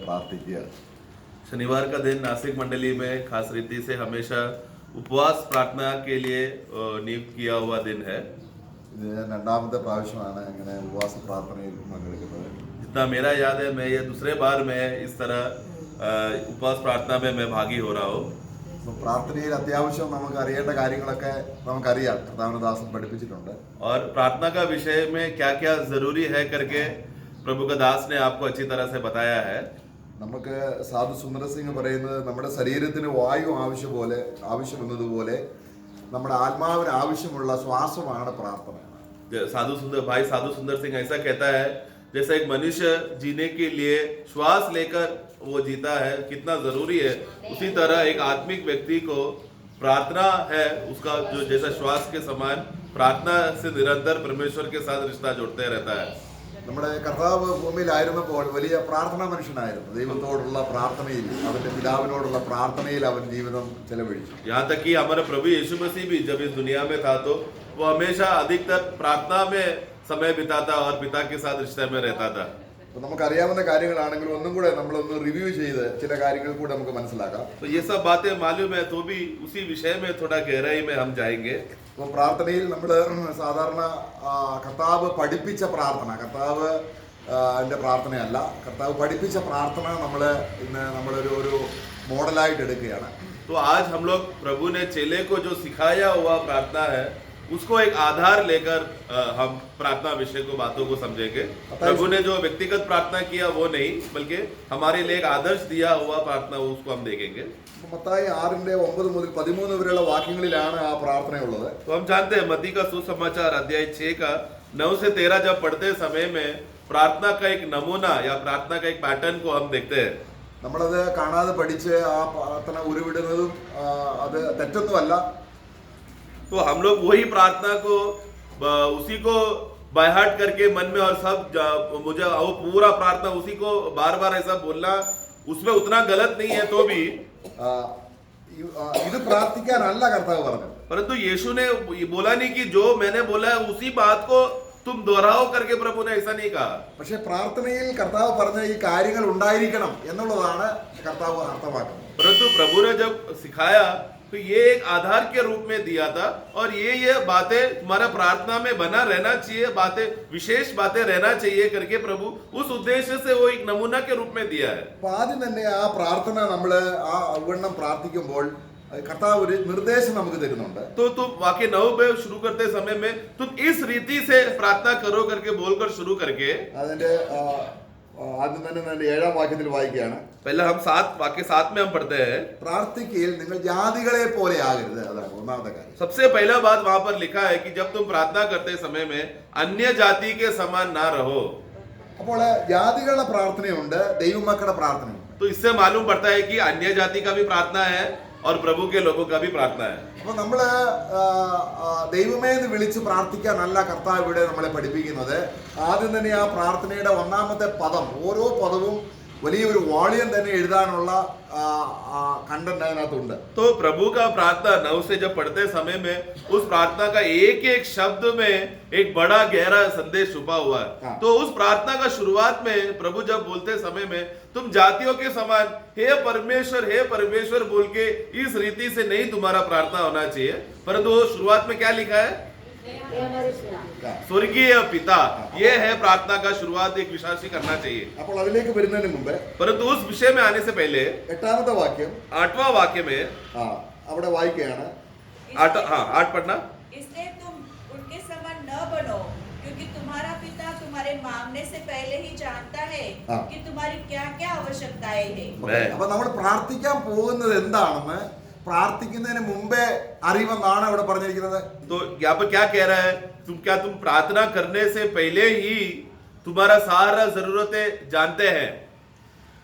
പ്രാർത്ഥിക്കുക. शनिवार का दिन नासिक मंडली में खास रीति से हमेशा उपवास प्रार्थना के लिए नियुक्त किया हुआ दिन है. ഇത് ഞാൻ രണ്ടാമത്തെ പ്രാവശ്യമാണ് ഇങ്ങനെ ഉപവാസ പ്രാർത്ഥനയിൽ പങ്കെടുക്കുന്നത്. जितना मेरा याद है, मैं ये दूसरे बार मैं इस तरह उपवास प्रार्थना में मैं भागी हो रहा हूँ. പ്രാർത്ഥനയിൽ അത്യാവശ്യം നമുക്ക് അറിയേണ്ട കാര്യങ്ങളൊക്കെ നമുക്കറിയാം, കർത്താവിന്റെ ദാസൻ പഠിപ്പിച്ചിട്ടുണ്ട്. और प्रार्थना का विषय में क्या क्या जरूरी है करके प्रभु का दास ने आपको अच्छी तरह से बताया है. നമുക്ക് സാധു സുന്ദർ സിംഗ് പറയുന്നത് നമ്മുടെ ശരീരത്തിന് വായു ആവശ്യമെന്നതുപോലെ നമ്മുടെ ആത്മാവിന് ആവശ്യമുള്ള ശ്വാസമാണ് പ്രാർത്ഥന. साधु सुंदर सिंह ऐसा कहता है, जैसे एक मनुष्य जीने के लिए श्वास लेकर वो जीता है, कितना जरूरी है, उसी तरह एक आत्मिक व्यक्ति को प्रार्थना है उसका जो जैसा श्वास के समान प्रार्थना से निरंतर परमेश्वर के साथ रिश्ता जोड़ते रहता है. നമ്മുടെ കർത്താവ് ഭൂമിയിലായിരുന്നപ്പോൾ വലിയ പ്രാർത്ഥനാ മനുഷ്യനായിരുന്നു. ദൈവത്തോടുള്ള പ്രാർത്ഥനയിൽ, അവന്റെ പിതാവിനോടുള്ള പ്രാർത്ഥനയിൽ അവൻ ജീവിതം ചെലവഴിച്ചു. यहाँ तक कि हमारा प्रभु यीशु मसीह भी जब इस दुनिया में था तो वो हमेशा अधिकतर प्रार्थना में समय बिताता और पिता के साथ रिश्ते में रहता था. നമുക്കറിയാവുന്ന കാര്യങ്ങളാണെങ്കിൽ ഒന്നും കൂടെ നമ്മളൊന്ന് റിവ്യൂ ചെയ്ത് ചില കാര്യങ്ങൾ കൂടെ നമുക്ക് മനസ്സിലാക്കാം. तो ये सब बातें मालूम है तो भी उसी विषय में थोड़ा गहराई में हम जाएंगे. അപ്പോൾ പ്രാർത്ഥനയിൽ നമ്മൾ സാധാരണ കർത്താവ് പഠിപ്പിച്ച പ്രാർത്ഥന, കർത്താവ് എൻ്റെ പ്രാർത്ഥനയല്ല, കർത്താവ് പഠിപ്പിച്ച പ്രാർത്ഥന നമ്മളൊരു മോഡലായിട്ട് എടുക്കുകയാണ്. तो आज हम लोग प्रभु ने चेले को जो सिखाया हुआ प्रार्थना है उसको एक आधार लेकर हम प्रार्थना विषय को बातों को समझेंगे. प्रभु ने जो व्यक्तिगत प्रार्थना किया वो नहीं, बल्कि हमारे लिए एक आदर्श दिया हुआ प्रार्थना उसको हम देखेंगे. മത്തായി 6:9 മുതൽ 13 വരെയുള്ള വാക്യങ്ങളിലാണ് ആ പ്രാർത്ഥനയുള്ളത്. तो हम जानते हैं मत्ती का सुसमाचार अध्याय 6 का 9 से 13 जब पढ़ते समय में प्रार्थना का एक नमूना या प्रार्थना का एक पैटर्न को हम देखते हैं. നമ്മളത് കാണാതെ പഠിച്ച് ആ പ്രാർത്ഥന ഉരുവിടുന്നതും അത് തെറ്റൊന്നുമല്ല. तो हम लोग वही प्रार्थना को उसी को बाय हार्ट करके मन में और सब मुझे वो पूरा प्रार्थना उसी को बार बार ऐसा बोलना उसमें उतना गलत नहीं है. तो भी ഇത് പ്രാർത്ഥിക്കാനല്ല കർത്താവ് പറഞ്ഞത്. परंतु यीशु ने बोला नहीं कि जो मैंने बोला है उसी बात को तुम दोहराओ करके प्रभु ने ऐसा नहीं कहा. പക്ഷെ പ്രാർത്ഥനയിൽ കർത്താവ് പറഞ്ഞ ഈ കാര്യങ്ങൾ ഉണ്ടായിരിക്കണം എന്നുള്ളതാണ് കർത്താവ് അർത്ഥമാക്കുന്നത്. परंतु प्रभु ने जब सिखाया तो ये एक आधार के रूप में दिया था और ये बातें तुम्हारा प्रार्थना में बना रहना चाहिए, बातें विशेष बातें रहना चाहिए करके प्रभु उस उद्देश्य से वो एक नमूना के रूप में दिया है. അപ്പൊ ആദ്യം തന്നെ ആ പ്രാർത്ഥന നമ്മൾ ആ അവണ്ണം പ്രാർത്ഥിക്കുമ്പോൾ കർത്താവ് ഒരു നിർദ്ദേശം നമുക്ക് തരുന്നുണ്ട്. तो तुम वाक्य 9 में शुरू करते समय में तुम इस रीति से प्रार्थना करो करके बोलकर शुरू करके അതിന്റെ ആദ്യം തന്നെ 7-ാം വാക്യത്തിൽ വായിക്കുകയാണ്. पहले हम वाक्य 7 में हम पढ़ते हैं. പ്രാർത്ഥിക്കയിൽ നിങ്ങൾ ജാതികളെ പോലെ ആകരുത്. അതാണ് ഒന്നാമത്തെ കാര്യം. सबसे पहला बात वहां पर लिखा है कि जब तुम प्रार्थना करते समय में अन्य जाति के समान ना रहो. അപ്പോൾ ജാതികളുടെ പ്രാർത്ഥനയുണ്ട്, ദൈവമക്കളുടെ പ്രാർത്ഥനയുണ്ട്. तो इससे मालूम पड़ता है कि अन्य जाति का भी प्रार्थना है और प्रभु के लोगों का भी प्रार्थना है. അപ്പൊ നമ്മള് ദൈവമേ എന്ന് വിളിച്ച് പ്രാർത്ഥിക്കാനല്ല കർത്താവ് ഇവിടെ നമ്മളെ പഠിപ്പിക്കുന്നത്. ആദ്യം തന്നെ ആ പ്രാർത്ഥനയുടെ ഒന്നാമത്തെ പദം, ഓരോ പദവും വലിയൊരു വാള്യം തന്നെ എഴുതാനുള്ള कंटेंट അതിനകത്തുണ്ട്. तो प्रभु का प्रार्थना 9 से जब पढ़ते समय में उस प्रार्थना का एक एक शब्द में एक बड़ा गहरा संदेश छुपा हुआ है. तो उस प्रार्थना का शुरुआत में प्रभु जब बोलते समय में तुम जातियों के समान हे परमेश्वर बोल के इस रीति से नहीं तुम्हारा प्रार्थना होना चाहिए, परंतु वो शुरुआत में क्या लिखा है? स्वर्गीय पिता. ये है प्रार्थना का शुरुआत एक विश्वासी करना चाहिए. അപ്പോൾ അതിലേക്ക് വരുന്നതിന് മുമ്പ് परंतु उस विषय में आने से पहले 8ാമത്തെ വാക്യം 8वां वाक्य में അവിടെ വായിക്കുകയാണ്. 8 पढ़ना. इसलिए तुम उनके समान न बनो, क्योंकि तुम्हारा पिता तुम्हारे मांगने से पहले ही जानता है कि तुम्हारी क्या क्या आवश्यकताएं हैं. അപ്പൊ നമ്മൾ പ്രാർത്ഥിക്കാൻ പോകുന്നത് എന്താണെന്ന് പ്രാർത്ഥിക്കുന്നതിന് മുമ്പേ അറിവെന്നാണ് ഇവിടെ പറഞ്ഞിരിക്കുന്നത്. तो यहाँ पर क्या कह रहा है? तुम प्रार्थना करने से पहले ही तुम्हारा सारा जरूरतें जानते हैं.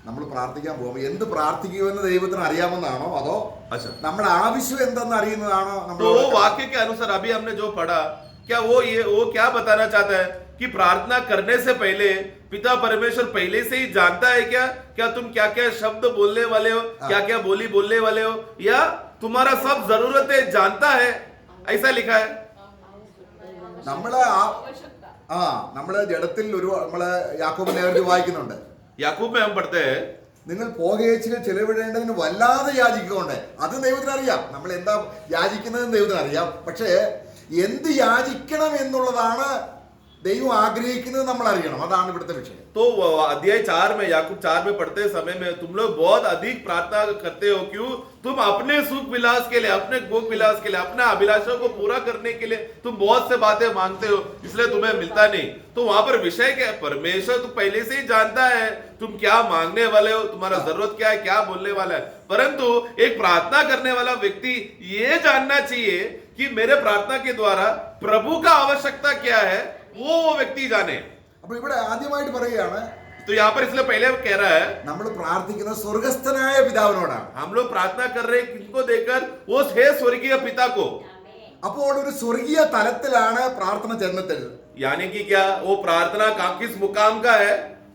നമ്മൾ പ്രാർത്ഥിക്കാൻ പോകുമ്പോൾ എന്ത് പ്രാർത്ഥിക്കുമെന്ന് ദൈവത്തിന് അറിയാമെന്നാണോ അതോ अच्छा, നമ്മുടെ ആവശ്യം എന്തെന്ന് അറിയുന്നതാണോ? तो वो वाक्य के अनुसार अभी हमने जो पढ़ा, क्या वो क्या बताना चाहता है कि प्रार्थना करने से पहले पिता परमेश्वर पहले से ही जानता है क्या तुम क्या क्या शब्द बोलने वाले हो, क्या क्या बोली बोलने वाले हो, या तुम्हारा सब जरूरतें जानता है? ऐसा लिखा है. നമ്മള് ജഡത്തിൽ നമ്മള് യാക്കോബ് ലേഖനത്തിൽ വായിക്കുന്നുണ്ട്. याकूब में हम पढ़ते हैं നിങ്ങൾ പോകേച്ചുകൾ ചെലവിടേണ്ടതിന് വല്ലാതെ യാചിക്കുകൊണ്ട്, അത് ദൈവത്തിന് അറിയാം നമ്മൾ എന്താ യാചിക്കുന്നതെന്ന് ദൈവത്തിന് അറിയാം. പക്ഷേ എന്ത് യാചിക്കണം എന്നുള്ളതാണ് ദൈവം ആഗ്രഹിക്കുന്നത് നമ്മൾ അറിയണം. അതാണ് ഇവിടുത്തെ വിഷയം. तो अध्याय 4 में याकूब 4 में पढ़ते समय में तुम लोग बहुत अधिक प्रार्थना करते हो, क्यों? तुम अपने सुख विलास के लिए, अपने भोग विलास के लिए, अपने अभिलाषों को पूरा करने के लिए तुम बहुत से बातें मांगते हो, इसलिए तुम्हें मिलता नहीं. तो वहां पर विषय क्या है? परमेश्वर तो पहले से ही जानता है तुम क्या मांगने वाले हो, तुम्हारा जरूरत क्या है, क्या बोलने वाला है. परंतु एक प्रार्थना करने वाला व्यक्ति ये जानना चाहिए कि मेरे प्रार्थना के द्वारा प्रभु का आवश्यकता क्या है, वो व्यक्ति जाने. അപ്പൊ ഇവിടെ ആദ്യമായിട്ട് പറയുകയാണ്, तो यहाँ पर इसलिए पहले कह रहा है നമ്മൾ പ്രാർത്ഥിക്കുന്നത് സ്വർഗസ്ഥനായ പിതാവിനോടാണ്. हम लोग प्रार्थना कर रहे हैं किसको देकर? वो है स्वर्गीय पिता को. അപ്പോൾ ഒരു സ്വർഗീയ തലത്തിലാണ് പ്രാർത്ഥന ചെന്നെത്തുന്നത്. यानी कि क्या वो प्रार्थना किस मुकाम का है?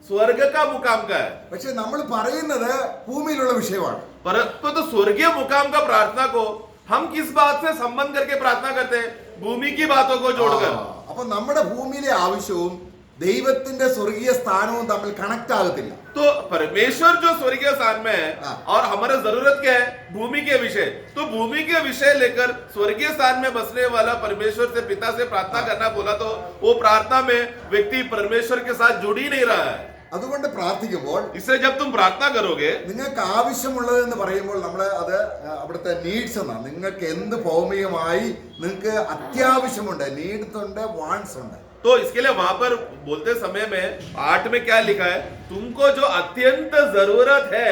स्वर्ग का मुकाम का है. പക്ഷെ നമ്മൾ പറയുന്നത് ഭൂമിയിലുള്ള വിഷയമാണ്. परंतु तो स्वर्गीय मुकाम का प्रार्थना को हम किस बात से संबंध करके प्रार्थना करते हैं? भूमि की बातों को जोड़कर. അപ്പൊ നമ്മുടെ ഭൂമിയിലെ ആവശ്യവും ദൈവത്തിന്റെ സ്വർഗീയ സ്ഥാനവും തമ്മിൽ കണക്ട് ആകത്തില്ല. तो परमेश्वर जो स्वर्गीय स्थान में है और हमारा जरूरत क्या है? भूमि के विषय. तो भूमि के विषय लेकर स्वर्गीय स्थान में बसने वाला परमेश्वर से, पिता से प्रार्थना करना बोला तो वो प्रार्थना में व्यक्ति परमेश्वर के साथ जुड़ ही नहीं रहा है. അതുകൊണ്ട് പ്രാർത്ഥിക്കുമ്പോൾ इसलिए जब तुम प्रार्थना करोगे നിങ്ങൾക്ക് ആവശ്യമുള്ളത് എന്ന് പറയുമ്പോൾ നമ്മൾ അത് അവിടുത്തെ നീഡ്സ് എന്നാണ്. നിങ്ങൾക്ക് എന്ത് ഭൗമികമായി നിങ്ങൾക്ക് അത്യാവശ്യമുണ്ട്, നീഡ്സ് ഉണ്ട്, വാണ്ട്സ് ഉണ്ട്. तो इसके लिए वहां पर बोलते समय में 8 में क्या लिखा है? तुमको जो अत्यंत जरूरत है,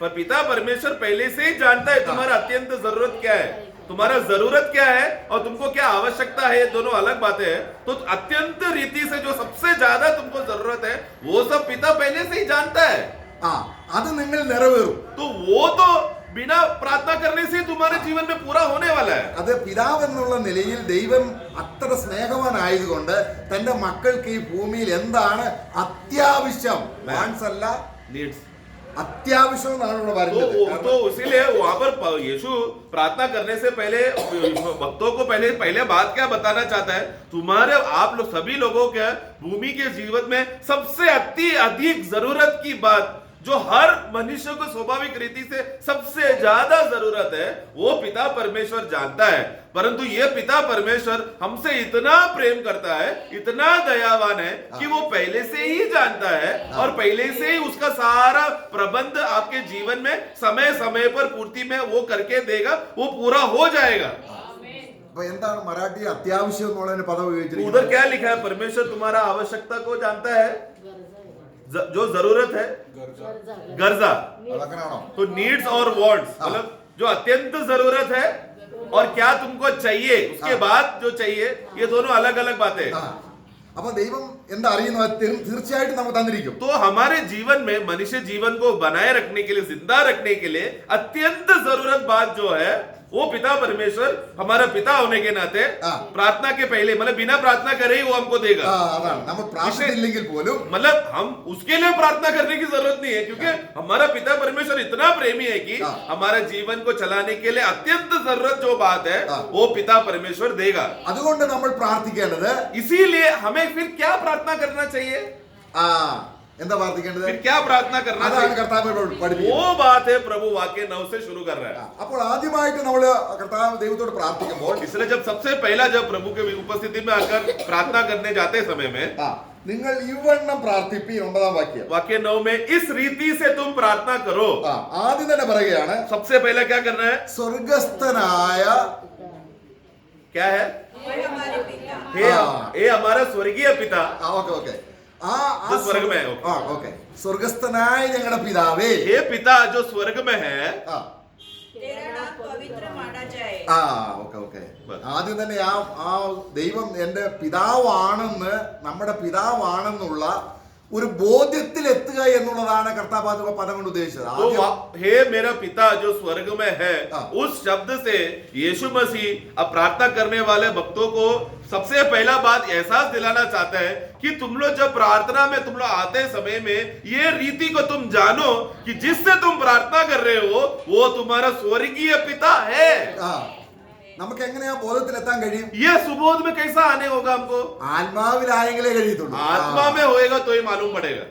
पर पिता परमेश्वर पहले से ही जानता है तुम्हारा अत्यंत जरूरत क्या है, तुम्हारा जरूरत क्या है और तुमको क्या आवश्यकता है. ये दोनों अलग बातें हैं. तो अत्यंत रीति से जो सबसे ज्यादा तुमको जरूरत है वो सब पिता पहले से ही जानता है. അത് നിങ്ങൾ നിറവേറും. तो वो तो बिना प्रार्थना करने से तुम्हारे जीवन में पूरा होने वाला है. അത് പിതാവ് എന്നുള്ള നിലയിൽ ദൈവം അത്ര സ്നേഹവാനായതുകൊണ്ട് തന്റെ മക്കൾക്ക് ഈ ഭൂമിയിൽ എന്താണ് അത്യാവശ്യം, വാണ്ട്സ് അല്ല, नीड्स. അത്യാവശ്യം എന്നാണ് ഇവിടെ പറയുന്നത്. तो इसीलिए वहां पर यीशु प्रार्थना करने से पहले भक्तों को पहले बात क्या बताना चाहता है? तुम्हारे आप लोग सभी लोगों के भूमि के जीवन में सबसे अति अधिक जरूरत की बात जो हर मनुष्य को स्वाभाविक रीति से सबसे ज्यादा जरूरत है, वो पिता परमेश्वर जानता है. परंतु ये पिता परमेश्वर हमसे इतना प्रेम करता है, इतना दयावान है कि वो पहले से ही जानता है और पहले से ही उसका सारा प्रबंध आपके जीवन में समय समय पर पूर्ति में वो करके देगा, वो पूरा हो जाएगा. അപ്പൊ എന്താണ് മറാഠി അത്യാവശ്യം എന്നുള്ളതിന് പദം उधर ഉപയോഗിച്ചിരിക്കുന്നത്? क्या लिखा है? परमेश्वर तुम्हारा आवश्यकता को जानता है, जो जरूरत है, गर्जा. അതങ്ങനാണോ? तो नीड्स और वांट्स मतलब जो अत्यंत जरूरत है और क्या तुमको चाहिए उसके बाद जो चाहिए, ये दोनों अलग अलग बातें हैं. അപ്പൊ ദൈവം എന്താ അറിയുന്നു? അത് തീർച്ചയായിട്ടും നമുക്ക് തന്നിരിക്കും. तो हमारे जीवन में मनुष्य जीवन को बनाए रखने के लिए, जिंदा रखने के लिए अत्यंत जरूरत बात जो है वो पिता परमेश्वर हमारा पिता होने के नाते प्रार्थना के पहले मतलब बिना प्रार्थना करे ही वो हमको देगा. അതാണ് നമ്മൾ പ്രാർത്ഥിച്ചില്ലെങ്കിൽ പോലും मतलब हम उसके लिए प्रार्थना करने की जरूरत नहीं है, क्योंकि हमारा पिता परमेश्वर इतना प्रेमी है कि हमारे जीवन को चलाने के लिए अत्यंत जरूरत जो बात है वो पिता परमेश्वर देगा. അതുകൊണ്ട് നമ്മൾ പ്രാർത്ഥിക്കേണ്ടത് इसीलिए हमें फिर क्या प्रार्थना करना चाहिए? എന്താ പ്രാർത്ഥിക്കേണ്ടത്? फिर क्या प्रार्थना करना അതാണ് चाहिए? കർത്താവ് പഠിപ്പിക്കുന്നത്. वो बात है प्रभु वाक्य 9 से शुरू कर रहा है. അപ്പോൾ ആദ്യമായിട്ട് നമ്മൾ കർത്താവ് ദൈവത്തോട് പ്രാർത്ഥിക്കുമ്പോൾ इसलिए जब सबसे पहला जब प्रभु के उपस्थिति में आकर प्रार्थना करने जाते समय में നിങ്ങൾ ഇവണ്ണം പ്രാർത്ഥിപ്പി, 9-ാം വാക്യം. वाक्य 9 में इस रीति से तुम प्रार्थना करो. ആദ്യം തന്നെ പറയുകയാണ്, सबसे पहले क्या करना है? സ്വർഗസ്ഥനായ क्या है? हे हमारे पिता. हे हमारा स्वर्गीय पिता ഓക്കെ ഓക്കെ जो स्वर्ग में है. ഓക്കെ സ്വർഗസ്ഥനായ ഞങ്ങളുടെ പിതാവേ. हे पिता जो स्वर्ग में है, तेरा नाम पवित्र माना जाए. ഓക്കെ ഓക്കെ ആദ്യം തന്നെ ആ ദൈവം എന്റെ പിതാവാണെന്ന്, നമ്മുടെ പിതാവാണെന്നുള്ള ഒരു ബോധ്യത്തിൽ എത്തുക എന്നുള്ളതാണ് കർത്താവ് പദം കൊണ്ട് ഉദ്ദേശിച്ചത്. तो हे मेरा पिता जो स्वर्ग में है, उस शब्द से यीशु मसीह अब प्रार्थना करने वाले भक्तों को सबसे पहला बात एहसास दिलाना चाहता है कि तुम लोग जब प्रार्थना में तुम लोग आते समय में ये रीति को तुम जानो कि जिससे तुम प्रार्थना कर रहे हो वो तुम्हारा स्वर्गीय पिता है. നമുക്ക് എങ്ങനെയാ ബോധത്തിലെത്താൻ കഴിയും? ये सुबोध में कैसा आने होगा हमको? ആത്മാവിലായെങ്കിലേ കഴിയത്തുള്ളൂ. आत्मा में होएगा तो ही मालूम पड़ेगा.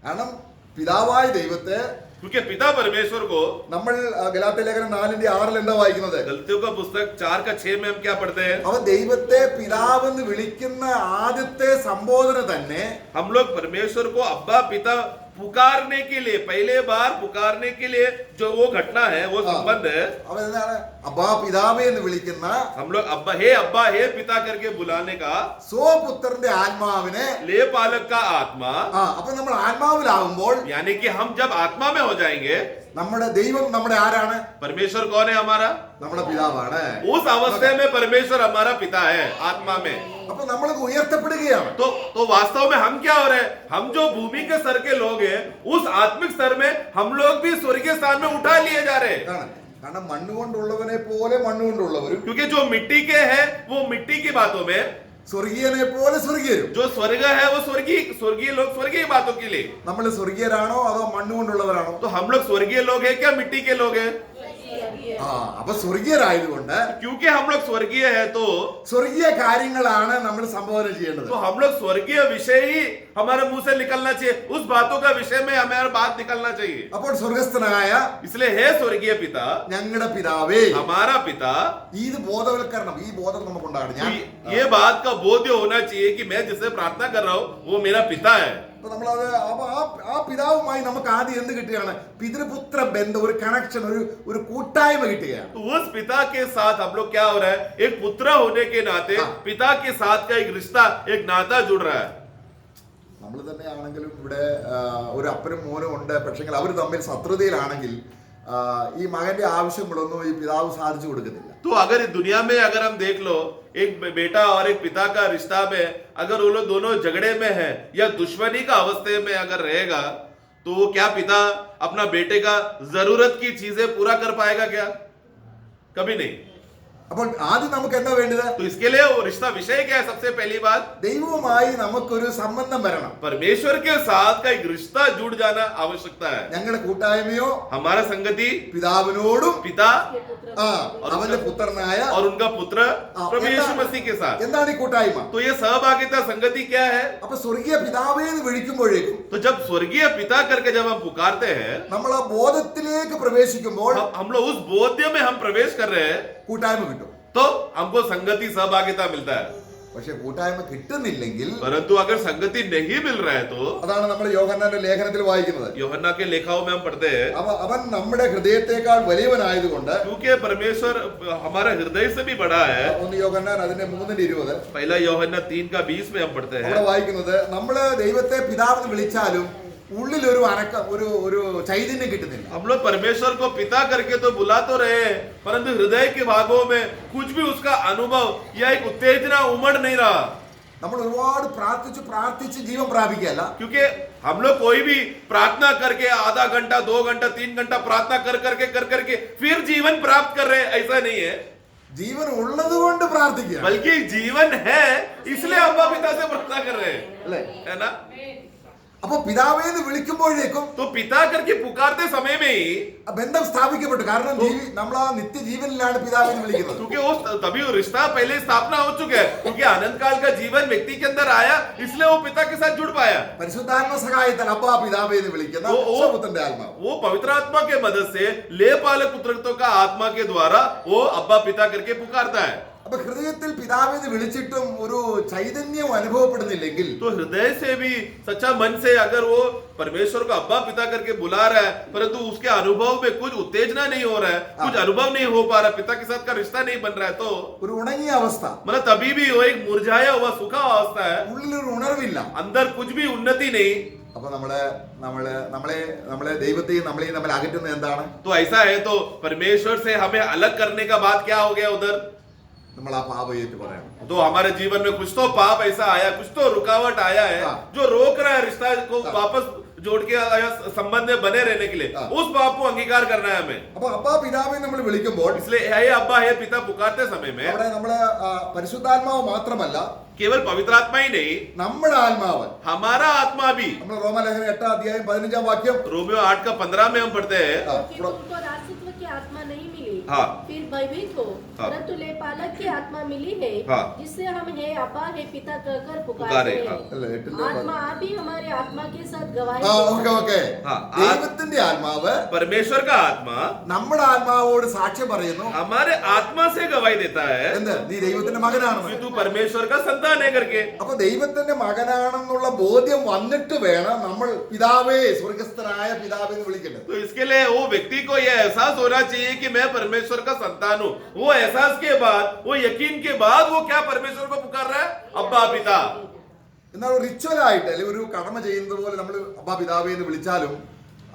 കാരണം പിതാവായ ദൈവത്തെ क्योंकि पिता परमेश्वर को നമ്മൾ ഗലാത്യ ലേഖനം 4:6 എന്താ വായിക്കുന്നത്? गलतियों का पुस्तक 4:6 में हम क्या पढ़ते हैं? അവൻ ദൈവത്തെ പിതാവെന്ന് വിളിക്കുന്ന ആദ്യത്തെ സംബോധന തന്നെ हम लोग परमेश्वर को अब्बा पिता पुकारने के लिए, पहले बार पुकारने के लिए जो वो घटना है, वो संबंध है। അവൻ എന്താണ് അബ്ബാ പിതാവേ എന്ന് വിളിക്കുന്ന हम लोग अब्बा हे पिता करके बुलाने का, സ്വപുത്രന്റെ ആത്മാവിനെ ले पालक का आत्मा, അപ്പൊ നമ്മൾ ആത്മാവിലാവുമ്പോൾ यानी कि हम जब आत्मा में हो जाएंगे, നമ്മുടെ ദൈവം നമ്മുടെ ആരാണ്? परमेश्वर कौन है हमारा? നമ്മുടെ പിതാവാണ്. उस अवस्था में परमेश्वर हमारा पिता है आत्मा में। അപ്പൊ നമ്മൾക്ക് ഉയർത്തപ്പെടുകയാണ്. तो वास्तव में हम क्या हो रहे हैं? हम जो भूमि के स्तर के लोग हैं, उस आत्मिक स्तर में हम लोग भी स्वर्गीय स्थान में उठा लिए जा रहे हैं। കാരണം മണ്ണുകൊണ്ടുള്ളവനെ പോലെ മണ്ണുകൊണ്ടുള്ളവരും क्योंकि जो मिट्टी के हैं वो मिट्टी की बातों में, സ്വർഗീയനെ പോലെ സ്വർഗീയരും. जो स्वर्ग है वो स्वर्गीय लोग स्वर्गीय बातों के लिए। നമ്മൾ സ്വർഗീയരാണോ അതോ മണ്ണുകൊണ്ടുള്ളവരാണോ? तो हम लोग स्वर्गीय लोग हैं क्या मिट्टी के लोग हैं? അപ്പൊ സ്വർഗീയരായതുകൊണ്ട് क्योंकि हम लोग स्वर्गीय है तो സ്വർഗീയ കാര്യങ്ങളാണ് നമ്മൾ സംബോധന ചെയ്യേണ്ടത്. हम लोग स्वर्गीय विषय ही हमारे मुंह से निकलना चाहिए, उस बातों का विषय में हमारा बात निकलना चाहिए। അപ്പോൾ സ്വർഗസ്ഥനായ इसलिए हे स्वर्गीय पिता, ഞങ്ങളുടെ പിതാവേ, हमारा पिता, ഇത് ബോധവൽക്കരണം, ഈ ബോധം നമുക്കുണ്ടാകണം. ഞാൻ ये बात का बोध होना चाहिए कि मैं जिससे प्रार्थना कर रहा हूँ वो मेरा पिता है। അപ്പൊ നമ്മളത് ആ പിതാവുമായി നമുക്ക് ആദ്യം എന്ത് കിട്ടുകയാണ്? പിതൃപുത്ര ബന്ധം, ഒരു കണക്ഷൻ, ഒരു കൂട്ടായ്മ കിട്ടുകയാണ്. तो उस पिता के साथ हम लोग क्या हो रहा है? एक पुत्र होने के नाते पिता के साथ का एक रिश्ता, एक नाता जुड़ रहा है। നമ്മൾ തന്നെ ആണെങ്കിലും ഇവിടെ ഒരു അപ്പനും മോനും ഉണ്ട്, പക്ഷെ അവർ തമ്മിൽ ശത്രുതയിലാണെങ്കിൽ ഈ മകന്റെ ആവശ്യങ്ങളൊന്നും ഈ പിതാവ് സാധിച്ചു കൊടുക്കുന്നില്ല. तो अगर इस दुनिया में अगर हम देख लो, एक बेटा और एक पिता का रिश्ता में अगर वो लोग दोनों झगड़े में है या दुश्मनी का अवस्था में अगर रहेगा, तो वो क्या पिता अपना बेटे का जरूरत की चीजें पूरा कर पाएगा क्या? कभी नहीं। അപ്പോൾ ആദ്യം നമുക്ക് എന്താ വേണ്ടത്? तो इसके लिए वो रिश्ता विषय क्या है? सबसे पहली बात, ദൈവവുമായി നമുക്കൊരു സംബന്ധം വരണം. परमेश्वर के साथ का एक रिश्ता जुड़ जाना आवश्यकता है। ഞങ്ങളുടെ കൂട്ടായ്മയോ हमारा संगति പിതാവിനോടും पिता അവന്റെ പുത്രനായ और उनका पुत्र प्रभु यीशु मसीह के साथ। എന്താണ് ഈ കൂട്ടായ്മ? तो ये सहभागिता संगति क्या है? അപ്പൊ സ്വർഗീയ പിതാവേ എന്ന് വിളിക്കുമ്പോഴേക്കും तो जब स्वर्गीय पिता करके जब हम पुकारते हैं, നമ്മൾ ആ ബോധത്തിലേക്ക് പ്രവേശിക്കുമ്പോൾ हम लोग उस बोध्य में हम प्रवेश कर रहे हैं, കൂട്ടായ്മ കിട്ടും. तो हमको संगति सहभागिता मिलता है। പക്ഷെ കൂട്ടായ്മ കിട്ടുന്നില്ലെങ്കിൽ, परंतु अगर संगति नहीं मिल रहा है तो അതാണ് നമ്മൾ യോഹന്നാന്റെ ലേഖനത്തിൽ വായിക്കുന്നത്. यूहन्ना के लेखाओं में हम पढ़ते हैं, അവൻ നമ്മുടെ ഹൃദയത്തെക്കാൾ വലിയവനായതുകൊണ്ട്, क्योंकि परमेश्वर हमारा हृदय से भी बड़ा है। 1 യോഹന്നാൻ അതിന്റെ 3:20 पहला यूहन्ना 3:20 में हम पढ़ते हैं, അവിടെ വായിക്കുന്നത്, നമ്മള് ദൈവത്തെ പിതാവെന്ന് വിളിച്ചാലും ഉള്ളിൽ ഒരു ഒരു ചൈതന്യം കിട്ടുന്നില്ല. हम लोग परमेश्वर को पिता करके तो बुला तो रहे हैं, परंतु हृदय के भागों में कुछ भी उसका अनुभव या एक उत्तेजना उमड़ नहीं रहा। നമ്മൾ ഒരുപാട് പ്രാർത്ഥിച്ച് ജീവൻ പ്രാപിക്കുകയല്ല. क्योंकि हम लोग कोई भी प्रार्थना करके आधा घंटा 2 घंटा 3 घंटा प्रार्थना कर करके फिर जीवन प्राप्त कर रहे हैं, ऐसा नहीं है। ജീവൻ ഉള്ളത് കൊണ്ട് പ്രാർത്ഥിക്കുക, बल्कि जीवन है इसलिए अब्बा पिता से प्रार्थना कर रहे हैं, അല്ലേ? है ना? അപ്പൊ പിതാവേ എന്ന് വിളിക്കുമ്പോഴേക്കും तो पिता करके पुकारते समय में ही, ആ ബന്ധം സ്ഥാപിക്കപ്പെട്ടു. കാരണം നമ്മൾ ആ നിത്യജീവനിലാണ് പിതാവേ എന്ന് വിളിക്കുന്നത്. क्योंकि वो तभी वो रिश्ता पहले स्थापना हो चुका है, क्योंकि अनंत काल का जीवन व्यक्ति के अंदर आया, इसलिए वो पिता के साथ जुड़ पाया। പരിശുദ്ധാത്മ സഹായത്താൽ അബ്ബാ പിതാവേ എന്ന് വിളിക്കുന്ന സ്വപുത്രന്റെ ആത്മാവ്, वो पवित्र आत्मा के मदद से ले पालक पुत्रत्व का आत्मा के द्वारा वो अब्बा पिता करके पुकारता है। അപ്പൊ ഹൃദയത്തിൽ പിതാവേ എന്ന് വിളിച്ചിട്ടും ഒരു ചൈതന്യം അനുഭവപ്പെടുന്നില്ലെങ്കിൽ, तो हृदय से भी सच्चा मन से अगर वो परमेश्वर को अब्बा पिता करके बुला रहा है, परंतु उसके अनुभव में कुछ उत्तेजना नहीं हो रहा है, कुछ अनुभव नहीं हो पा रहा, पिता के साथ का रिश्ता नहीं बन रहा है, तो ഒരു ഉണങ്ങിയ അവസ്ഥ, मतलब तभी भी वो एक मुरझाया हुआ सूखा अवस्था है, ഉള്ളിലൊരു ഉണർവില്ല. अंदर कुछ भी उन्नति नहीं। അപ്പൊ നമ്മളെ ദൈവത്തെയും നമ്മളെയും തമ്മിൽ അകറ്റുന്നത് എന്താണ്? तो ऐसा है, तो परमेश्वर से हमें अलग करने का बात क्या हो गया उधर? നമ്മൾ ആ പാപയേറ്റ് പറയണം. तो हमारे जीवन में कुछ तो पाप ऐसा आया, कुछ तो रुकावट आया है जो रोक रहा है रिश्ता को वापस जोड़ के संबंध में बने रहने के लिए। उस पाप को अंगीकार करना है हमें। അപ്പൊ അബ്ബാ പിതാവേ നമ്മൾ വിളിക്കുമ്പോൾ, इसलिए हे अब्बा हे पिता पुकारते समय में അവിടെ നമ്മള് പരിശുദ്ധാത്മാവ് മാത്രമല്ല, केवल पवित्र आत्मा ही नहीं, നമ്മുടെ ആത്മാവ്, हमारा आत्मा भी। നമ്മൾ റോമാലേഖനം 8:15 വാക്യം, रोमियो 8:15 में हम पढ़ते हैं, क्योंकि तुमको दासत्व की आत्मा नहीं मिली, हाँ। फिर भयभीत हो, हाँ। परंतु लेपालक की आत्मा मिली है, हाँ। जिससे हम हे अब्बा हे पिता कहकर पुकारे, पुकारते हाँ। हैं। അല്ല, എട്ടിലെ आत्मा आप ही हमारे आत्मा के साथ गवाही ആ देता ഓക്കെ है। ഓക്കെ हाँ, ദൈവത്തിന്റെ ആത്മാവ് परमेश्वर का आत्मा നമ്മുടെ ആത്മാവോട് സാക്ഷ്യം പറയുന്നു. हमारे आत्मा से गवाही देता है എന്ത്? നീ ദൈവത്തിന്റെ മകനാണെന്ന്. कि तू परमेश्वर का संतान है करके। അപ്പൊ ദൈവത്തിന്റെ മകനാണെന്നുള്ള ബോധ്യം വന്നിട്ട് വേണം നമ്മൾ പിതാവേ, സ്വർഗസ്ഥനായ പിതാവേ എന്ന് വിളിക്കേണ്ടത്. तो इसके लिए वो व्यक्ति को यह एहसास होना चाहिए कि मैं परमेश्वर का संतान हूँ। वो एहसास के बाद, वो यकीन के बाद वो क्या परमेश्वर को पुकार रहा है? अब्बा पिता। എന്നാൽ ഒരു റിച്വൽ ആയിട്ട് അല്ലെങ്കിൽ ഒരു കടമ ചെയ്യുന്നത് പോലെ നമ്മൾ അബ്ബാ പിതാവേ എന്ന് വിളിച്ചാലും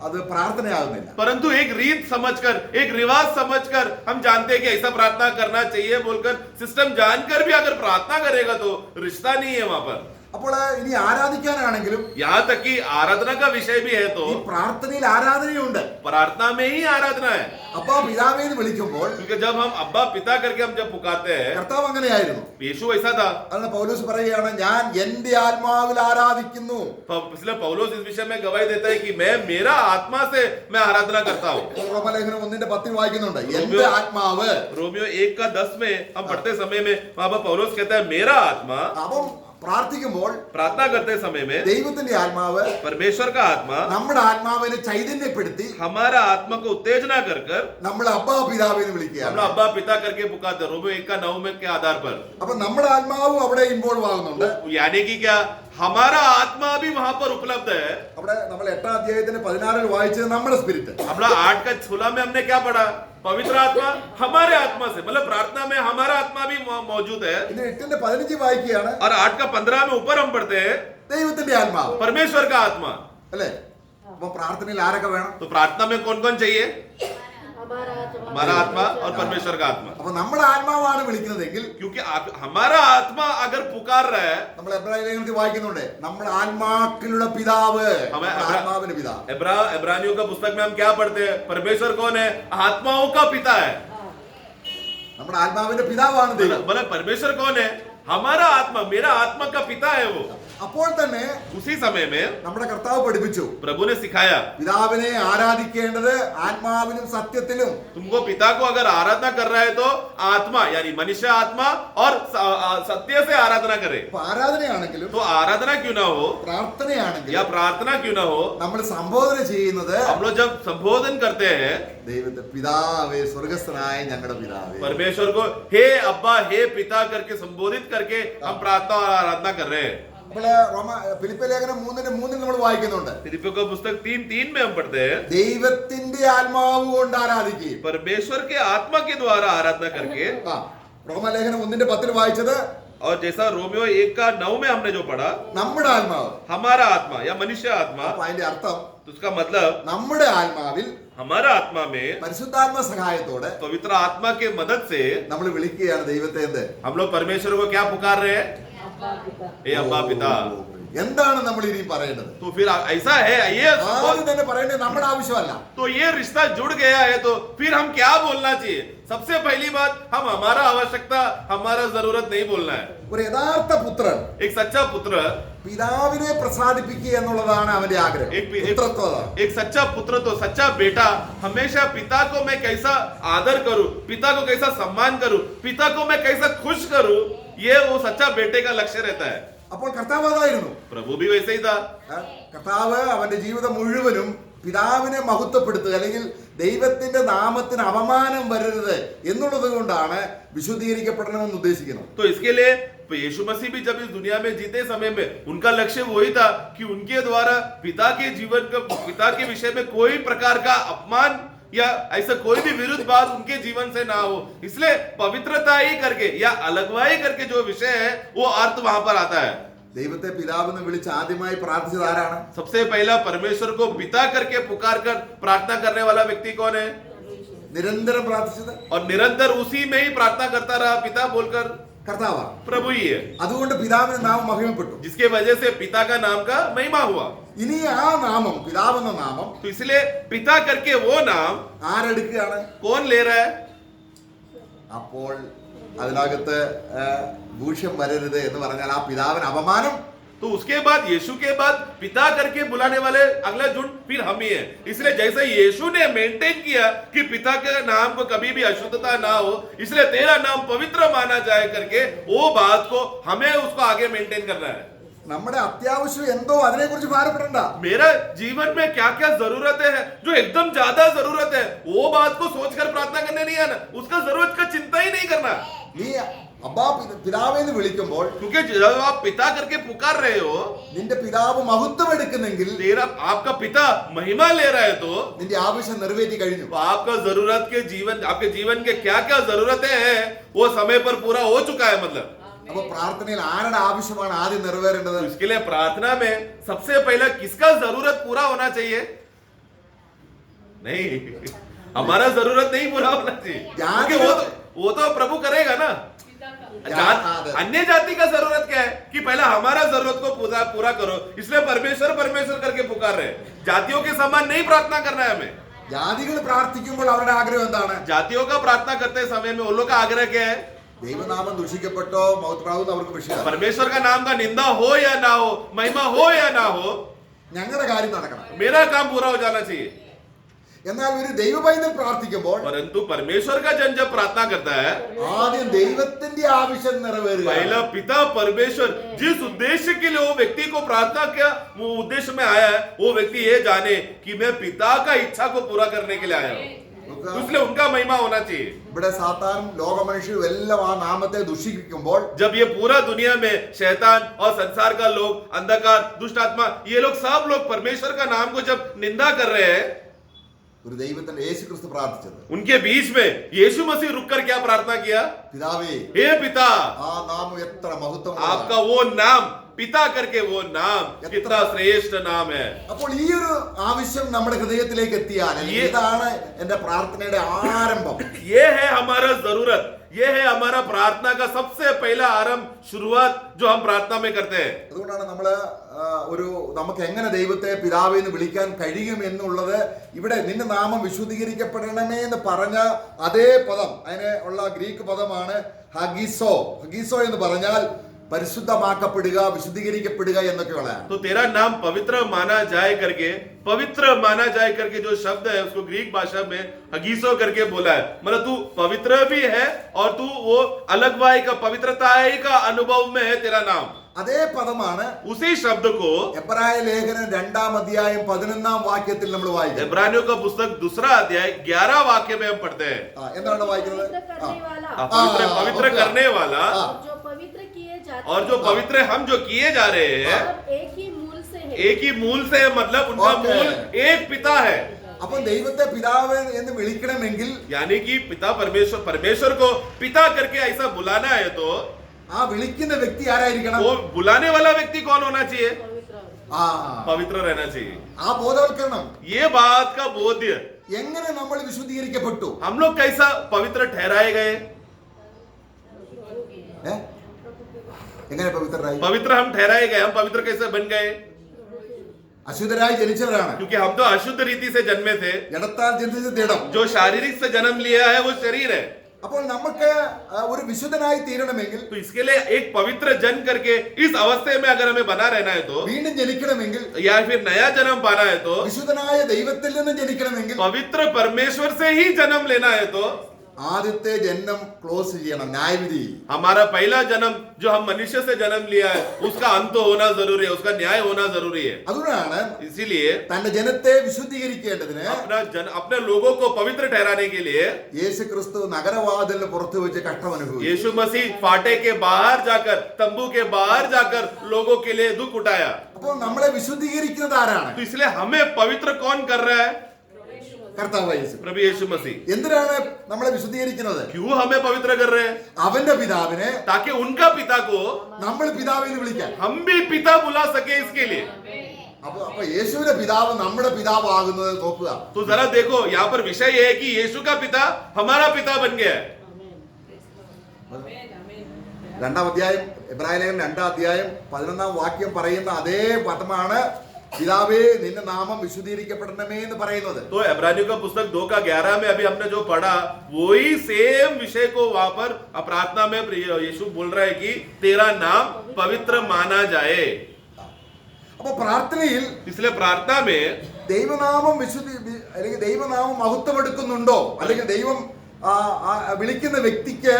അത് പ്രാർത്ഥനയാകുന്നില്ല. परंतु एक रीत समझकर, एक रिवाज समझकर हम जानते हैं कि ऐसा प्रार्थना करना चाहिए बोलकर सिस्टम जानकर भी अगर प्रार्थना करेगा तो रिश्ता नहीं है वहां पर। അപ്പോൾ ഇനി ആരാധിക്കാനാണെങ്കിലും यहाँ तक कि आराधना का विषय भी है तो ഈ പ്രാർത്ഥനയിൽ ആരാധനയുണ്ട്. प्रार्थना में ही आराधना है। അബ്ബാ പിതാവേ എന്ന് വിളിക്കുമ്പോൾ क्योंकि जब हम अब्बा पिता करके हम जब पुकारते हैं, കർത്താവ് അങ്ങനെയായിരുന്നു. यीशु ऐसा था। അതാണ് പൗലോസ് പറയുകയാണ്, ഞാൻ എന്റെ ആത്മാവിൽ ആരാധിക്കുന്നു. इसलिए पौलुस इस विषय में गवाही देता है कि मैं मेरा आत्मा से मैं आराधना करता हूँ। റോമാലേഖനം 1:10 വായിക്കുന്നുണ്ട്, എന്റെ ആത്മാവ്. रोमियो 1:10 में हम पढ़ते समय में वहां पर पौलुस कहता है मेरा आत्मा। അപ്പം പ്രാർത്ഥിക്കുമ്പോൾ प्रार्थना करते समय में ദൈവത്തിന്റെ ആത്മാവ് परमेश्वर का आत्मा നമ്മുടെ ആത്മാവിനെ ചൈതന്യപ്പെടുത്തി हमारा आत्मा को उत्तेजना कर कर നമ്മൾ അബ്ബാ പിതാവേ എന്ന് हम വിളിക്കുകയാണ്. लोग अब्बा पिता करके पुकारते हैं। रोमियो 1:9 के आधार पर, അപ്പൊ നമ്മുടെ ആത്മാവും അവിടെ ഇൻവോൾവ് ആകുന്നുണ്ട്. यानी कि क्या हमारा आत्मा भी वहां पर उपलब्ध है। അവിടെ നമ്മൾ 8-ാം അധ്യായത്തിന് 16 वाയിച്ചത് നമ്മുടെ സ്പിരിറ്റ്. हम लोग 8:16 में हमने क्या पढ़ा? पवित्र आत्मा हमारे आत्मा से, मतलब प्रार्थना में हमारा आत्मा भी मौजूद है। ഇനി 8:15 വായിക്കുകയാണ്, और 8:15 में ऊपर हम पढ़ते हैं ദൈവത്തിന്റെ ആത്മാവ് परमेश्वर का आत्मा। അല്ലേ? അപ്പൊ പ്രാർത്ഥനയിൽ ആരൊക്കെ വേണം? तो प्रार्थना में कौन कौन चाहिए? हमारा हमारा आत्मा और परमेश्वर का आत्मा। അപ്പൊ നമ്മുടെ ആത്മാവാണ് വിളിക്കുന്നതെങ്കിൽ क्योंकि हमारा आत्मा अगर पुकार रहा है, നമ്മൾ എബ്രായ ലേഖനത്തിൽ വായിക്കുന്നുണ്ട്, നമ്മുടെ ആത്മാക്കളുടെ പിതാവ്, हमें നമ്മുടെ ആത്മാവിന്റെ പിതാവ്. इब्रानियों का पुस्तक में हम क्या पढ़ते हैं? परमेश्वर कौन है? आत्माओं का पिता है। നമ്മുടെ ആത്മാവിന്റെ പിതാവാണ് ദൈവം. बोला परमेश्वर कौन है? हमारा आत्मा, मेरा आत्मा का पिता है वो। അപ്പോൾ തന്നെ उसी समय में നമ്മുടെ കർത്താവ് പഠിപ്പിച്ചു, प्रभु ने सिखाया പിതാവിനെ ആരാധിക്കേണ്ടത് ആത്മാവിലും സത്യത്തിലും. तुमको पिता को अगर आराधना कर रहा है तो आत्मा यानी मनुष्य आत्मा और सत्य से आराधना करे। അപ്പൊ ആരാധനയാണെങ്കിലും तो आराधना क्यों ना हो या പ്രാർത്ഥനയാണെങ്കിലും प्रार्थना क्यों ना हो, നമ്മൾ സംബോധന ചെയ്യുന്നത് हम लोग जब संबोधन करते हैं ദൈവത്തെ പിതാവേ, സ്വർഗസ്ഥനായ ഞങ്ങളുടെ പിതാവേ. परमेश्वर को हे अब्बा हे पिता करके संबोधित करके हम प्रार्थना और आराधना कर रहे हैं। നമ്മള് ഫിലിപ്പിയ ലേഖനം 3:3 നമ്മൾ വായിക്കുന്നുണ്ട്, फिलिप्पियों का पुस्तक 3:3 में हम पढ़ते हैं ദൈവത്തിന്റെ ആത്മാവ് കൊണ്ട് ആരാധിക്കുകയും. परमेश्वर के आत्मा के द्वारा आराधना करके। റോമാലേഖനം 1:10 വായിച്ചത് और जैसा रोमियो 1:9 में हमने जो पढ़ा നമ്മുടെ ആത്മാവ്. हमारा आत्मा या मनुष्य आत्मा, അപ്പൊ അതിന്റെ അർത്ഥം तो उसका मतलब നമ്മുടെ ആത്മാവിൽ हमारा आत्मा में പരിശുദ്ധാത്മ സഹായത്തോടെ पवित्र आत्मा के मदद से നമ്മൾ വിളിക്കുകയാണ് ദൈവത്തെ. എന്ത്? हम लोग परमेश्वर को क्या पुकार रहे हैं? हे अब्बा पिता। എന്താണ് നമ്മൾ ഇനി പറയേണ്ടത്? तो फिर ऐसा है ये ആദ്യം തന്നെ പറയേണ്ടത് നമ്മുടെ ആവശ്യമല്ല. तो ये रिश्ता जुड़ गया है तो फिर हम क्या बोलना चाहिए? सबसे पहली बात, हम हमारा आवश्यकता, हमारा जरूरत नहीं बोलना है। ഒരു യഥാർത്ഥ പുത്രൻ एक सच्चा पुत्र, പിതാവിനെ പ്രസാദിപ്പിക്കുക എന്നുള്ളതാണ് അവന്റെ ആഗ്രഹം. പുത്രത്വം. एक सच्चा पुत्र तो सच्चा बेटा हमेशा पिता को मैं कैसा आदर करूं, पिता को कैसा सम्मान करूं, पिता को मैं कैसा खुश करूं, ये वो सच्चा बेटे का लक्ष्य रहता है। അപ്പോൾ കർത്താവ് അതായിരുന്നു. प्रभु भी वैसे ही था। കർത്താവ് അവന്റെ ജീവിതം മുഴുവനും പിതാവിനെ മഹത്വപ്പെടുത്തുക, അല്ലെങ്കിൽ ദൈവത്തിന്റെ നാമത്തിന് അപമാനം വരരുത് എന്നുള്ളത് കൊണ്ടാണ് വിശുദ്ധീകരിക്കപ്പെടണമെന്ന് ഉദ്ദേശിക്കുന്നത്. तो इसके लिए यीशु मसीह भी जब इस दुनिया में जीते समय में उनका लक्ष्य वही था कि उनके द्वारा पिता के जीवन का, पिता के विषय में कोई प्रकार का अपमान या ऐसा कोई भी विरुद्ध बात उनके जीवन से ना हो। इसलिए पवित्रता ही करके या अलगवाई करके जो विषय है वो अर्थ वहां पर आता है। ദൈവത്തെ പിതാവെന്ന് വിളിച്ച് ആദ്യമായി പ്രാർത്ഥിച്ചത് ആരാണ്? सबसे पहला परमेश्वर को पिता करके पुकार कर प्रार्थना करने वाला व्यक्ति कौन है? നിരന്തരം പ്രാർത്ഥിച്ചത് और निरंतर उसी में ही प्रार्थना करता रहा पिता बोलकर കർത്താവാണ്. प्रभु ही है, അതുകൊണ്ട് പിതാവിന്റെ നാമം മഹിമപ്പെട്ടു. जिसके वजह से पिता का नाम का महिमा हुआ। ഇനി ആ നാമം, പിതാവെന്ന നാമം तो इसलिए पिता करके वो नाम ആരെടുക്കുകയാണ്? कौन ले रहा है? അപ്പോൾ അതിനകത്ത് ദൂഷ്യം വരരുത് എന്ന് പറഞ്ഞാൽ ആ പിതാവിന് അപമാനം तो उसके बाद यीशु के बाद पिता करके बुलाने वाले अगला झुंड फिर हम ही है। इसलिए जैसे यीशु ने मेंटेन किया कि पिता के नाम को कभी भी अशुद्धता ना हो, इसलिए तेरा नाम पवित्र माना जाए करके वो बात को हमें उसको आगे मेंटेन करना है। നമ്മുടെ അത്യാവശ്യം എന്തോ അതിനെ കുറിച്ച് ഭാരപ്പെടണ്ട. मेरा जीवन में क्या क्या जरूरतें हैं जो एकदम ज्यादा जरूरत है, वो बात को सोचकर प्रार्थना करने नहीं आना, उसका जरूरत का चिंता ही नहीं करना। നീ അബ്ബാ പിതാവേ എന്ന് വിളിക്കുമ്പോൾ क्योंकि जब आप पिता करके पुकार रहे हो, നിന്റെ പിതാവ് മഹത്വം എടുക്കുന്നെങ്കിൽ तेरा आपका पिता महिमा ले रहा है, तो നിന്റെ ആവശ്യം നിറവേറ്റി കഴിഞ്ഞു. आपका जरूरत के जीवन, आपके जीवन के क्या क्या जरूरतें हैं वो समय पर पूरा हो चुका है। मतलब അപ്പൊ പ്രാർത്ഥനയിൽ ആരുടെ ആവശ്യമാണ് ആദ്യം നിറവേറേണ്ടത്? तो इसके लिए प्रार्थना में सबसे पहले किसका जरूरत पूरा होना चाहिए? नहीं, हमारा जरूरत नहीं पूरा होना चाहिए, क्योंकि वो तो प्रभु करेगा ना। अन्य जाति का जरूरत क्या है कि पहले हमारा जरूरत को पूरा करो, इसलिए परमेश्वर परमेश्वर करके पुकार रहे। जातियों के समान नहीं प्रार्थना करना है हमें। ജാതികൾ പ്രാർത്ഥിക്കുമ്പോൾ അവരുടെ ആഗ്രഹം എന്താണ്? जातियों का प्रार्थना करते समय में उन लोग का आग्रह क्या है? ദൈവനാമം ദുഷിക്കപ്പെട്ടോ മൗത്പ്രാവുന്ന അവർക്ക് വിഷയം. परमेश्वर का नाम का निंदा हो या ना हो, महिमा हो या ना हो, ഞങ്ങളുടെ കാര്യം നടക്കണം. मेरा काम पूरा हो जाना चाहिए। എന്നാൽ ഒരു ദൈവപൈതൽ പ്രാർത്ഥിക്കുമ്പോൾ परंतु परमेश्वर का जन जब प्रार्थना करता है, ആദ്യം ദൈവത്തിന്റെ ആവശ്യം നിറവേറുക. पहला पिता परमेश्वर जिस उद्देश्य के लिए वो व्यक्ति को प्रार्थना किया, वो उद्देश्य में आया है, वो व्यक्ति ये जाने कि मैं पिता का इच्छा को पूरा करने के लिए आया हूँ, इसलिए उनका महिमा होना चाहिए। ഇവിടെ സാത്താനും ലോകമനുഷ്യരും എല്ലാം ആ നാമത്തെ ദുഷിക്കുമ്പോൾ जब ये पूरा दुनिया में शैतान और संसार का लोग, अंधकार, दुष्ट आत्मा, ये लोग सब लोग परमेश्वर का नाम को जब निंदा कर रहे हैं, ഒരു ദൈവത്തിന്റെ യേശു ക്രിസ്തു പ്രാർത്ഥിച്ചത് उनके बीच में यीशु मसीह रुककर क्या प्रार्थना किया? പിതാവേ हे पिता, ആ നാമം എത്ര മഹത്വം. आपका वो नाम, पिता करके वो नाम कितना श्रेष्ठ नाम है। അപ്പോൾ ഈ ഒരു ആവശ്യം നമ്മുടെ ഹൃദയത്തിലേക്ക് എത്തിയാൽ ये- ഇതാണ് എന്റെ പ്രാർത്ഥനയുടെ ആരംഭം. ये है हमारा जरूरत, ये है हमारा प्रार्थना का सबसे पहला आरंभ, शुरुआत जो हम प्रार्थना में करते हैं। അതുകൊണ്ടാണ് നമ്മള് ഒരു നമുക്ക് എങ്ങനെ ദൈവത്തെ പിതാവേ എന്ന് വിളിക്കാൻ കഴിയും എന്നുള്ളത് ഇവിടെ നിന്റെ നാമം വിശുദ്ധീകരിക്കപ്പെടണമേ എന്ന് പറഞ്ഞ അതേ പദം, അതിന് ഉള്ള ഗ്രീക്ക് പദമാണ് ഹഗീസോ. ഹഗീസോ എന്ന് പറഞ്ഞാൽ പരിശുദ്ധമാക്കപ്പെടുക, വിശുദ്ധീകരിക്കപ്പെടുക എന്നൊക്കെയുള്ളതാണ്. तो तेरा नाम पवित्र माना जाए करके, पवित्र माना जाए करके जो शब्द है उसको ग्रीक भाषा में हगीसो करके बोला है। मतलब तू पवित्र भी है और तू वो अलगवाई का, पवित्रता का अनुभव में है तेरा नाम। അതേ പദമാണ് उसी शब्द को എബ്രായ ലേഖനം 2-ാം അധ്യായം 11-ാം വാക്യത്തിൽ നമ്മൾ വായിക്കുന്നത്. इब्रानियों का पुस्तक 2 अध्याय 11 वाक्य में हम पढ़ते हैं। എന്താണ് വായിക്കുന്നത്? पवित्र करने वाला पवित्र हाँ, पवित्र हाँ, करने वाला हाँ। जो पवित्र किए जाते और जो पवित्र हम जो किए जा रहे हैं, सब एक ही मूल से है। एक ही मूल से है, मतलब उनका ओके। मूल एक पिता है। അപ്പൊ ദൈവത്തെ പിതാവ് എന്ന് വിളിക്കണമെങ്കിൽ यानी कि पिता परमेश्वर को पिता करके ऐसा बुलाना है, तो ആ വിളിക്കുന്ന വ്യക്തി ആരായിരിക്കണം? वो बुलाने वाला व्यक्ति कौन होना चाहिए? पवित्र ആ पवित्र रहना चाहिए। ആ ബോധവൽക്കരണം. ये बात का बोध्य, എങ്ങനെ നമ്മൾ വിശുദ്ധീകരിക്കപ്പെട്ടു? हम लोग कैसा पवित्र ठहराए गए? ഏ? എങ്ങനെ പവിത്രരായി? पवित्र हम ठहराए गए, हम पवित्र कैसे बन गए? അശുദ്ധരായി ജനിച്ചവരാണ്. क्योंकि हम तो अशुद्ध रीति से जन्मे थे। ജഡത്താൽ ജനിച്ച ജഡം. जो शारीरिक से जन्म लिया है वो शरीर है। അപ്പോൾ നമുക്ക് ഒരു വിശുദ്ധനായി തീരണമെങ്കിൽ, तो इसके लिए एक पवित्र जन करके इस अवस्था में अगर हमें बना रहना है, तो വീണ്ടും ജനിക്കണമെങ്കിൽ, या फिर नया जन्म पाना है, तो വിശുദ്ധനായ ദൈവത്തിൽ നിന്ന് ജനിക്കണമെങ്കിൽ पवित्र परमेश्वर से ही जन्म लेना है, तो ആദ്യത്തെ ജന്മം ക്ലോസ് ചെയ്യണം. ന്യായവിധി. हमारा पहला जन्म जो हम मनुष्य से जन्म लिया है उसका अंत होना जरूरी है, उसका न्याय होना जरूरी है। അതുകൊണ്ടാണ് इसीलिए തന്റെ ജനത്തെ വിശുദ്ധീകരിക്കേണ്ടതിന് अपने लोगों को पवित्र ठहराने के लिए യേശു ക്രിസ്തു നഗരവാതിലിന് പുറത്ത് വെച്ച് കഷ്ടം അനുഭവിച്ചു. यीशु मसीह फाटे के बाहर जाकर, तंबू के बाहर जाकर लोगों के लिए दुख उठाया। അപ്പോൾ നമ്മളെ വിശുദ്ധീകരിക്കുന്നത് ആരാണ്? तो इसलिए हमें पवित्र कौन कर रहा है? കർത്താവ് യേശു. प्रभु यीशु मसीह। എന്തിനാണ് നമ്മളെ വിശുദ്ധീകരിക്കുന്നത്? क्यों हमें पवित्र कर रहे हैं? അവന്റെ പിതാവിനെ ताकि उनका पिता को നമ്മൾ പിതാവിനെ വിളിക്കാൻ. हम भी पिता बुला सके, इसके लिए। അപ്പൊ യേശുവിന്റെ പിതാവ് നമ്മുടെ പിതാവാകുന്നത് നോക്കുക. तो जरा देखो, यहाँ पर विषय ये है कि यीशु का पिता हमारा पिता बन गया है। 2-ാം അധ്യായം എബ്രായ ലേഖനം 2-ാം അധ്യായം 11-ാം വാക്യം പറയുന്ന അതേ പദമാണ് പിതാവേ നിന്റെ നാമം വിശുദ്ധീകരിക്കപ്പെടണമേ എന്ന് പറയുന്നത്. तो इब्रानियों का पुस्तक 2:11 में अभी हमने जो पढ़ा, वही सेम विषय को वहां पर प्रार्थना में यीशु बोल रहा है कि तेरा नाम पवित्र माना जाए। അപ്പൊ പ്രാർത്ഥനയിൽ इसलिए प्रार्थना में ദൈവനാമം അല്ലെങ്കിൽ ദൈവനാമം മഹത്വമെടുക്കുന്നുണ്ടോ, അല്ലെങ്കിൽ ദൈവം വിളിക്കുന്ന വ്യക്തിക്ക്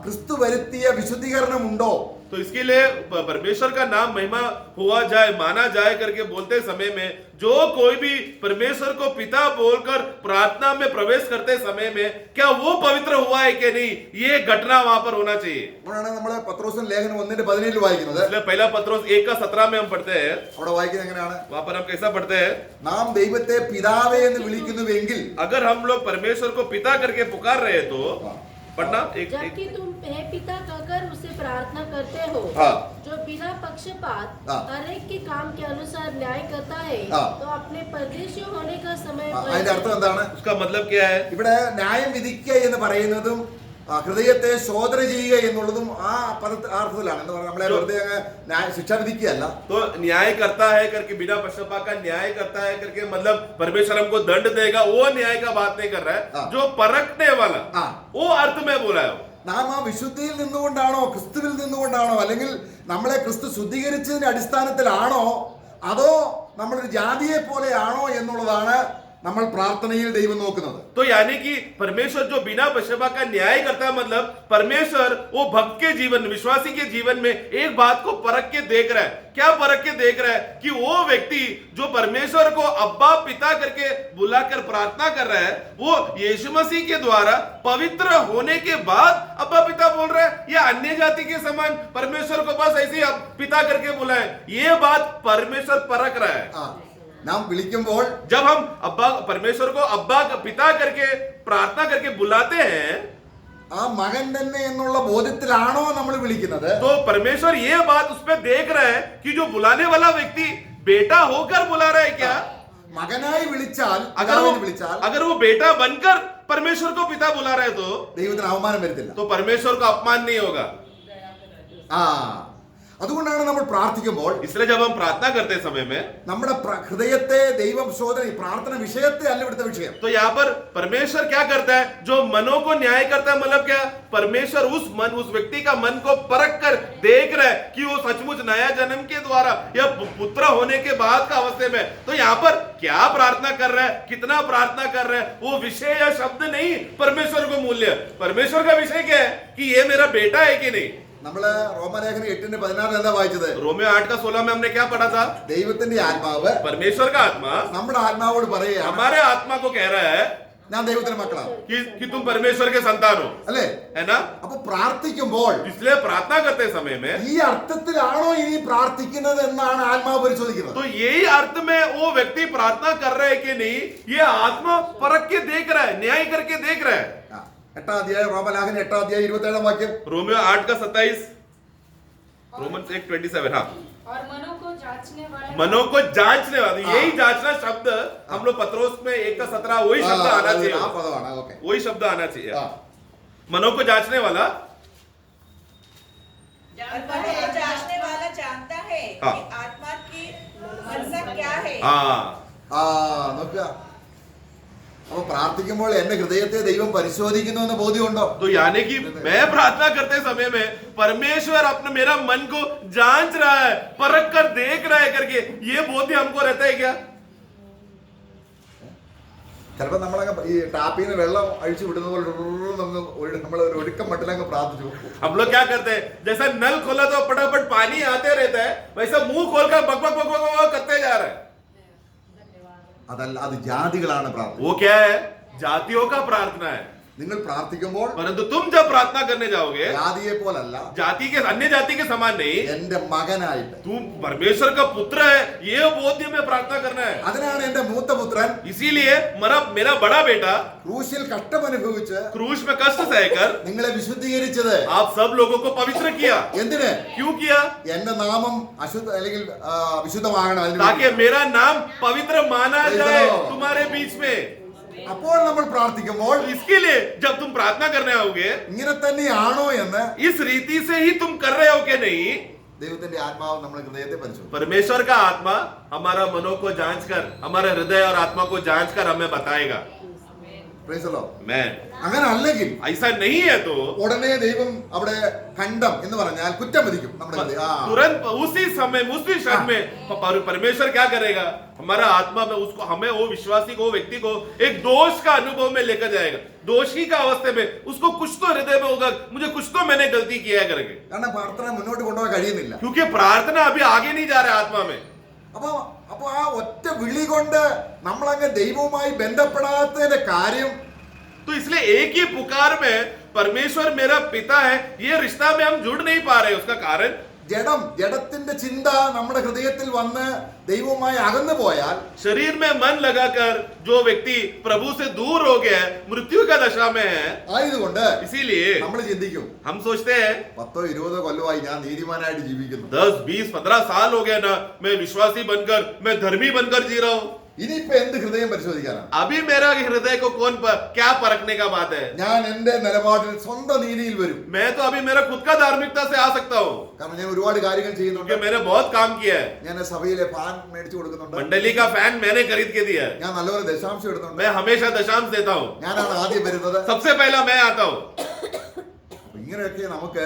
ക്രിസ്തു വരുത്തിയ വിശുദ്ധീകരണമുണ്ടോ? तो इसके लिए परमेश्वर का नाम महिमा हुआ जाए, माना जाए करके बोलते समय में जो कोई भी परमेश्वर को पिता बोलकर प्रार्थना में प्रवेश करते समय में क्या वो पवित्र हुआ है कि नहीं, ये घटना वहां पर होना चाहिए। അപ്പോഴാണ് നമ്മള് പത്രോസിന്റെ ലേഖനം 1:17 വായിക്കുന്നത്. इसलिए पहला पत्रोस 1:17 में हम पढ़ते हैं. അവിടെ വായിക്കുന്നത് എങ്ങനെയാണ്? वहां पर हम कैसा पढ़ते हैं? നാം ദൈവത്തെ പിതാവേ എന്ന് വിളിക്കുന്നുവെങ്കിൽ, अगर हम लोग परमेश्वर को पिता करके पुकार रहे हैं तो पढ़ना जबकि तुम हे पिता कहकर उसे प्रार्थना करते हो, हाँ। जो बिना पक्षपात हाँ। हर एक के काम के अनुसार न्याय करता है, हाँ। तो अपने परदेशी होने का समय അതിന്റെ അർത്ഥം എന്താണ്? उसका मतलब क्या है? ഇവിടെ ന്യായം വിധിക്കുക എന്ന് പറയുന്നതും ഹൃദയത്തെ ശോധന ചെയ്യുക എന്നുള്ളതും ആ അർത്ഥത്തിലാണ്. എന്ന് പറഞ്ഞാൽ നമ്മളെ വെറുതെ അങ്ങ് ശിക്ഷ വിധിക്കുകയല്ല. तो न्याय करता है करके बिना पक्षपात का न्याय करता है करके मतलब परमेश्वर हमको दंड देगा, वो न्याय का बात नहीं कर रहा है. हाँ। जो परखने वाला, हाँ। वो अर्थ में बोला है. നാം ആ വിശുദ്ധിയിൽ നിന്നുകൊണ്ടാണോ, ക്രിസ്തുവിൽ നിന്നുകൊണ്ടാണോ, അല്ലെങ്കിൽ നമ്മളെ ക്രിസ്തു ശുദ്ധീകരിച്ചതിന്റെ അടിസ്ഥാനത്തിലാണോ, അതോ നമ്മളൊരു ജാതിയെ പോലെയാണോ എന്നുള്ളതാണ് നമ്മൾ പ്രാർത്ഥനയിൽ ദൈവം നോക്കുന്നത്. तो यानी कि परमेश्वर जो बिना पक्षपात का न्याय करता है, मतलब परमेश्वर वो भक्त के जीवन, विश्वासी के जीवन में एक बात को परख के देख रहा है. क्या परख के देख रहा है? कि वो व्यक्ति जो परमेश्वर को अब्बा पिता करके बुलाकर प्रार्थना कर रहा है, वो यीशु मसीह के द्वारा पवित्र होने के बाद अब्बा पिता बोल रहा है, या अन्य जाति के समान परमेश्वर को बस ऐसे ही पिता करके बुलाए, ये बात परमेश्वर परख रहा है. നാം വിളിക്കുമ്പോൾ, जब हम अब्बा परमेश्वर को अब्बा पिता करके प्रार्थना करके बुलाते हैं, ആ മകൻ തന്നെ എന്നുള്ള ബോധ്യത്തിലാണോ നമ്മൾ വിളിക്കുന്നത്? तो परमेश्वर ये बात उस पर देख रहा है कि जो बुलाने वाला व्यक्ति बेटा होकर बुला रहा है क्या. മകനായി വിളിച്ചാൽ, വിളിച്ചാൽ अगर वो बेटा बनकर परमेश्वर को पिता बुला रहा है तो ദൈവത്തിന് അവമാനം വരത്തില്ല. तो परमेश्वर को अपमान नहीं होगा. അതുകൊണ്ടാണ് നമ്മൾ പ്രാർത്ഥിക്കുമ്പോൾ, इसलिए जब हम प्रार्थना करते समय में, നമ്മുടെ ഹൃദയത്തെ ദൈവം ശോധന, പ്രാർത്ഥന വിഷയത്തെ അല്ല ഇവിടുത്തെ വിഷയം. तो यहाँ पर परमेश्वर क्या करता है? जो मनों को न्याय करता है, मतलब क्या? परमेश्वर उस व्यक्ति का मन को परख कर देख रहा है कि वो सचमुच नया जन्म के द्वारा या पुत्र होने के बाद का अवस्थे में. तो यहाँ पर क्या प्रार्थना कर रहा है, कितना प्रार्थना कर रहा है, वो विषय या शब्द नहीं परमेश्वर को मूल्य. परमेश्वर का विषय क्या है? कि ये मेरा बेटा है कि नहीं. നമ്മള് റോമലേഖനം 8:16 എന്താ വായിച്ചത്? रोमियो 8:16 में हमने क्या पढ़ा था? ദൈവത്തിന്റെ ആത്മാവ്, परमेश्वर का आत्मा നമ്മുടെ ആത്മാവോട് പറയുക, हमारे आत्मा को कह रहा है ഞാൻ ദൈവത്തിന്റെ മക്കളാണ്, कि तुम परमेश्वर के संतान हो, അല്ലേ? है ना. അപ്പൊ പ്രാർത്ഥിക്കുമ്പോൾ इसलिए प्रार्थना करते समय में ഈ അർത്ഥത്തിലാണോ ഇനി പ്രാർത്ഥിക്കുന്നത് എന്നാണ് ആത്മാവ് പരിശോധിക്കുന്നത്. तो यही अर्थ में वो व्यक्ति प्रार्थना कर रहे है कि नहीं, ये आत्मा परख के देख रहा है, न्याय करके देख रहा है. 8-ാം അധ്യായം, റോമലേഖനം 8-ാം അധ്യായം 27-ാം വാക്യം. Romeo 8:27, Romans 1:27. हाँ, और मनों को जांचने वाला, मनों को जांचने वाला, यही जांचना शब्द हम लोग पत्रोस में 1:17 वही शब्द आना चाहिए. ആ പദമാണ്. ഓക്കെ. वही शब्द आना चाहिए. हाँ. मनों को जांचने वाला, और वह जांचने वाला जानता है हाँ। कि आत्मा की मनसा क्या है. हाँ, നോക്കുക. അപ്പൊ പ്രാർത്ഥിക്കുമ്പോൾ എന്റെ ഹൃദയത്തെ ദൈവം പരിശോധിക്കുന്നു എന്ന് ബോധ്യമുണ്ടോ? तो यानी कि मैं प्रार्थना करते समय में परमेश्वर अपने मेरा मन को जांच रहा है, परख कर देख रहा है करके ये बोध हमको रहता है क्या? ചിലപ്പോ നമ്മളങ്ങ് ഈ ടാപ്പിൽ നിന്ന് വെള്ളം അഴിച്ചു വിടുന്ന പോലെ നമ്മൾ ഒരു ഒഴുക്കം മട്ടിലങ്ങ് പ്രാർത്ഥിച്ചു. हम लोग क्या करते हैं? जैसा नल खोला तो फटाफट पानी आते रहता है, वैसा मुंह खोलकर बक बक बक बक बक करते जा रहा है. അതല്ല, അത് ജാതികളാണ് പ്രാർത്ഥന. वो क्या है? जातियों का प्रार्थना है. നിങ്ങൾ പ്രാർത്ഥിക്കുമ്പോൾ परंतु तुम जब प्रार्थना करने जाओगे, ജാതിയെ പോലല്ല, जाति के अन्य जाति के समान नहीं, എന്റെ മകനായിട്ട്. तुम परमेश्वर का पुत्र है, ये बोध में प्रार्थना करना है. അതിനാണ് എന്റെ മൂത്ത പുത്രൻ इसीलिए मेरा बड़ा बेटा ക്രൂശിൽ കഷ്ടമനുഭവിച്ച് क्रूस में कष्ट सहकर നിങ്ങളെ വിശുദ്ധീകരിച്ചത്. आप सब लोगों को पवित्र किया. എന്തിന്? क्यों किया? എന്റെ നാമം അശുദ്ധ അല്ലെങ്കിൽ വിശുദ്ധമാകണം. അതിന് ताकि വേണ്ടി. मेरा नाम पवित्र माना जाए तुम्हारे बीच में. അപ്പോൾ നമ്മൾ പ്രാർത്ഥിക്കുമ്പോൾ इसके लिए जब तुम प्रार्थना करने आओगे, ഇങ്ങനെ തന്നെയാണോ എന്ന് इस रीति से ही तुम कर रहे हो कि नहीं, ദൈവത്തിന്റെ ആത്മാവ് നമ്മുടെ ഹൃദയത്തെ പരിശോധിക്കും. परमेश्वर का आत्मा हमारा मनों को जांच कर, हमारे हृदय और आत्मा को जांच कर हमें बताएगा. Praise the Lord. मैं അങ്ങനെ അല്ലെങ്കിൽ ऐसा नहीं है तो ഉടനെ ദൈവം അവിടെ ഖണ്ഡം എന്ന് പറഞ്ഞാൽ കുറ്റം വിധിക്കും നമ്മുടെ ഹൃദയം. ആ. तुरंत उसी समय उसी क्षण में परमेश्वर क्या करेगा, हमारा आत्मा में उसको, हमें वो विश्वासी को, व्यक्ति को एक दोष का अनुभव में लेकर जाएगा. दोषी का अवस्था में उसको कुछ तो हृदय में होगा, मुझे कुछ तो मैंने गलती किया है करके, കാരണം പ്രാർത്ഥന മുന്നോട്ട് കൊണ്ടുപോകാൻ കഴിയുന്നില്ല. क्योंकि प्रार्थना अभी आगे नहीं जा रहा है आत्मा में. അപ്പൊ ആ ഒറ്റ വിളി കൊണ്ട് നമ്മളങ്ങ് ദൈവവുമായി ബന്ധപ്പെടാത്തതിന്റെ കാര്യം, तो इसलिए एक ही पुकार में परमेश्वर मेरा पिता है, ये रिश्ता में हम जुड़ नहीं पा रहे. उसका कारण ജഡത്തിന്റെ ചിന്ത നമ്മുടെ ഹൃദയത്തിൽ വന്ന് ദൈവവുമായി അകന്നു പോയാൽ, शरीर में मन लगाकर जो व्यक्ति प्रभु से दूर हो गया है, मृत्यु का दशा में है, ആയതുകൊണ്ട് इसीलिए നമ്മൾ ചിന്തിക്കും, हम सोचते हैं 10-20 കൊല്ലമായി ഞാൻ നീതിമാനായിട്ട് ജീവിക്കുന്നു, 10-20-15 साल हो गया ना, मैं विश्वासी बनकर, मैं धर्मी बनकर जी रहा हूँ. ഇനിയിപ്പോ എന്ത് ഹൃദയം പരിശോധിക്കാനാണ്? अभी मेरा हृदय को कौन क्या परखने का बात है? ഞാൻ എന്റെ നിലപാടിൽ സ്വന്തം നീതിയിൽ വരും. मैं तो अभी मेरा खुद का धार्मिकता से आ सकता हूँ, കാരണം ഞാൻ ഒരുപാട് കാര്യങ്ങൾ ചെയ്യുന്നുണ്ട്. क्योंकि मैंने बहुत काम किया है. ഞാൻ സഭയിലെ ഫാൻ മേടിച്ചു കൊടുക്കുന്നുണ്ട്, मंडली का फैन मैंने खरीद के दिया है, ഞാൻ നല്ലൊരു ദശാംശം ഇടുന്നുണ്ട്, मैं हमेशा दशांश देता हूँ, ഞാനാണ് ആദ്യം വരുന്നത്. सबसे पहला मैं आता हूँ. ഇങ്ങനെയൊക്കെ നമുക്ക്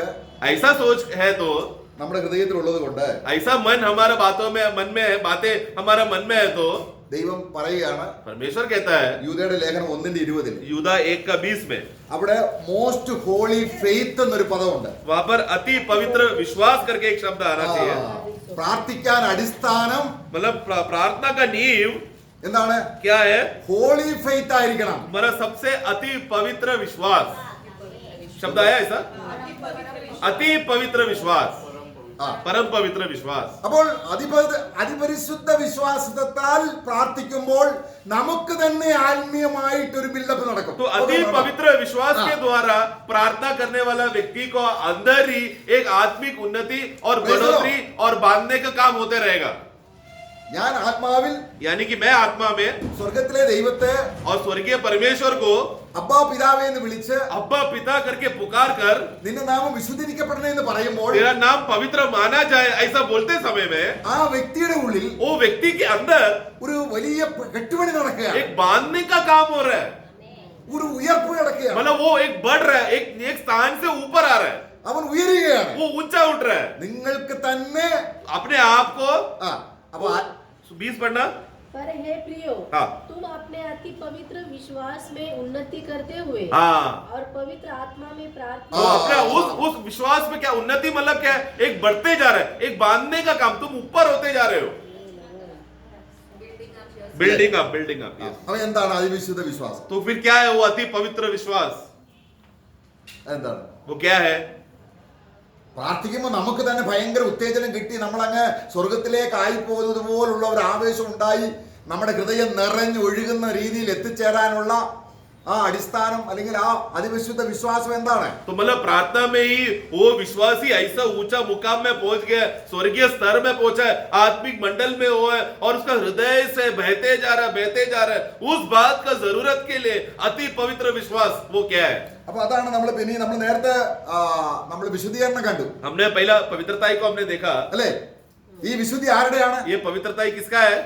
ऐसा सोच है तो, നമ്മുടെ ഹൃദയത്തിലുള്ളത് കൊണ്ട് ऐसा मन हमारा बातों में, मन में है, बातें हमारा मन में है तो ദൈവം പറയുകയാണ്, परमेश्वर कहता है യൂദയുടെ ലേഖനം 1:20 यूदा 1:20 में, അവിടെ മോസ്റ്റ് ഹോളി ഫെയ്ത്ത് എന്നൊരു പദമുണ്ട്. वहां पर अति पवित्र विश्वास करके एक शब्द आना चाहिए. പ്രാർത്ഥിക്കാൻ അടിസ്ഥാനം मतलब प्रार्थना का नींव എന്താണ്? क्या है? ഹോളി ഫെയ്ത്ത് ആയിരിക്കണം. हमारा सबसे अति पवित्र विश्वास. शब्द आया ऐसा, अति पवित्र विश्वास, ആ. परम पवित्र विश्वास. അപ്പോൾ അതിപരിശുദ്ധ വിശ്വാസത്താൽ പ്രാർത്ഥിക്കുമ്പോൾ നമുക്ക് തന്നെ ആത്മീയമായിട്ടൊരു ബിൽഡപ്പ് നടക്കും. तो अति पवित्र विश्वास के द्वारा प्रार्थना करने वाला व्यक्ति को अंदर ही एक आत्मिक उन्नति और बढ़ोतरी और बांधने का काम होते रहेगा. ഞാൻ ആത്മാവിൽ, यानी कि मैं आत्मा में സ്വർഗത്തിലെ ദൈവത്തെ और स्वर्गीय परमेश्वर को അബ്ബാ പിതാവേ എന്ന് വിളിച്ച് अब्बा पिता करके पुकार कर, നിന്റെ നാമം വിശുദ്ധീകരിക്കപ്പെടണേ എന്ന് പറയുമ്പോൾ तेरा नाम पवित्र माना जाए, ऐसा बोलते समय में ആ വ്യക്തിയുടെ ഉള്ളിൽ वो व्यक्ति के अंदर ഒരു വലിയ കെട്ടുപണി നടക്കുകയാണ്, एक बांधने का काम हो रहा है. ഒരു ഉയർപ്പ് നടക്കുകയാണ്, मतलब वो एक बढ़ रहा है, एक स्थान से ऊपर आ रहा है, അവൻ ഉയരുകയാണ്. वो ऊंचा उठ रहा है നിങ്ങൾക്ക് തന്നെ अपने आप को. അപ്പൊ 20 पढ़ना. पर हे प्रियो, हाँ. तुम अपने अति पवित्र विश्वास में उन्नति करते हुए हाँ. और पवित्र आत्मा में तो प्रार्थना अपना उस विश्वास में क्या उन्नति, मतलब क्या है? एक बढ़ते जा रहा है, एक बांधने का काम, तुम ऊपर होते जा रहे हो. Building up. Yes. അവ എന്താണ് അതിവിശുദ്ധ വിശ്വാസം? तो फिर क्या है वो अति पवित्र विश्वास? എന്താണ്? वो क्या है? പ്രാർത്ഥിക്കുമ്പോൾ നമുക്ക് തന്നെ ഭയങ്കര ഉത്തേജനം കിട്ടി, നമ്മളങ്ങ് സ്വർഗത്തിലേക്ക് ആയി പോകുന്നത് പോലുള്ള ഒരു ആവേശം ഉണ്ടായി, നമ്മുടെ ഹൃദയം നിറഞ്ഞ് ഒഴുകുന്ന രീതിയിൽ എത്തിച്ചേരാനുള്ള ആ അടിസ്ഥാനം അല്ലെങ്കിൽ ആ അതിവിശുദ്ധ വിശ്വാസം എന്താണ്? तो मतलब प्रार्थना में ही वो विश्वासी ऐसा ऊंचा मुकाम में पहुंच गया, स्वर्गीय स्तर में पहुंचा है, आत्मिक मंडल में हो है और उसका हृदय से बहते जा रहा है. उस बात का जरूरत के लिए अति पवित्र विश्वास वो क्या है? അപ്പൊ അതാണ് നമ്മൾ നേരത്തെ നമ്മൾ വിശുദ്ധീകരണം കണ്ടു हमने पहला पवित्रता को हमने देखा. അല്ലേ? ഈ വിശുദ്ധി ആരുടെയാണ്? ये पवित्रता किसका है?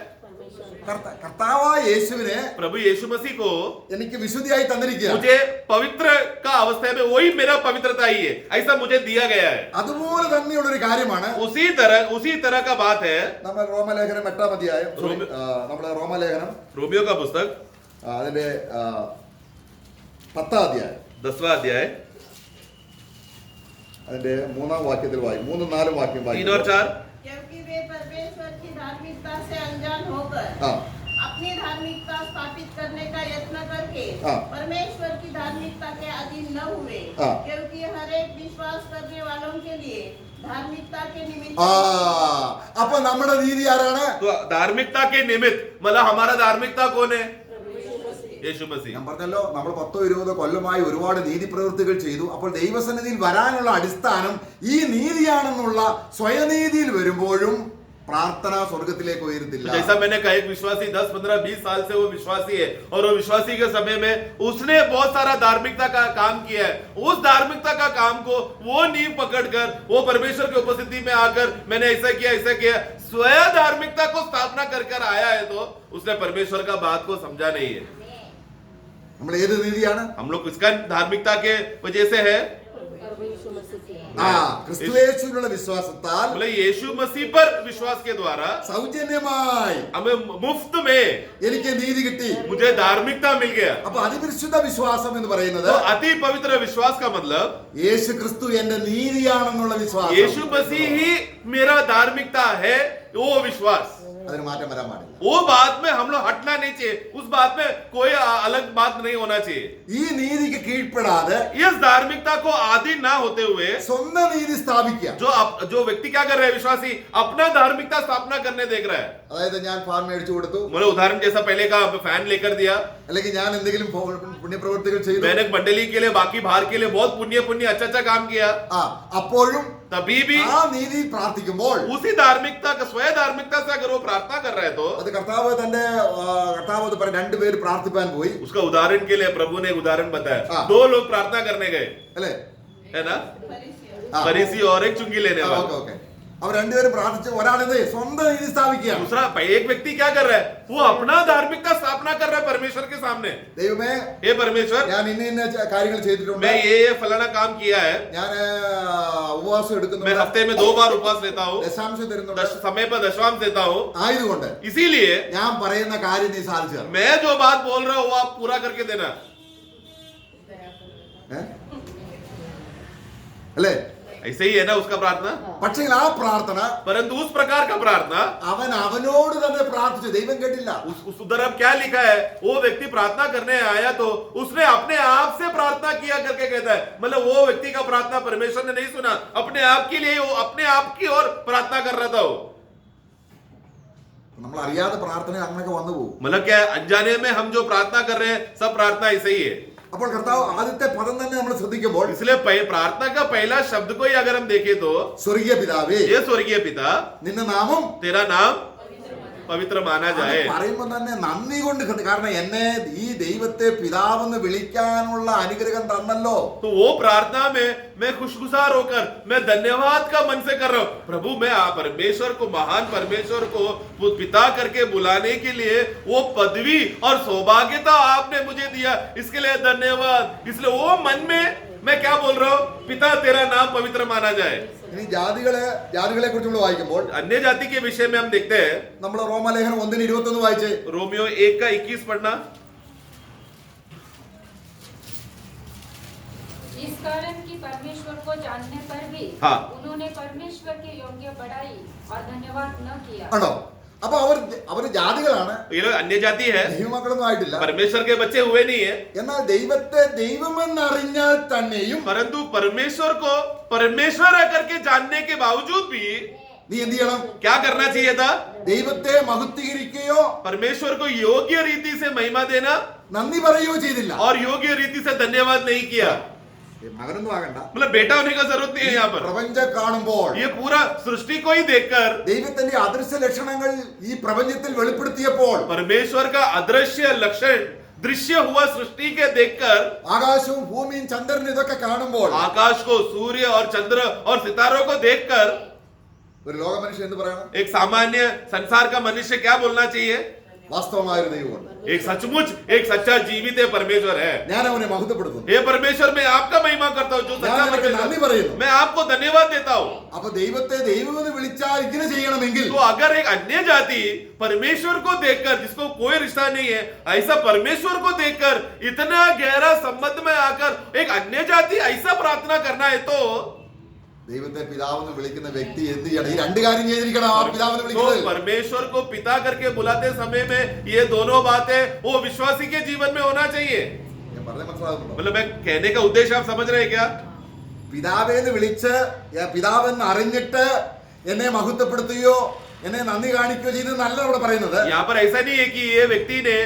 കർത്താവായ യേശുവിനെ प्रभु यीशु मसीह को എനിക്ക് വിശുദ്ധിയായി തന്നിരിക്കുക. मुझे पवित्र का अवस्था में वही मेरा पवित्रता ही है, ऐसा मुझे दिया गया है. അതുപോലെ തന്നെയുള്ള ഒരു കാര്യമാണ് उसी तरह का बात है. നമ്മൾ റോമലേഖനം 8-ാം അധ്യായം, നമ്മുടെ റോമലേഖനം रोमियो का पुस्तक അതിന്റെ 10-ാം അധ്യായം 10वां अध्याय അതിന്റെ 3-ാം വാക്യത്തിൽ വായിക്കും, 3-4 വാക്യം 3 और വായിക്കും. 4. क्योंकि वे परमेश्वर की धार्मिकता से अनजान होकर ആ अपनी धार्मिकता स्थापित करने का यत्न करके हाँ। परमेश्वर की धार्मिकता के अधीन न हुए, हाँ। क्योंकि हर एक विश्वास करने वालों के लिए धार्मिकता के निमित्त അപ്പൊ നമ്മുടെ നീതി ആരാണ്? तो धार्मिकता के निमित्त मतलब हमारा धार्मिकता कौन है? यीशु मसीह. ഞാൻ പറഞ്ഞല്ലോ, നമ്മൾ 10-20 കൊല്ലമായി ഒരുപാട് നീതി പ്രവൃത്തികൾ ചെയ്തു. അപ്പോൾ ദൈവസന്നിധിയിൽ വരാനുള്ള അടിസ്ഥാനം ഈ നീതിയാണെന്നുള്ള സ്വയനീതിയിൽ വരുമ്പോഴും പ്രാർത്ഥന സ്വർഗത്തിലേക്ക് ഉയരത്തില്ല. तो जैसा मैंने कहा, एक विश्वासी 10-15-20 साल से वो विश्वासी है और वो विश्वासी के समय में उसने बहुत सारा धार्मिकता का काम किया है. उस धार्मिकता का काम को वो नींव पकड़कर वो परमेश्वर की उपस्थिति में आकर मैंने ऐसा किया स्वयं धार्मिकता को स्थापना कर आया है, तो उसने परमेश्वर का बात को समझा नहीं है. നമ്മൾ ഏത് നീതിയാണ്? हम लोग किसका धार्मिकता के वजह से है? ക്രിസ്തുയേശുവിലുള്ള വിശ്വാസത്താൽ बोले यीशु मसीह पर विश्वास के द्वारा സൗജന്യമായി हमें मुफ्त में എനിക്ക് നീതി കിട്ടി. मुझे धार्मिकता मिल गया। അപ്പൊ അതിപരിശുദ്ധ വിശ്വാസം എന്ന് പറയുന്നത് तो अति पवित्र विश्वास का मतलब യേശു ക്രിസ്തു എന്റെ നീതിയാണെന്നുള്ള വിശ്വാസം. यीशु मसीह ही मेरा धार्मिकता है, वो विश्वास। അതിന് മാറ്റം വരാൻ പാടില്ല. वो बात में हम लोग हटना नहीं चाहिए, उस बात में कोई अलग बात नहीं होना चाहिए। ഈ നീതിക്ക് കീഴ്പ്പെടാതെ इस धार्मिकता को आधीन ना होते हुए സ്വന്തം നീതി സ്ഥാപിക്കുക. जो व्यक्ति क्या कर रहा है, विश्वासी अपना धार्मिकता स्थापना करने देख रहा है। അതായത് ഞാൻ ഫാൻ മേടിച്ചു കൊടുത്തു, बोले उदाहरण जैसा पहले का फैन लेकर दिया, അല്ലെങ്കിൽ ഞാൻ എന്തെങ്കിലും പുണ്യപ്രവൃത്തികൾ ചെയ്തു, मैंने मंडली के लिए बाकी बाहर के लिए बहुत पुण्य अच्छा काम किया, അപ്പോഴും तभी भी ആ നീതി പ്രാർത്ഥിക്കുമ്പോൾ उसी धार्मिकता का स्वयं धार्मिकता से अगर वो प्रार्थना कर रहा है तो അത് കർത്താവ് അത് പറയും, രണ്ടുപേര് പ്രാർത്ഥിപ്പാൻ പോയി उसका उदाहरण के लिए प्रभु ने एक उदाहरण बताया। हाँ। दो लोग प्रार्थना करने गए, അല്ലേ? है ना, हाँ। फरीसी और एक चुंगी लेने ഓക്കെ वाला। ഓക്കെ. അവർ രണ്ടുപേരും പ്രാർത്ഥിച്ച് ഒരാളെന്ത് സ്വന്തം നീതി സ്ഥാപിക്കുകയാണ്. दूसरा एक व्यक्ति क्या कर रहा है, वो अपना धार्मिकता स्थापना कर रहा है परमेश्वर के सामने। ദൈവമേ, हे परमेश्वर, ഞാൻ ഇന്ന കാര്യങ്ങൾ ചെയ്തിട്ടുണ്ട്, मैं ये फलाना काम किया है, ഞാൻ ഉപവാസം मैं എടുക്കുന്നുണ്ട്, हफ्ते में 2 बार उपवास लेता हूँ, ദശാംശം തരുന്നുണ്ട്, समय पर दशवांश देता हूँ, ആയതുകൊണ്ട് इसीलिए ഞാൻ പറയുന്ന കാര്യം നീ സാധിച്ചു തരണം. मैं जो बात बोल रहा हूँ वो आप पूरा करके देना। ഏ? അല്ലേ? ऐसे ही है ना उसका प्रार्थना। പക്ഷേ ആ പ്രാർത്ഥന परंतु उस प्रकार का प्रार्थना അവനോട് തന്നെ പ്രാർത്ഥിച്ചു, ദൈവം കേട്ടില്ല. उस उधर अब क्या लिखा है, वो व्यक्ति प्रार्थना करने आया तो उसने अपने आप से प्रार्थना किया करके कहता है, मतलब वो व्यक्ति का प्रार्थना परमेश्वर ने नहीं सुना, अपने आप के लिए वो अपने आप की ओर प्रार्थना कर रहा था वो। നമ്മൾ അറിയാതെ പ്രാർത്ഥന അങ്ങനെയൊക്കെ വന്നു പോകും. मतलब क्या है, अनजाने में हम जो प्रार्थना कर रहे हैं सब प्रार्थना ऐसे ही है। അപ്പോൾ കർത്താവ് ആദ്യത്തെ പദം തന്നെ നമ്മൾ ശ്രദ്ധിക്കുമ്പോൾ इसलिए प्रार्थना का पहला शब्द को ही अगर हम देखें तो സ്വർഗീയ പിതാവേ, ये स्वर्गीय पिता, നിന്റെ നാമം तेरा नाम पवित्र माना जाए। പറയുമ്പോൾ തന്നെ നന്ദി കൊണ്ട് കാരണം എന്നെ ഈ ദൈവത്തെ പിതാവെന്ന് വിളിക്കാനുള്ള അനുഗ്രഹം തന്നല്ലോ. तो वो प्रार्थना में मैं खुशगुजार होकर मैं धन्यवाद का मन से कर रहा हूं, प्रभु मैं परमेश्वर को, महान परमेश्वर को पिता करके बुलाने के लिए वो पदवी और सौभाग्यता आपने मुझे दिया, इसके लिए धन्यवाद। इसलिए वो मन में मैं क्या बोल रहा हूं, पिता तेरा नाम पवित्र माना जाए। ഇനി ജാതികളെ കുറിച്ചുള്ള വായിക്കുമ്പോൾ अन्य जाति के विषय में हम देखते हैं, നമ്മൾ റോമാലേഖനം 1:21 വായിച്ചേ. रोमियो 1:21 पढ़ना। इस कारण कि परमेश्वर को जानने पर भी हाँ। उन्होंने परमेश्वर के योग्य बढ़ाई और धन्यवाद न किया। ആണോ? അപ്പൊ അവര് ജാതികളാണ്, ये लोग अन्य जाति है, ദൈവമക്കളൊന്നും ആയിട്ടില്ല. परमेश्वर के बच्चे हुए नहीं है, എന്നാൽ ദൈവത്തെ ദൈവമെന്നറിഞ്ഞാൽ തന്നെയും परंतु परमेश्वर को परमेश्वर करके जानने के बावजूद भी നീ എന്ത് ചെയ്യണം? क्या करना चाहिए था, ദൈവത്തെ മഹത്വീകരിക്കുകയോ परमेश्वर को योग्य रीति से महिमा देना നന്ദി പറയുകയോ ചെയ്തില്ല. और योग्य रीति से धन्यवाद नहीं किया। മകനൊന്നും ആകണ്ട, मतलब बेटा होने का जरूरत नहीं है यहाँ पर, പ്രപഞ്ചം കാണുമ്പോൾ ये पूरा सृष्टि को ही देखकर ദൈവത്തിന്റെ അദൃശ്യ ലക്ഷണങ്ങൾ ഈ പ്രപഞ്ചത്തിൽ വെളിപ്പെടുത്തിയപ്പോൾ परमेश्वर का अदृश्य लक्षण दृश्य हुआ सृष्टि के देखकर, ആകാശവും ഭൂമിയും ചന്ദ്രനും ഇതൊക്കെ കാണുമ്പോൾ आकाश को, सूर्य और चंद्र और सितारों को देखकर ഒരു ലോക മനുഷ്യൻ എന്ത് പറയണം? एक सामान्य संसार का मनुष्य क्या बोलना चाहिए, വാസ്തവമായ ഒരു ദൈവമുണ്ട്, एक सचमुच एक सच्चा जीवित है परमेश्वर है। ഞാൻ അവനെ മഹത്വപ്പെടുത്തുന്നു, हे परमेश्वर मैं आपका महिमा करता हूँ, जो ഞാൻ सच्चा നിനക്ക് നന്ദി परमेश्वर, പറയുന്നു. मैं आपको धन्यवाद देता हूँ। അപ്പൊ ദൈവത്തെ ദൈവമെന്ന് വിളിച്ചാൽ ഇങ്ങനെ ചെയ്യണമെങ്കിൽ तो अगर एक अन्य जाति परमेश्वर को देखकर, जिसको कोई रिश्ता नहीं है, ऐसा परमेश्वर को देखकर इतना गहरा संबंध में आकर एक अन्य जाति ऐसा प्रार्थना करना है तो ദൈവത്തെ പിതാവെന്ന് വിളിക്കുന്ന വ്യക്തി എന്ത് ചെയ്യണം? ഈ രണ്ട് കാര്യം ചെയ്തിരിക്കണം. ആ പിതാവെന്ന് तो വിളിക്കുന്നത് परमेश्वर को पिता करके बुलाते समय में ये दोनों बातें वो विश्वासी के जीवन में होना चाहिए। ഞാൻ പറഞ്ഞ മനസ്സിലാകുന്നുണ്ടോ? मतलब मैं कहने का उद्देश्य आप समझ रहे हैं क्या? പിതാവേന്ന് വിളിച്ച് പിതാവെന്ന് അറിഞ്ഞിട്ട് എന്നെ മഹത്വപ്പെടുത്തുകയോ എന്നെ നന്ദി കാണിക്കുകയോ ചെയ്തെന്നല്ല ഇവിടെ പറയുന്നത്. यहाँ पर ऐसा नहीं है कि ये व्यक्ति ने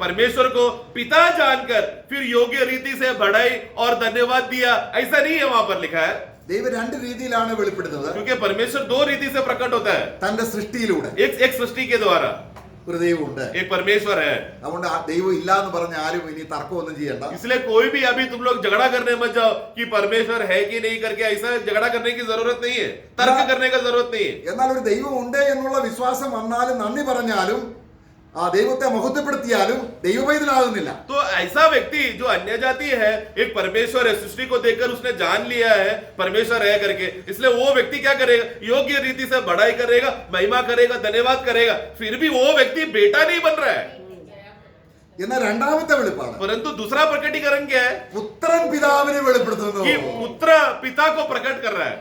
परमेश्वर को पिता जानकर फिर योग्य रीति से बढ़ाई और धन्यवाद दिया, ऐसा नहीं है वहां पर लिखा है। ദൈവം രണ്ട് രീതിയിലാണ് വെളിപ്പെടുത്തുന്നത്. क्योंकि परमेश्वर दो रीति से प्रकट होता है, തന്റെ സൃഷ്ടിയിലൂടെ एक सृष्टि के द्वारा ഒരു ദൈവമുണ്ട്. एक परमेश्वर है। അതുകൊണ്ട് ആ ദൈവം ഇല്ല എന്ന് പറഞ്ഞ ആരും ഇനി തർക്കമൊന്നും ചെയ്യണ്ട. इसलिए कोई भी अभी तुम लोग झगड़ा करने मत जाओ कि परमेश्वर है कि नहीं करके, ऐसा झगड़ा करने की जरूरत नहीं है, तर्क करने का जरूरत नहीं है। എന്നാൽ ഒരു ദൈവം ഉണ്ട് എന്നുള്ള വിശ്വാസം വന്നാലും നന്ദി പറഞ്ഞാലും ആ ദൈവത്തെ മഹത്വപ്പെടുത്തിയാലും ദൈവവൈദ്യനാകുന്നില്ല. तो ऐसा व्यक्ति जो अन्य जाति है, एक परमेश्वर है, सृष्टि को देखकर उसने जान लिया है परमेश्वर है करके, इसलिए वो व्यक्ति क्या करेगा? योग्य रीति से बढ़ाई करेगा, महिमा करेगा, धन्यवाद करेगा, फिर भी वो व्यक्ति बेटा नहीं बन रहा है. എന്നാൽ രണ്ടാമത്തെ വെളിപ്പാട് परंतु दूसरा प्रकटीकरण क्या है? പുത്രൻ പിതാവിനെ വെളിപ്പെടുത്തുന്നു. कि पुत्र पिता को प्रकट कर रहा है.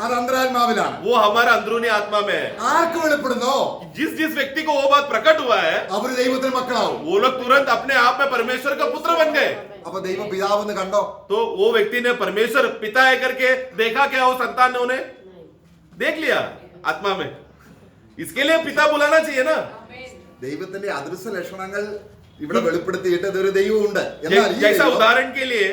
അത് അന്തരാത്മാവിലാണ്. वो हमारा अंदरूनी आत्मा में है. ആർക്ക് വെളിപ്പെടുന്നോ जिस जिस व्यक्ति को वो बात प्रकट हुआ है, അവര് ദൈവത്തിന്റെ മക്കളാവും. वो लोग तुरंत अपने आप में परमेश्वर का पुत्र बन गए. അപ്പൊ ദൈവ പിതാവെന്ന് കണ്ടോ? तो वो व्यक्ति ने परमेश्वर पिता है करके देखा क्या? वो संतान ने उन्हें देख लिया आत्मा में. इसके लिए पिता बुलाना चाहिए ना. ദൈവത്തിന്റെ അദൃശ്യ ലക്ഷണങ്ങൾ ഇവിടെ വെളിപ്പെടുത്തിയിട്ട് ഇതൊരു ദൈവമുണ്ട്. എന്നാൽ ഈ जैसा ദൈവം उदाहरण के लिए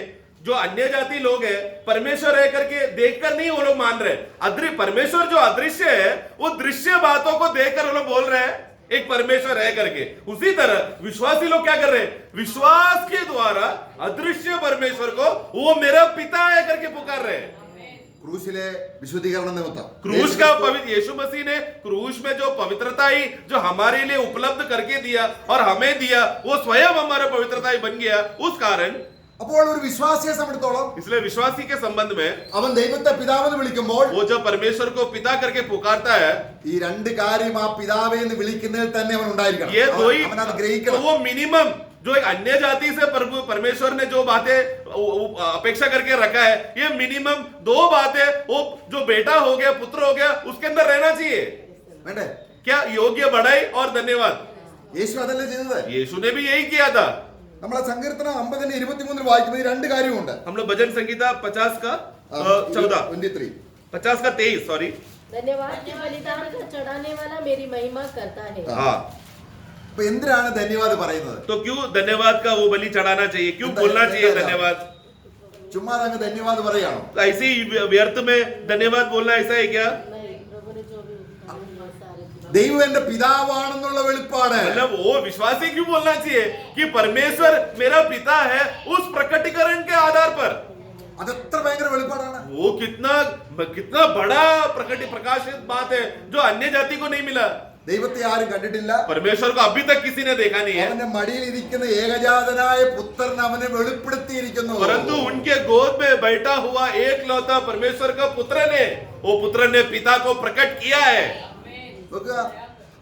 जो अन्य जाति लोग हैं, परमेश्वर है करके देखकर नहीं वो लोग मान रहे. परमेश्वर जो अदृश्य है, वो दृश्य बातों को देखकर वो लोग बोल रहे हैं एक परमेश्वर है करके. उसी तरह विश्वासी लोग क्या कर रहे हैं? विश्वास के द्वारा अदृश्य परमेश्वर को वो मेरा पिता है करके पुकार रहे हैं. ക്രൂശിലെ വിശുദ്ധീകരണം നിമിത്തം क्रूस का पवित्र यीशु मसीह ने क्रूस में जो पवित्रता ही जो हमारे लिए उपलब्ध करके दिया और हमें दिया, वो स्वयं हमारा पवित्रता ही बन गया. उस कारण അപ്പോൾ ഒരു വിശ്വാസിയെ സംബന്ധിച്ചിടത്തോളം इसलिए विश्वासी के संबंध में അവൻ ദൈവത്തെ പിതാവെന്ന് വിളിക്കുമ്പോൾ वो जब परमेश्वर को पिता करके पुकारता है, ഈ രണ്ട് കാര്യം ആ പിതാവേ എന്ന് വിളിക്കുന്നതിൽ തന്നെ അവൻ ഉണ്ടായിരിക്കണം. ये दो ही, അവൻ അത് तो ഗ്രഹിക്കണം. वो मिनिमम जो एक अन्य जाति से परमेश्वर ने जो बातें अपेक्षा करके रखा है, ये मिनिमम दो बातें, वो जो बेटा हो गया, पुत्र हो गया, उसके अंदर रहना चाहिए. വേണ്ടേ? क्या? योग्य बढ़ाई और धन्यवाद. യേശു അതല്ലേ ചെയ്തത്? यीशु ने भी यही किया था. നമ്മളെ സങ്കീർത്തനം 50:23 വായിക്കുമ്പോൾ ഈ രണ്ട് കാര്യമുണ്ട്. हम लोग भजन संगीता 50 का 14 23 50 का 23 सॉरी. धन्यवाद के बलिदान का चढ़ाने वाला मेरी महिमा करता है. हाँ, അപ്പൊ എന്തിനാണ് ധന്യവാദ് പറയുന്നത്? तो क्यों धन्यवाद का वो बलि चढ़ाना चाहिए? क्यों बोलना चाहिए धन्यवाद? ചുമ്മാ അങ്ങ് ധന്യവാദ് പറയാണോ? तो ऐसे ही व्यर्थ में धन्यवाद बोलना ऐसा है क्या? नहीं, प्रभु ने जो भी सारे ദൈവം എന്റെ പിതാവാണെന്നുള്ള വെളിപ്പാട് मतलब वो विश्वासी क्यों बोलना चाहिए कि परमेश्वर मेरा पिता है? उस प्रकटीकरण के आधार पर അതെത്ര ഭയങ്കര വെളിപ്പാടാണ്. वो कितना कितना बड़ा प्रकाशित बात है जो अन्य जाति को नहीं मिला. ദൈവത്തെ ആരും കണ്ടിട്ടില്ല. परमेश्वर को अभी तक किसी ने देखा नहीं है, അവന്റെ മടിയിൽ ഇരിക്കുന്ന ഏകജാതനായ പുത്രൻ അവനെ വെളിപ്പെടുത്തിയിരിക്കുന്നു. परंतु उनके गोद में बैठा हुआ एकलौता परमेश्वर का पुत्र ने, वो पुत्र ने पिता को प्रकट किया है. നോക്കുക.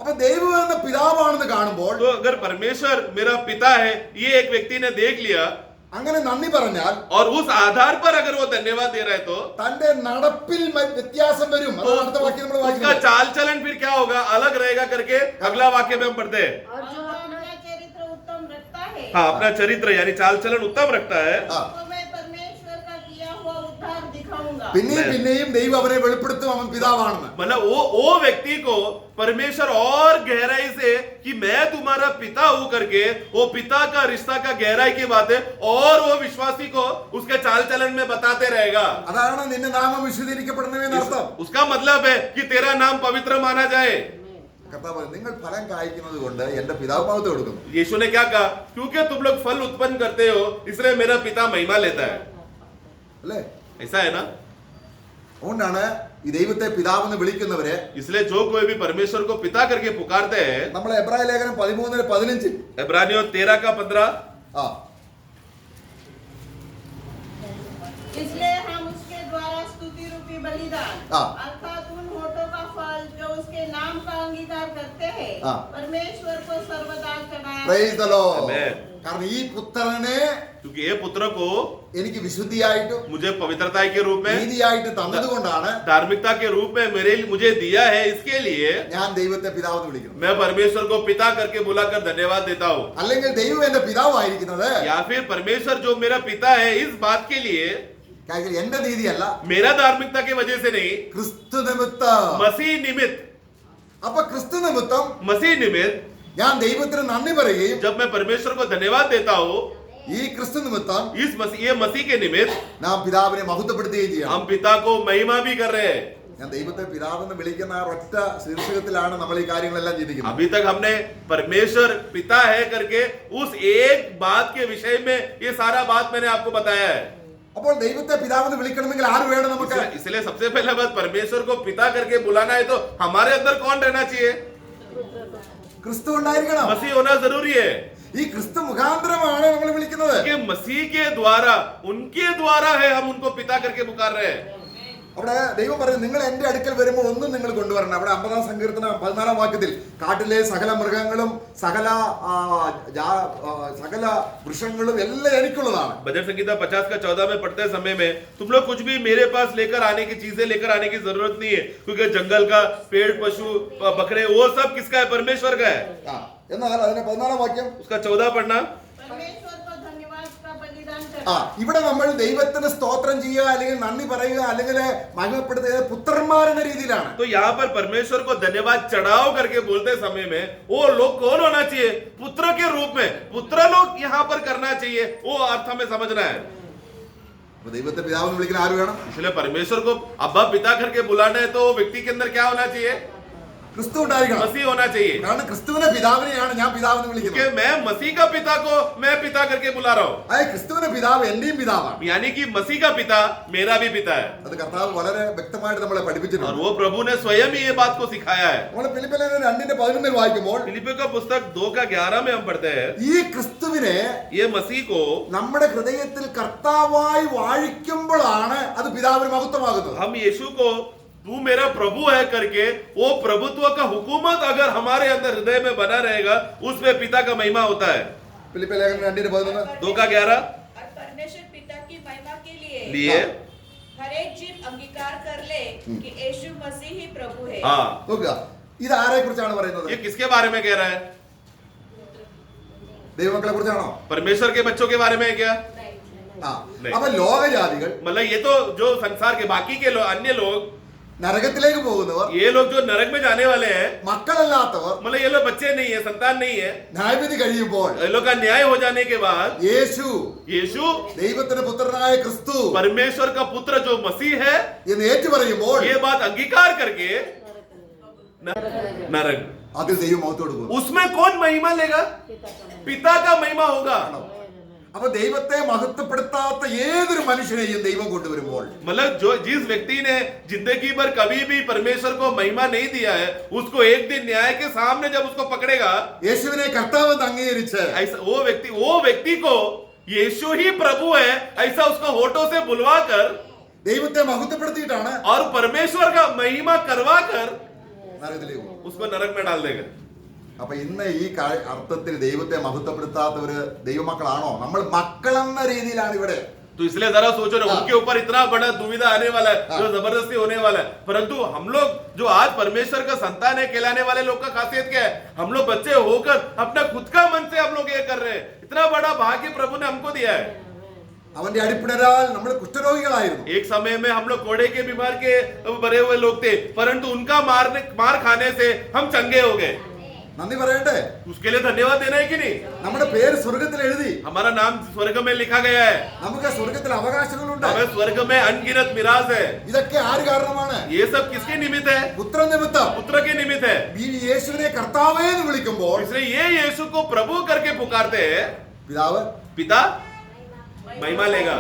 അപ്പൊ ദൈവം എന്ന പിതാവാണെന്ന് കാണുമ്പോൾ तो अगर परमेश्वर मेरा पिता है, ये एक व्यक्ति ने देख लिया അങ്ങനെ നന്ദി പറഞ്ഞാൽ और उस आधार पर अगर वो धन्यवाद दे रहा है, तो തന്റെ നടപ്പിൽ വ്യത്യാസം വരും. അതാണ് അടുത്ത വാക്യം നമ്മൾ उसका വായിക്കുന്നത്. चाल चलन फिर क्या होगा? अलग रहेगा करके अगला वाक्य में हम पढ़ते हैं. और जो जो अपना अपना चरित्र उत्तम रखता है, हाँ, अपना चरित्र यानी चाल चलन उत्तम रखता है. ആ. तो मैं परमेश्वर का किया हुआ उद्धार दिखाऊंगा. പിന്നെയും പിന്നെയും ദൈവം അവനെ വെളിപ്പെടുത്തും അവൻ പിതാവാണെന്ന്. मतलब वो व्यक्ति को परमेश्वर और गहराई से कि मैं तुम्हारा पिता हूं करके वो पिता का रिश्ता का गहराई की बातें और वो विश्वासी को उसके चाल चलन में बताते रहेगा. അതാണ് നിന്റെ നാമം വിശുദ്ധീകരിക്കപ്പെടുന്നതെന്ന് അർത്ഥം. उसका मतलब है कि तेरा नाम पवित्र माना जाए. കർത്താവ് പറയും, നിങ്ങൾ ഫലം കായ്ക്കുന്നത് കൊണ്ട് എന്റെ പിതാവ് മഹത്വം കൊടുക്കുന്നു. यीशु ने क्या कहा? क्योंकि तुम लोग फल उत्पन्न करते हो, इसलिए मेरा पिता महिमा लेता है. അല്ലേ? ऐसा है ना? അതുകൊണ്ടാണ് ഈ ദൈവത്തെ പിതാവെന്ന് വിളിക്കുന്നവരെ इसलिए जो कोई भी परमेश्वर को पिता करके पुकारते हैं, നമ്മളെ എബ്രായ ലേഖനം 13:15 इब्रानियों 13 का 15, ആ इसलिए हम उसके द्वारा स्तुति रूपी बलिदान हाँ। अर्थात उन होठों का फल जो उसके नाम का अंगीकार करते हैं, हाँ। परमेश्वर को सर्वदा चढ़ाया. Praise the Lord. Amen. കാരണം ഈ പുത്രനെ क्योंकि ये पुत्र को എനിക്ക് വിശുദ്ധിയായിട്ടും मुझे पवित्रता के रूप में, നീതിയായിട്ട് തന്നതുകൊണ്ടാണ് धार्मिकता के रूप में मुझे दिया है. इसके लिए ഞാൻ ദൈവത്തെ പിതാവെന്ന് വിളിക്കുന്നത്. मैं परमेश्वर को पिता करके बुलाकर धन्यवाद देता हूँ. അല്ലെങ്കിൽ ദൈവം എന്റെ പിതാവായിരിക്കുന്നത് या फिर परमेश्वर जो मेरा पिता है, इस बात के लिए കാര്യം എന്റെ നീതിയല്ല, मेरा धार्मिकता की वजह से नहीं, ക്രിസ്തു നിമിത്തം. मसीह निमित्त. അപ്പൊ ക്രിസ്തു നിമിത്തം मसीह निमित्त ഞാൻ ദൈവത്തിന് നന്ദി പറയുകയും जब मैं परमेश्वर को धन्यवाद देता हूँ, ഈ ക്രിസ്തു നിമിത്തം ये मसीह के निमित्त നാം പിതാവിനെ മഹത്വപ്പെടുത്തുകയും ചെയ്യണം. हम पिता को महिमा भी कर रहे हैं. ഞാൻ ദൈവത്തെ പിതാവെന്ന് വിളിക്കുന്ന ആ ഒറ്റ ശീർഷകത്തിലാണ് നമ്മൾ ഈ കാര്യങ്ങളെല്ലാം ചിന്തിക്കുന്നത്. अभी तक हमने परमेश्वर पिता है करके उस एक बात के विषय में ये सारा बात मैंने आपको बताया है. അപ്പോൾ ദൈവത്തെ പിതാവെന്ന് വിളിക്കണമെങ്കിൽ ആര് വേണം നമുക്ക്? इसलिए सबसे पहला बात, परमेश्वर को पिता करके बुलाना है तो हमारे अंदर कौन रहना चाहिए? ക്രിസ്തു ഉണ്ടായിരിക്കണം. मसीह होना जरूरी है ഈ ക്രിസ്തു മുഖാന്തരമാണ് നമ്മൾ വിളിക്കുന്നത്. कि मसीह के द्वारा, उनके द्वारा है हम उनको पिता करके पुकार रहे हैं. അവിടെ ദൈവം പറഞ്ഞു, നിങ്ങൾ എന്റെ അടുക്കൽ വരുമ്പോൾ ഒന്നും നിങ്ങൾ കൊണ്ടുവരണം. അവിടെ 50-ാം സങ്കീർത്തനം 14-ാം വാക്യത്തിൽ കാട്ടിലെ സകല മൃഗങ്ങളും സകല വൃക്ഷങ്ങളും എല്ലാം എനിക്കുള്ളതാണ്. भजन संगीता 50 का 14 में पढ़ते समय में तुम लोग कुछ भी मेरे पास लेकर आने की चीजें लेकर आने की जरूरत नहीं है, क्योंकि जंगल का पेड़, पशु, बकरे, वो सब किसका है? परमेश्वर का है. എന്നാൽ അതിന്റെ 14-ാം വാക്യം, उसका 14 पढ़ना. परमेश्वर को धन्यवाद का बलिदान कर. ഇവിടെ നമ്മൾ ദൈവത്തിന് സ്തോത്രം ചെയ്യുക അല്ലെങ്കിൽ നന്ദി പറയുക അല്ലെങ്കിൽ മഹിമപ്പെടുത്തുക പുത്രന്മാരെന്ന രീതിയിലാണ്. तो यहाँ पर परमेश्वर को धन्यवाद चढ़ाओ करके बोलते समय में वो लोग कौन होना चाहिए? पुत्र के रूप में पुत्र लोग यहाँ पर करना चाहिए, वो अर्थ हमें समझना है. അപ്പൊ ദൈവത്തെ പിതാവെന്ന് വിളിക്കുന്ന ആര് വേണം? इसलिए परमेश्वर को अब्बा पिता करके बुलाना है तो व्यक्ति के अंदर क्या होना चाहिए? ക്രിസ്തു ഉണ്ടായിരിക്കണം. मसीह होना चाहिए. കാരണം ക്രിസ്തുവിനെ പിതാവിനെയാണ് ഞാൻ പിതാവെന്ന് വിളിക്കുന്നത്. कि मैं मसीह का पिता को मैं पिता करके बुला रहा हूँ. ക്രിസ്തുവിന്റെ പിതാവ് എന്റെയും പിതാവാണ്. यानी कि मसीह का पिता मेरा भी पिता है. അത് കർത്താവ് വളരെ വ്യക്തമായിട്ട് നമ്മളെ और പഠിപ്പിച്ചിട്ടുണ്ട്. वो प्रभु ने स्वयं ही ये बात को सिखाया है. നമ്മൾ ഫിലിപ്പിയർ 2:11 വായിക്കുമ്പോൾ फिलिपियों का पुस्तक 2:11 में हम पढ़ते हैं, ഈ ക്രിസ്തുവിനെ ये मसीह को നമ്മുടെ ഹൃദയത്തിൽ കർത്താവായി വാഴിക്കുമ്പോഴാണ് അത് പിതാവിന് മഹത്വമാകുന്നത്. हम यीशु को तू मेरा प्रभु है करके वो प्रभुत्व का हुकूमत अगर हमारे अंदर हृदय में बना रहेगा, उसमें पिता का महिमा होता है. ഫിലിപ്പിയർ 2:11 2:11 और परमेश्वर पिता की महिमा के लिए लिए हर एक जीव अंगीकार कर ले कि यीशु मसीह ही प्रभु है. हाँ, നോക്കുക, ഇത് ആരെ കുറിച്ചാണ് പറയുന്നത്? ये किसके बारे में कह रहा है? ദൈവമക്കളെ കുറിച്ചാണോ? परमेश्वर के बच्चों के बारे में है क्या? नहीं. അപ്പൊ ലോകജാതികൾ, मतलब ये तो जो संसार के बाकी के लोग, अन्य लोग, നരകത്തിലേക്ക് പോകുന്നവർ, ये लोग जो नरक में जाने वाले हैं, മക്കളല്ലാത്തവർ, मतलब ये लोग बच्चे नहीं है, संतान नहीं है, ന്യായവിധി കഴിയുമ്പോൾ ये लोग का न्याय हो जाने के बाद യേശു यीशु ദൈവത്തിന്റെ പുത്രനായ ക്രിസ്തു परमेश्वर का पुत्र जो मसीह है, എന്ന് ഏറ്റു പറയുമ്പോൾ ये बात अंगीकार करके नरक, അതിൽ ദൈവം മഹത്വം കൊടുക്കും. उसमें कौन महिमा लेगा? पिता का महिमा होगा. അപ്പൊ ദൈവത്തെ മഹത്വപ്പെടുത്താത്ത ഏതൊരു മനുഷ്യനെയും ദൈവം കൊണ്ടുവരുമ്പോൾ, मतलब जो जिस व्यक्ति ने जिंदगी भर कभी भी परमेश्वर को महिमा नहीं दिया है, उसको एक दिन न्याय के सामने जब उसको पकड़ेगा, യേശുവിനെ കർത്താവെന്ന് അംഗീകരിച്ച് ऐसा वो व्यक्ति को यीशु ही प्रभु है ऐसा उसको होठों से बुलवा कर ദൈവത്തെ മഹത്വപ്പെടുത്തിയിട്ടാണ് और परमेश्वर का महिमा करवा कर നരകത്തിലേക്ക് പോകും. उसको नरक में डाल देगा. അപ്പൊ ഇന്ന് ഈ അർത്ഥത്തിൽ ദൈവത്തെ മഹത്വപ്പെടുത്താത്തവര് ദൈവമക്കളാണോ? നമ്മൾ മക്കളെന്ന രീതിയിലാണ് ഇവിടെ. तो इसलिए जरा सोचो ना, उनके ऊपर इतना बड़ा दुविधा आने वाला है, जो जबरदस्ती होने वाला है. परंतु हम लोग जो आज परमेश्वर का संतान है कहलाने वाले लोग का खासियत क्या है? हम लोग बच्चे होकर अपना खुद का मन से हम लोग ये कर रहे हैं. इतना बड़ा भाग्य प्रभु ने हमको दिया है. അവന്റെ അടിപ്പിണരാൽ നമ്മൾ കുഷ്ഠരോഗികളായിരുന്നു. एक समय में हम लोग कोड़े के बीमार के भरे हुए लोग थे, परंतु उनका मार खाने से हम चंगे हो गए. നന്ദി പറയട്ടെ. उसके लिए धन्यवाद देना है कि नहीं? നമ്മുടെ പേര് സ്വർഗത്തിൽ എഴുതി. हमारा नाम स्वर्ग में लिखा गया है. നമുക്ക് സ്വർഗത്തിൽ അവകാശങ്ങളുണ്ട്. हमें स्वर्ग में अनगिनत मिराज है. ഇതൊക്കെ ആര് കാരണമാണ്? ये सब किसके निमित्त है? പുത്ര നിമിത്തം. पुत्र के निमित्त है. ഈ യേശുവിനെ കർത്താവേ എന്ന് വിളിക്കുമ്പോൾ इसलिए ये यीशु को प्रभु करके पुकारते हैं, പിതാവ് पिता महिमा लेगा.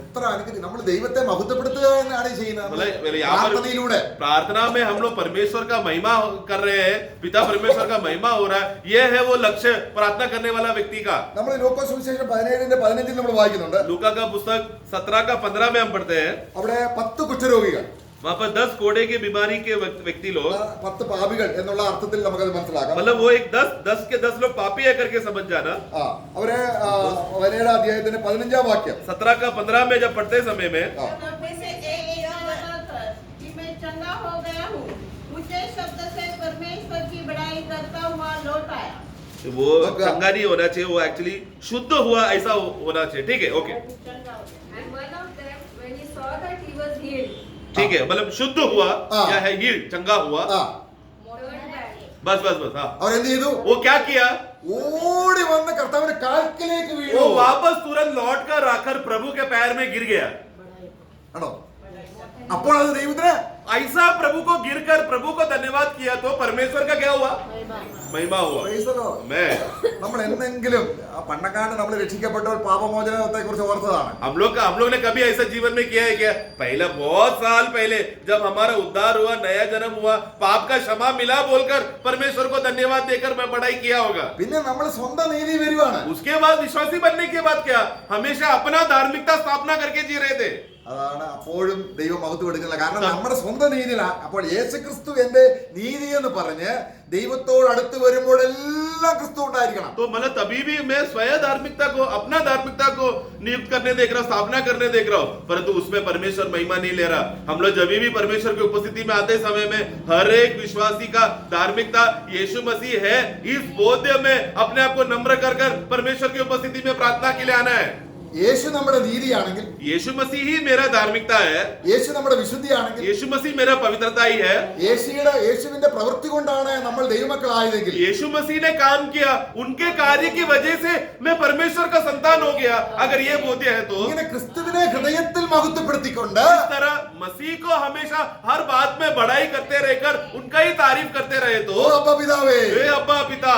എത്ര അനുഗ്രഹം. നമ്മൾ ദൈവത്തെ മഹത്വപ്പെടുത്തുക എന്നാണ് ചെയ്യുന്നത് मतलब यहाँ पर പ്രാർത്ഥനയിലൂടെ. प्रार्थना में हम लोग परमेश्वर का महिमा कर रहे हैं, पिता परमेश्वर का महिमा हो रहा है. ये है वो लक्ष्य प्रार्थना करने वाला व्यक्ति का. നമ്മൾ ലൂക്കോസ് സുവിശേഷം 17:15 നമ്മൾ വായിക്കുന്നുണ്ട്. लूका का पुस्तक 17 का 15 में हम पढ़ते हैं, അവിടെ 10 കുഷ്ഠരോഗികൾ, वहां पर 10 कोड़े की बीमारी के व्यक्ति लोग, 10 പാപികൾ എന്നുള്ള അർത്ഥത്തിൽ നമുക്കത് മനസ്സിലാക്കാം. मतलब वो एक 10 के 10 लोग पापी है करके समझ जाना. അവരെ 17 അധ്യായത്തിന്റെ 15 വാക്യം 17 का 15 में जब पढ़ते समय में उनमें से एक यह बताकर कि मैं चंगा हो गया हूँ, ऊंचे शब्द से परमेश्वर की बड़ाई करता हुआ लौट आया. वो चंगा नहीं होना चाहिए, वो एक्चुअली शुद्ध हुआ ऐसा होना चाहिए. ठीक है, ओके, चंगा हो गया. And one of them, when he saw that he was healed, ठीक है, मतलब शुद्ध हुआ या है हील, चंगा हुआ. turned back. बस बस बस. हाँ, അവരെന്ത് ചെയ്തു? वो क्या किया? ഓടി വന്ന് കർത്താവിന്റെ കാൽക്കിലേക്ക് വീണു. वो वापस तुरंत लौट कर आकर प्रभु के पैर में गिर गया. ആണോ? അപ്പോൾ അത് ദൈവത്തിന് ऐसा प्रभु को गिरकर प्रभु को धन्यवाद किया तो परमेश्वर का क्या हुआ? महिमा हुआ। Praise the Lord. मैं നമ്മൾ എന്തെങ്കിലും പണ്ടക്കാണ്ട് നമ്മൾ രക്ഷിക്കപ്പെട്ടവർ പാപമോചനത്തെ കുറിച്ച് ഓർത്തതാണ്. हम लोग ने कभी ऐसा जीवन में किया है क्या? पहले बहुत साल पहले जब हमारा उद्धार हुआ, नया जन्म हुआ, पाप का क्षमा मिला बोलकर परमेश्वर को धन्यवाद देकर मैं पढ़ाई किया होगा। പിന്നെ നമ്മൾ സ്വന്തം നീതി വരുവാണ്. उसके बाद विश्वासी बनने के बाद क्या हमेशा अपना धार्मिकता स्थापना करके जी रहे थे। അതാണ് അപ്പോഴും ദൈവം മഹത്വം എടുക്കുന്നില്ല. കാരണം നമ്മുടെ സ്വന്തം നീതിയിലാണ്. അപ്പോൾ യേശുക്രിസ്തു എന്റെ നീതി എന്ന് പറഞ്ഞ് ദൈവത്തോട് അടുത്ത് വരുമ്പോഴെല്ലാം ക്രിസ്തു ഉണ്ടായിരിക്കണം. तो मतलब तभी भी मैं स्वयं धार्मिकता को, अपना धार्मिकता को नियुक्त करने देख रहा हूं, स्थापना करने देख रहा हूं, परंतु उसमें परमेश्वर महिमा नहीं ले रहा। हम लोग जब भी परमेश्वर की उपस्थिति में आते समय में हर एक विश्वासी का धार्मिकता यीशु मसीह है, इस बोध में अपने आप को नम्र कर परमेश्वर की उपस्थिति में प्रार्थना के लिए आना है। യേശു നമ്മുടെ നീതിയാണെങ്കിൽ, यीशु मसीह ही मेरा धार्मिकता है, യേശു നമ്മുടെ വിശുദ്ധിയാണെങ്കിൽ, यीशु मसीह मेरा पवित्रता ही है, യേശുവിന്റെ പ്രവൃത്തി കൊണ്ടാണ് നമ്മൾ ദൈവമക്കളായതെങ്കിൽ, यीशु मसीह ने काम किया, उनके कार्य की वजह से मैं परमेश्वर का संतान हो गया, अगर ये बोध्य है तो ഇങ്ങനെ ക്രിസ്തുവിനെ ഹൃദയത്തിൽ മഹത്വപ്പെടുത്തിക്കൊണ്ട് इस तरह मसीह को हमेशा हर बात में बढ़ाई करते रहकर उनका ही तारीफ करते रहे तो ഓ അബ്ബാ പിതാവേ, हे अब्बा पिता,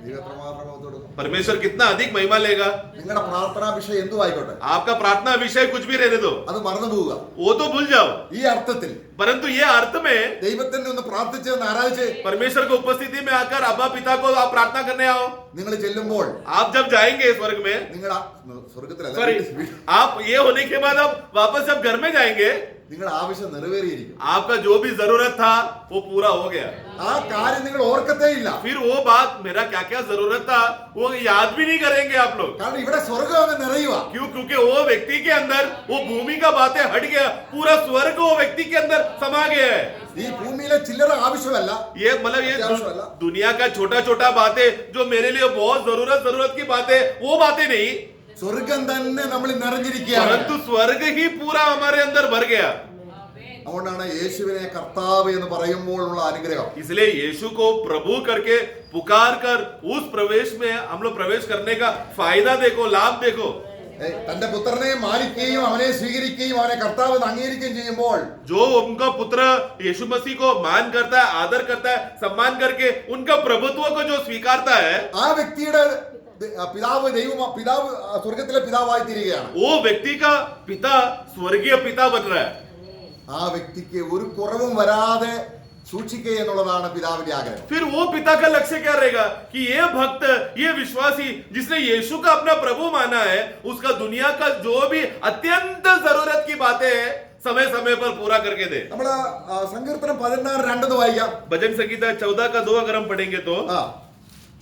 ദൈവം എത്രമാത്രം മഹത്വം കൊടുക്കും. परमेश्वर कितना अधिक महिमा लेगा। നിങ്ങളുടെ പ്രാർത്ഥനാ വിഷയം എന്തു ആയിക്കോട്ടെ, आपका प्रार्थना विषय कुछ भी रहने दो, അത് മറന്നു പോവുക. वो तो भूल जाओ, ഈ അർത്ഥത്തിൽ परंतु ये अर्थ में ദൈവത്തിന്റെ ഒന്ന് പ്രാർത്ഥിച്ച് ആരാധിച്ച് परमेश्वर की उपस्थिति में आकर अब्बा पिता को आप प्रार्थना करने आओ। നിങ്ങൾ ചെല്ലുമ്പോൾ आप जब जाएंगे स्वर्ग में, നിങ്ങൾ സ്വർഗത്തിലല്ല, सॉरी, आप ये होने के बाद आप वापस जब घर में जाएंगे, നിങ്ങളുടെ ആവശ്യം നിറവേറിയിരിക്കും. आपका जो भी जरूरत था वो पूरा हो गया। ആ കാര്യം നിങ്ങൾ ഓർക്കത്തേ ഇല്ല. फिर वो बात मेरा क्या क्या जरूरत था वो याद भी नहीं करेंगे आप लोग। കാരണം ഇവിടെ സ്വർഗം അങ്ങ് നിറയുക. क्यों? क्योंकि वो व्यक्ति के अंदर वो भूमि का बातें हट गया, पूरा स्वर्ग वो व्यक्ति के अंदर समा गया है। ഈ ഭൂമിയിലെ ചില്ലറ ആവശ്യമല്ല, ये मतलब ये दुनिया का छोटा छोटा बातें जो मेरे लिए बहुत जरूरत की बातें, वो बातें नहीं, സ്വർഗം തന്നെ നമ്മൾ നിറഞ്ഞിരിക്കുകയാണ്. परंतु स्वर्ग ही पूरा हमारे अंदर भर गया। അതുകൊണ്ടാണ് യേശുവിനെ കർത്താവ് എന്ന് പറയുമ്പോഴുള്ള അനുഗ്രഹം. इसलिए यीशु को प्रभु करके पुकार कर उस प्रवेश में हम लोग प्रवेश करने का फायदा देखो, लाभ देखो। തന്റെ പുത്രനെ മാനിക്കുകയും അവനെ സ്വീകരിക്കുകയും അവനെ കർത്താവ് എന്ന് അംഗീകരിക്കുകയും ചെയ്യുമ്പോൾ जो उनका पुत्र यीशु मसीह को मान करता है, आदर करता है, सम्मान करके उनका प्रभुत्व को जो स्वीकारता है, ആ വ്യക്തിയുടെ പിതാവ് പിതാവ് സ്വർഗത്തിലെ പിതാവായി തീരുകയാണ്. वो व्यक्ति का पिता स्वर्गीय पिता बन रहा है। ആ വ്യക്തിക്ക് ഒരു കുറവും വരാതെ സൂക്ഷിക്കുക എന്നുള്ളതാണ് പിതാവിന്റെ ആഗ്രഹം. फिर वो पिता का लक्ष्य क्या रहेगा कि ये भक्त, ये विश्वासी जिसने यीशु का अपना प्रभु माना है, उसका दुनिया का जो भी अत्यंत जरूरत की बातें है समय समय पर पूरा करके दे। നമ്മുടെ സങ്കീർത്തനം 16:2 വായിക്കാം. भजन संगीता 14 का 2 अगर हम पढ़ेंगे तो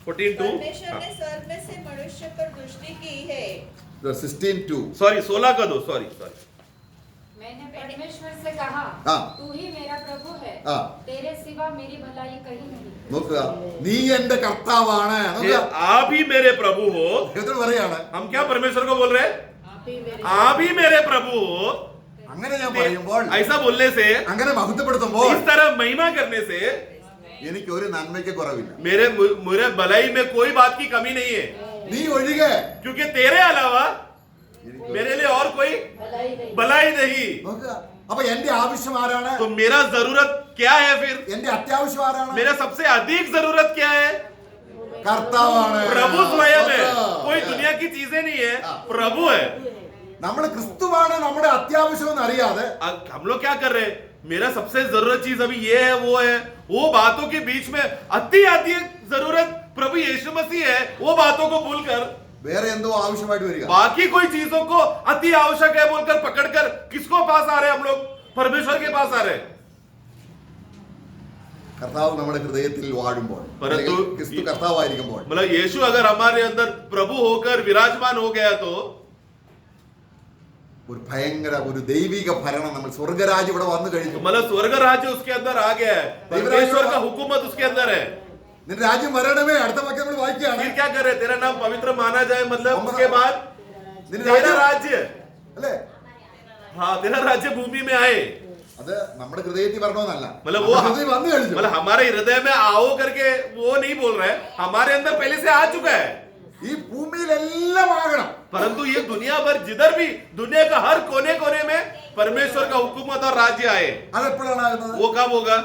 14:2, परमेश्वर ने स्वर्ग में से मनुष्य पर दृष्टि की है। 16:2. सॉरी 16 का 2, सॉरी मैंने परमेश्वर से कहा, हाँ। तू ही मेरा प्रभु है, हाँ। तेरे सिवा मेरी भलाई कहीं नहीं। നോക്കുക, നീ എന്റെ കർത്താവാണ്. ये आप ही मेरे प्रभु हो। ദൈവത്തോട് പറയാണ്, हम क्या परमेश्वर को बोल रहे हैं? आप ही मेरे प्रभु हो। അങ്ങനെ ഞാൻ പറയുമ്പോൾ, ऐसा बोलने से, അങ്ങനെ മഹത്വപ്പെടുത്തുമ്പോൾ इस तरह महिमा करने से എനിക്ക് ഒരു നന്മയ്ക്ക് കുറവില്ല. मेरे भलाई में कोई बात की कमी नहीं है, നീ ഒഴികെ क्योंकि तेरे अलावा मेरे लिए और कोई भलाई नहीं। നോക്കുക, അപ്പൊ എന്റെ ആവശ്യം ആരാണ്? तो मेरा जरूरत क्या है? फिर എന്റെ അത്യാവശ്യം ആരാണ്? मेरा सबसे अधिक जरूरत क्या है? കർത്താവാണ്. प्रभु स्वयं है, कोई दुनिया की चीजें नहीं है, प्रभु है। നമ്മൾ ക്രിസ്തുവാണ് നമ്മുടെ അത്യാവശ്യം എന്ന് അറിയാതെ हम लोग क्या कर रहे हैं? मेरा सबसे जरूरत चीज अभी ये है, वो बातों के बीच में अति अधिक जरूरत प्रभु यीशु मसीह है, वो बातों को भूलकर വേറെ എന്തോ ആവശ്യമായിട്ട് വരിക. बाकी कोई चीजों को अति आवश्यक है बोलकर पकड़कर किसको पास आ रहे हैं? हम लोग परमेश्वर के पास आ रहे हैं। കർത്താവ് നമ്മുടെ ഹൃദയത്തിൽ വാഴുമ്പോൾ, परंतु ക്രിസ്തു കർത്താവായിരിക്കുമ്പോൾ, मतलब यीशु अगर हमारे अंदर प्रभु होकर विराजमान हो गया तो ഒരു ഭയങ്കര ഒരു ദൈവിക ഭരണം, നമ്മൾ സ്വർഗരാജ്യം ഇവിടെ വന്നു കഴിഞ്ഞു. मतलब स्वर्ग राज्य उसके अंदर आ गया है, परमेश्वर का हुकूमत उसके अंदर है। നിന്റെ രാജ്യം വരണമേ. അടുത്ത വാക്യം നമ്മൾ വായിക്കുകയാണ്. फिर क्या करे? तेरा नाम पवित्र माना जाए, मतलब उसके बाद നിന്റെ तेरा രാജ്യം राज्य, അല്ലേ? हाँ तेरा राज्य भूमि में आए। അത് നമ്മുടെ ഹൃദയത്തിൽ വരണമെന്നല്ല, मतलब നമ്മുടെ ഹൃദയം വന്നു കഴിഞ്ഞു. मतलब हमारे हृदय में आओ करके वो नहीं बोल रहे, हमारे अंदर पहले से आ चुका है। ഈ ഭൂമിയിലെല്ലാം ആകണം. परंतु ये दुनिया भर जिधर भी दुनिया का हर कोने कोने में परमेश्वर का हुकूमत और राज्य आए, അതെപ്പോഴാണ് ആകുന്നത്? वो कब होगा?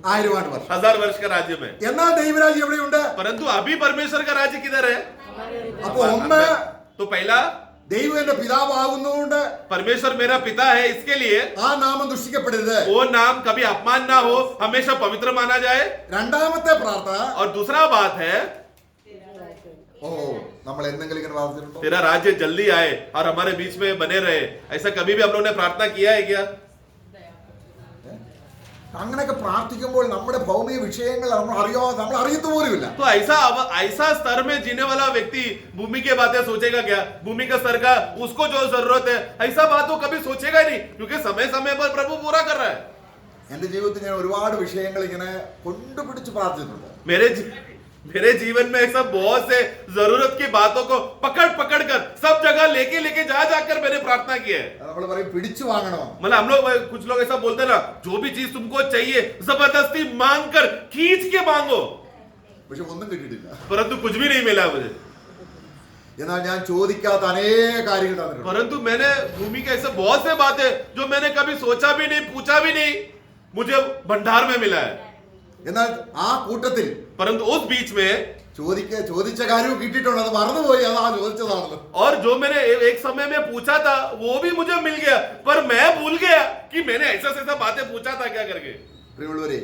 1000 വർഷം. 1000 वर्ष का राज्य में. എന്നാൽ ദൈവരാജ്യം എവിടെയുണ്ട്? परंतु अभी परमेश्वर का राज्य किधर है? അപ്പൊ ഒന്ന്, तो पहला ദൈവം എന്റെ പിതാവാകുന്നതുകൊണ്ട് परमेश्वर मेरा पिता है, इसके लिए ആ നാമം ദുഷിക്കപ്പെടരുത്. वो नाम कभी अपमान ना हो, हमेशा पवित्र माना जाए. രണ്ടാമത്തെ പ്രാർത്ഥന, और दूसरा बात है, ഓ നമ്മൾ എന്തെങ്കിലും ഇങ്ങനെ പ്രാർത്ഥിച്ചിട്ടുണ്ടോ? तेरा राज्य जल्दी आए और हमारे बीच में बने रहे. ऐसा कभी भी हम लोगों ने प्रार्थना किया है क्या? അങ്ങനെയൊക്കെ പ്രാർത്ഥിക്കുമ്പോൾ നമ്മുടെ ഭൗമിക വിഷയങ്ങൾ നമ്മൾ അറിയത്തു പോലുമില്ല. तो ऐसा स्तर में जीने वाला व्यक्ति भूमि की बातें सोचेगा क्या? भूमि का स्तर का उसको जो जरूरत है ऐसा बात वो कभी सोचेगा ही नहीं, क्योंकि समय समय पर प्रभु पूरा कर रहा है. എന്റെ ജീവിതത്തിൽ ഞാൻ ഒരുപാട് വിഷയങ്ങൾ ഇങ്ങനെ കൊണ്ടുപിടിച്ച് പ്രാർത്ഥിച്ചിട്ടുണ്ട്. मेरे जीवन में ऐसा बहुत से जरूरत की बातों को पकड़ कर सब जगह लेके जाकर मैंने प्रार्थना की है. നമ്മൾ പറയും പിടിച്ചു വാങ്ങണം. मतलब हम लोग कुछ लोग ऐसा बोलते हैं ना, जो भी चीज तुमको चाहिए जबरदस्ती मांग कर खींच के मांगो, പക്ഷെ ഒന്നും കിട്ടിയിട്ടില്ല. परंतु कुछ भी नहीं मिला मुझे. എന്നാൽ ഞാൻ ചോദിക്കാത്ത അനേക കാര്യങ്ങൾ തന്നിട്ടുണ്ട്. परंतु मैंने भूमि के ऐसे बहुत से बातें जो मैंने कभी सोचा भी नहीं, पूछा भी नहीं, मुझे भंडार में मिला है. എന്നാൽ ആ കൂട്ടത്തിൽ परंतु उस बीच में ചോദിച്ച കാര്യവും കിട്ടിയിട്ടുണ്ട്. അത് മറന്നുപോയി, അതാ ചോദിച്ചതാണല്ലോ. और जो मैंने एक समय में पूछा था वो भी मुझे मिल गया, पर मैं भूल गया कि मैंने ऐसा बातें पूछा था क्या करके. പ്രിയമുള്ളവരെ,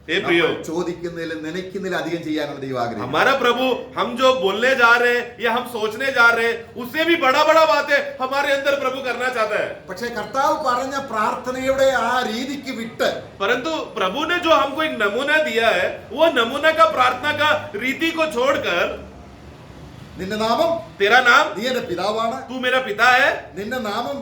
हे प्रियो, ചോദിക്കുന്നതിലും നനയ്ക്കുന്നതിലും അധികം ചെയ്യാനാണ് ദൈവം ആഗ്രഹിക്കുന്നത്. हमारा प्रभु हम जो बोलने जा रहे हैं या हम सोचने जा रहे हैं उससे भी बड़ा बातें हमारे अंदर प्रभु करना चाहता है. പക്ഷേ കർത്താവ് പറഞ്ഞ പ്രാർത്ഥനയുടെ ആ രീതിക്ക് വിട്ട് परंतु प्रभु ने जो हमको एक नमूना दिया है, वो नमूना का प्रार्थना का रीति को छोड़कर, നിന്റെ നാമം, तेरा नाम, നീ എന്റെ പിതാവാണ്, तू मेरा पिता है, നിന്റെ നാമം,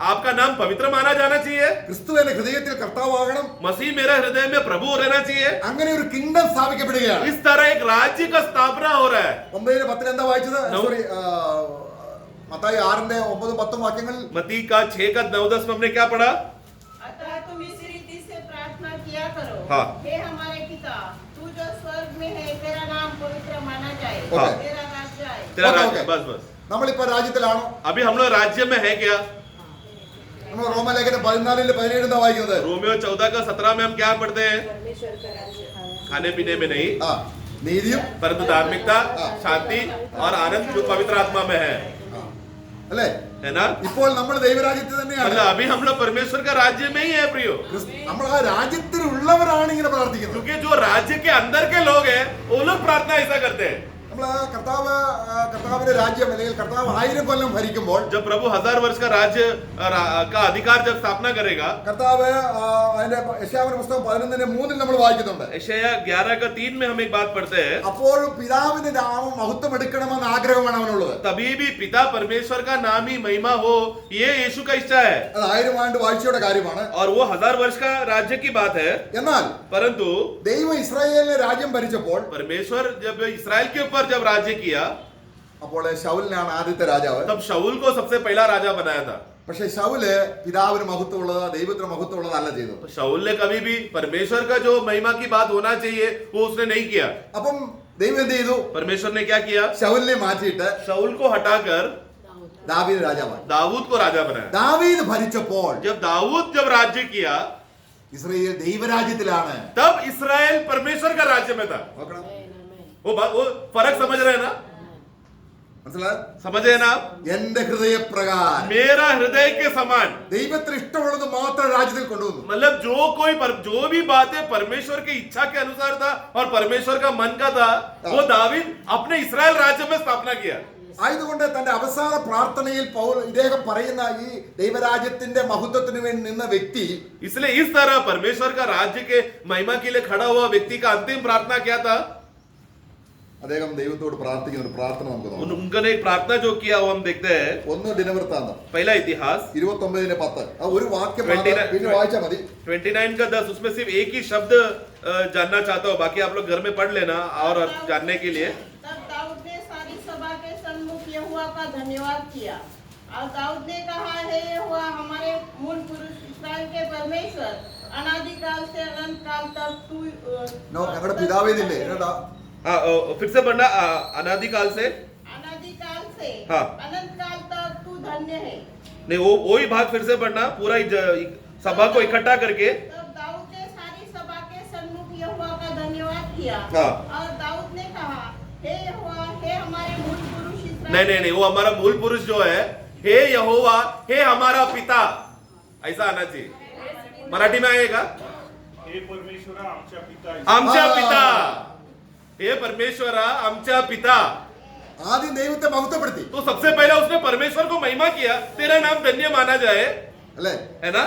आपका नाम पवित्र माना जाना चाहिए, ക്രിസ്തു എന്റെ ഹൃദയത്തിൽ കർത്താവാകണം, मसीह मेरा हृदय में प्रभु रहना चाहिए. അങ്ങനെ ഒരു കിങ്ഡം സ്ഥാപിക്കപ്പെടുകയാണ്. इस तरह एक राज्य का स्थापना हो रहा है. 9:10 എന്താ വായിച്ചത്? സോറി, മത്തായി 6:9-10 വാക്യങ്ങൾ. मत्ती का 6 का 9-10 में हमने क्या पढ़ा? अतः तुम इस रीति से प्रार्थना किया करो, हाँ. हे हमारे पिता, तू जो स्वर्ग में है, तेरा नाम पवित्र माना जाए, हाँ. तेरा राज्य आए. तेरा ओके, राज्य. ओके. बस നമ്മളിപ്പോ രാജ്യത്തിലാണോ? अभी हम लोग राज्य में है क्या? നമ്മൾ റോമലേഖനം 14:17 എന്താ വായിക്കുന്നത്? रोमियो 14 का 17 में हम क्या पढ़ते हैं? खाने पीने में नहीं, നീതിയും, परंतु धार्मिकता, शांति और आनंद जो पवित्र आत्मा में है. അല്ലേ? है ना? ഇപ്പോൾ നമ്മൾ ദൈവരാജ്യത്തിൽ തന്നെയാണ്. मतलब अभी हम लोग परमेश्वर का राज्य में ही है प्रियो, നമ്മൾ ആ രാജ്യത്തിലുള്ളവരാണ് ഇങ്ങനെ പ്രാർത്ഥിക്കുന്നത്. क्योंकि जो राज्य के अंदर के लोग हैं वो लोग प्रार्थना ऐसा करते हैं. നമ്മൾ കർത്താവിന്റെ രാജ്യം അല്ലെങ്കിൽ കർത്താവ് 1000 കൊല്ലം ഭരിക്കുമ്പോൾ जब प्रभु 1000 वर्ष का राज्य का अधिकार जब स्थापना करेगा, കർത്താവ് അതിന്റെ യെശയ്യാവിന്റെ പുസ്തകം 11:3 നമ്മൾ വായിക്കുന്നുണ്ട്. यशायाह 11 का 3 में हम एक बात पढ़ते हैं. അപ്പോൾ പിതാവിന്റെ നാമം മഹത്വം എടുക്കണമെന്ന ആഗ്രഹമാണ് അവനുള്ളത്. तभी भी पिता परमेश्वर का नाम ही महिमा हो, ये यीशु का इच्छा है. അത് 1000 ആണ്ട് വാഴ്ചയുടെ കാര്യമാണ്. और वो 1000 वर्ष का राज्य की बात है. എന്നാൽ परंतु ദൈവം ഇസ്രായേലിനെ രാജ്യം ഭരിച്ചപ്പോൾ परमेश्वर जब इस्राएल के ऊपर जब राज्य किया, അപ്പോൾ ശൗലിനാണ് ആദ്യത്തെ രാജാവ്. तब शाऊल को सबसे पहला राजा बनाया था. പക്ഷെ ശൗല് പിതാവിന് മഹത്വമുള്ളത് ദൈവത്തിന് മഹത്വമുള്ളതല്ല ചെയ്തത്. तो शाऊल ने कभी भी परमेश्वर का जो महिमा की बात होना चाहिए वो उसने नहीं किया. അപ്പം ദൈവം എന്ത് ചെയ്തു? परमेश्वर ने क्या किया? ശൗലിനെ മാറ്റിയിട്ട് शाऊल को हटाकर ദാവീദ് രാജാവായി. दाऊद को राजा बनाया. ദാവീദ് ഭരിച്ചപ്പോൾ जब दाऊद जब राज्य किया, ഇസ്രായേൽ ദൈവരാജ്യത്തിലാണ്. तब इस्राएल परमेश्वर का राज्य में था. നോക്കണം, वो फर्क समझ रहे हैं ना? മനസ്സിലായോ? समझ रहे हैं ना आप? എന്റെ ഹൃദയപ്രകാരം मेरा हृदय के समान. ദൈവത്തിന് ഇഷ്ടമുള്ളത് മാത്രം രാജ്യത്തിൽ കൊണ്ടുവന്നു. मतलब जो भी बातें परमेश्वर की इच्छा के अनुसार था और परमेश्वर का मन का था, वो दावीद अपने इस्राएल राज्य में स्थापना किया. ആയതുകൊണ്ട് തന്റെ അവസാന പ്രാർത്ഥനയിൽ ഇദ്ദേഹം പറയുന്ന ഈ ദൈവരാജ്യത്തിന്റെ മഹത്വത്തിന് വേണ്ടി നിന്ന വ്യക്തി, इसलिए इस तरह परमेश्वर का राज्य के महिमा के लिए खड़ा हुआ व्यक्ति का अंतिम प्रार्थना क्या था? അദ്ദേഹം ദൈവത്തോട് പ്രാർത്ഥിക്കുന്ന ഒരു പ്രാർത്ഥന നമുക്ക് നോക്കാം. उन्होंने एक प्रार्थना जो किया वो हम देखते हैं. 1 ദിനവൃത്താന്തം पहला इतिहास 29:10. ആ ഒരു വാക്യം 29 പിന്നെ വായിച്ചാൽ മതി. 29 का 10, उसमें सिर्फ एक ही शब्द जानना चाहता हूँ, बाकी आप लोग घर में पढ़ लेना और जानने के लिए. तब दाऊद ने सारी सभा के सन्मुख यहोवा का धन्यवाद किया और दाऊद ने कहा, हे यहोवा, हमारे मूल पुरुष इस्राएल के परमेश्वर, अनादिकाल से अनंत काल तक तू ഞങ്ങളുടെ പിതാവേദില്ലേ എന്നടാ? हाँ, फिर से पढ़ना. अनादिकाल से अनादिकाल से हाँ. अनंत काल तक तू धन्य है. नहीं, वो ही भाग फिर से पढ़ना, पूरा सभा को इकट्ठा करके. तब दाऊद ने सारी सभा के किया। हाँ। और दाऊद ने कहा, हे यहोवा, हे हमारे मूल पुरुष इस्राएल नहीं नहीं नहीं, वो हमारा मूल पुरुष जो है, हे यहोवा, हे हमारा पिता, ऐसा आना चाहिए। मराठी में आएगा, हे परमेश्वरा आमच्या पिता आमच्या हाँ। पिता, हे परमेश्वरा आमच्या पिता। ആദ്യം ദൈവത്തെ മഹത്വപ്പെടുത്തി तो सबसे पहले उसने परमेश्वर को महिमा किया, तेरा नाम धन्य माना जाए, അല്ലേ? है ना।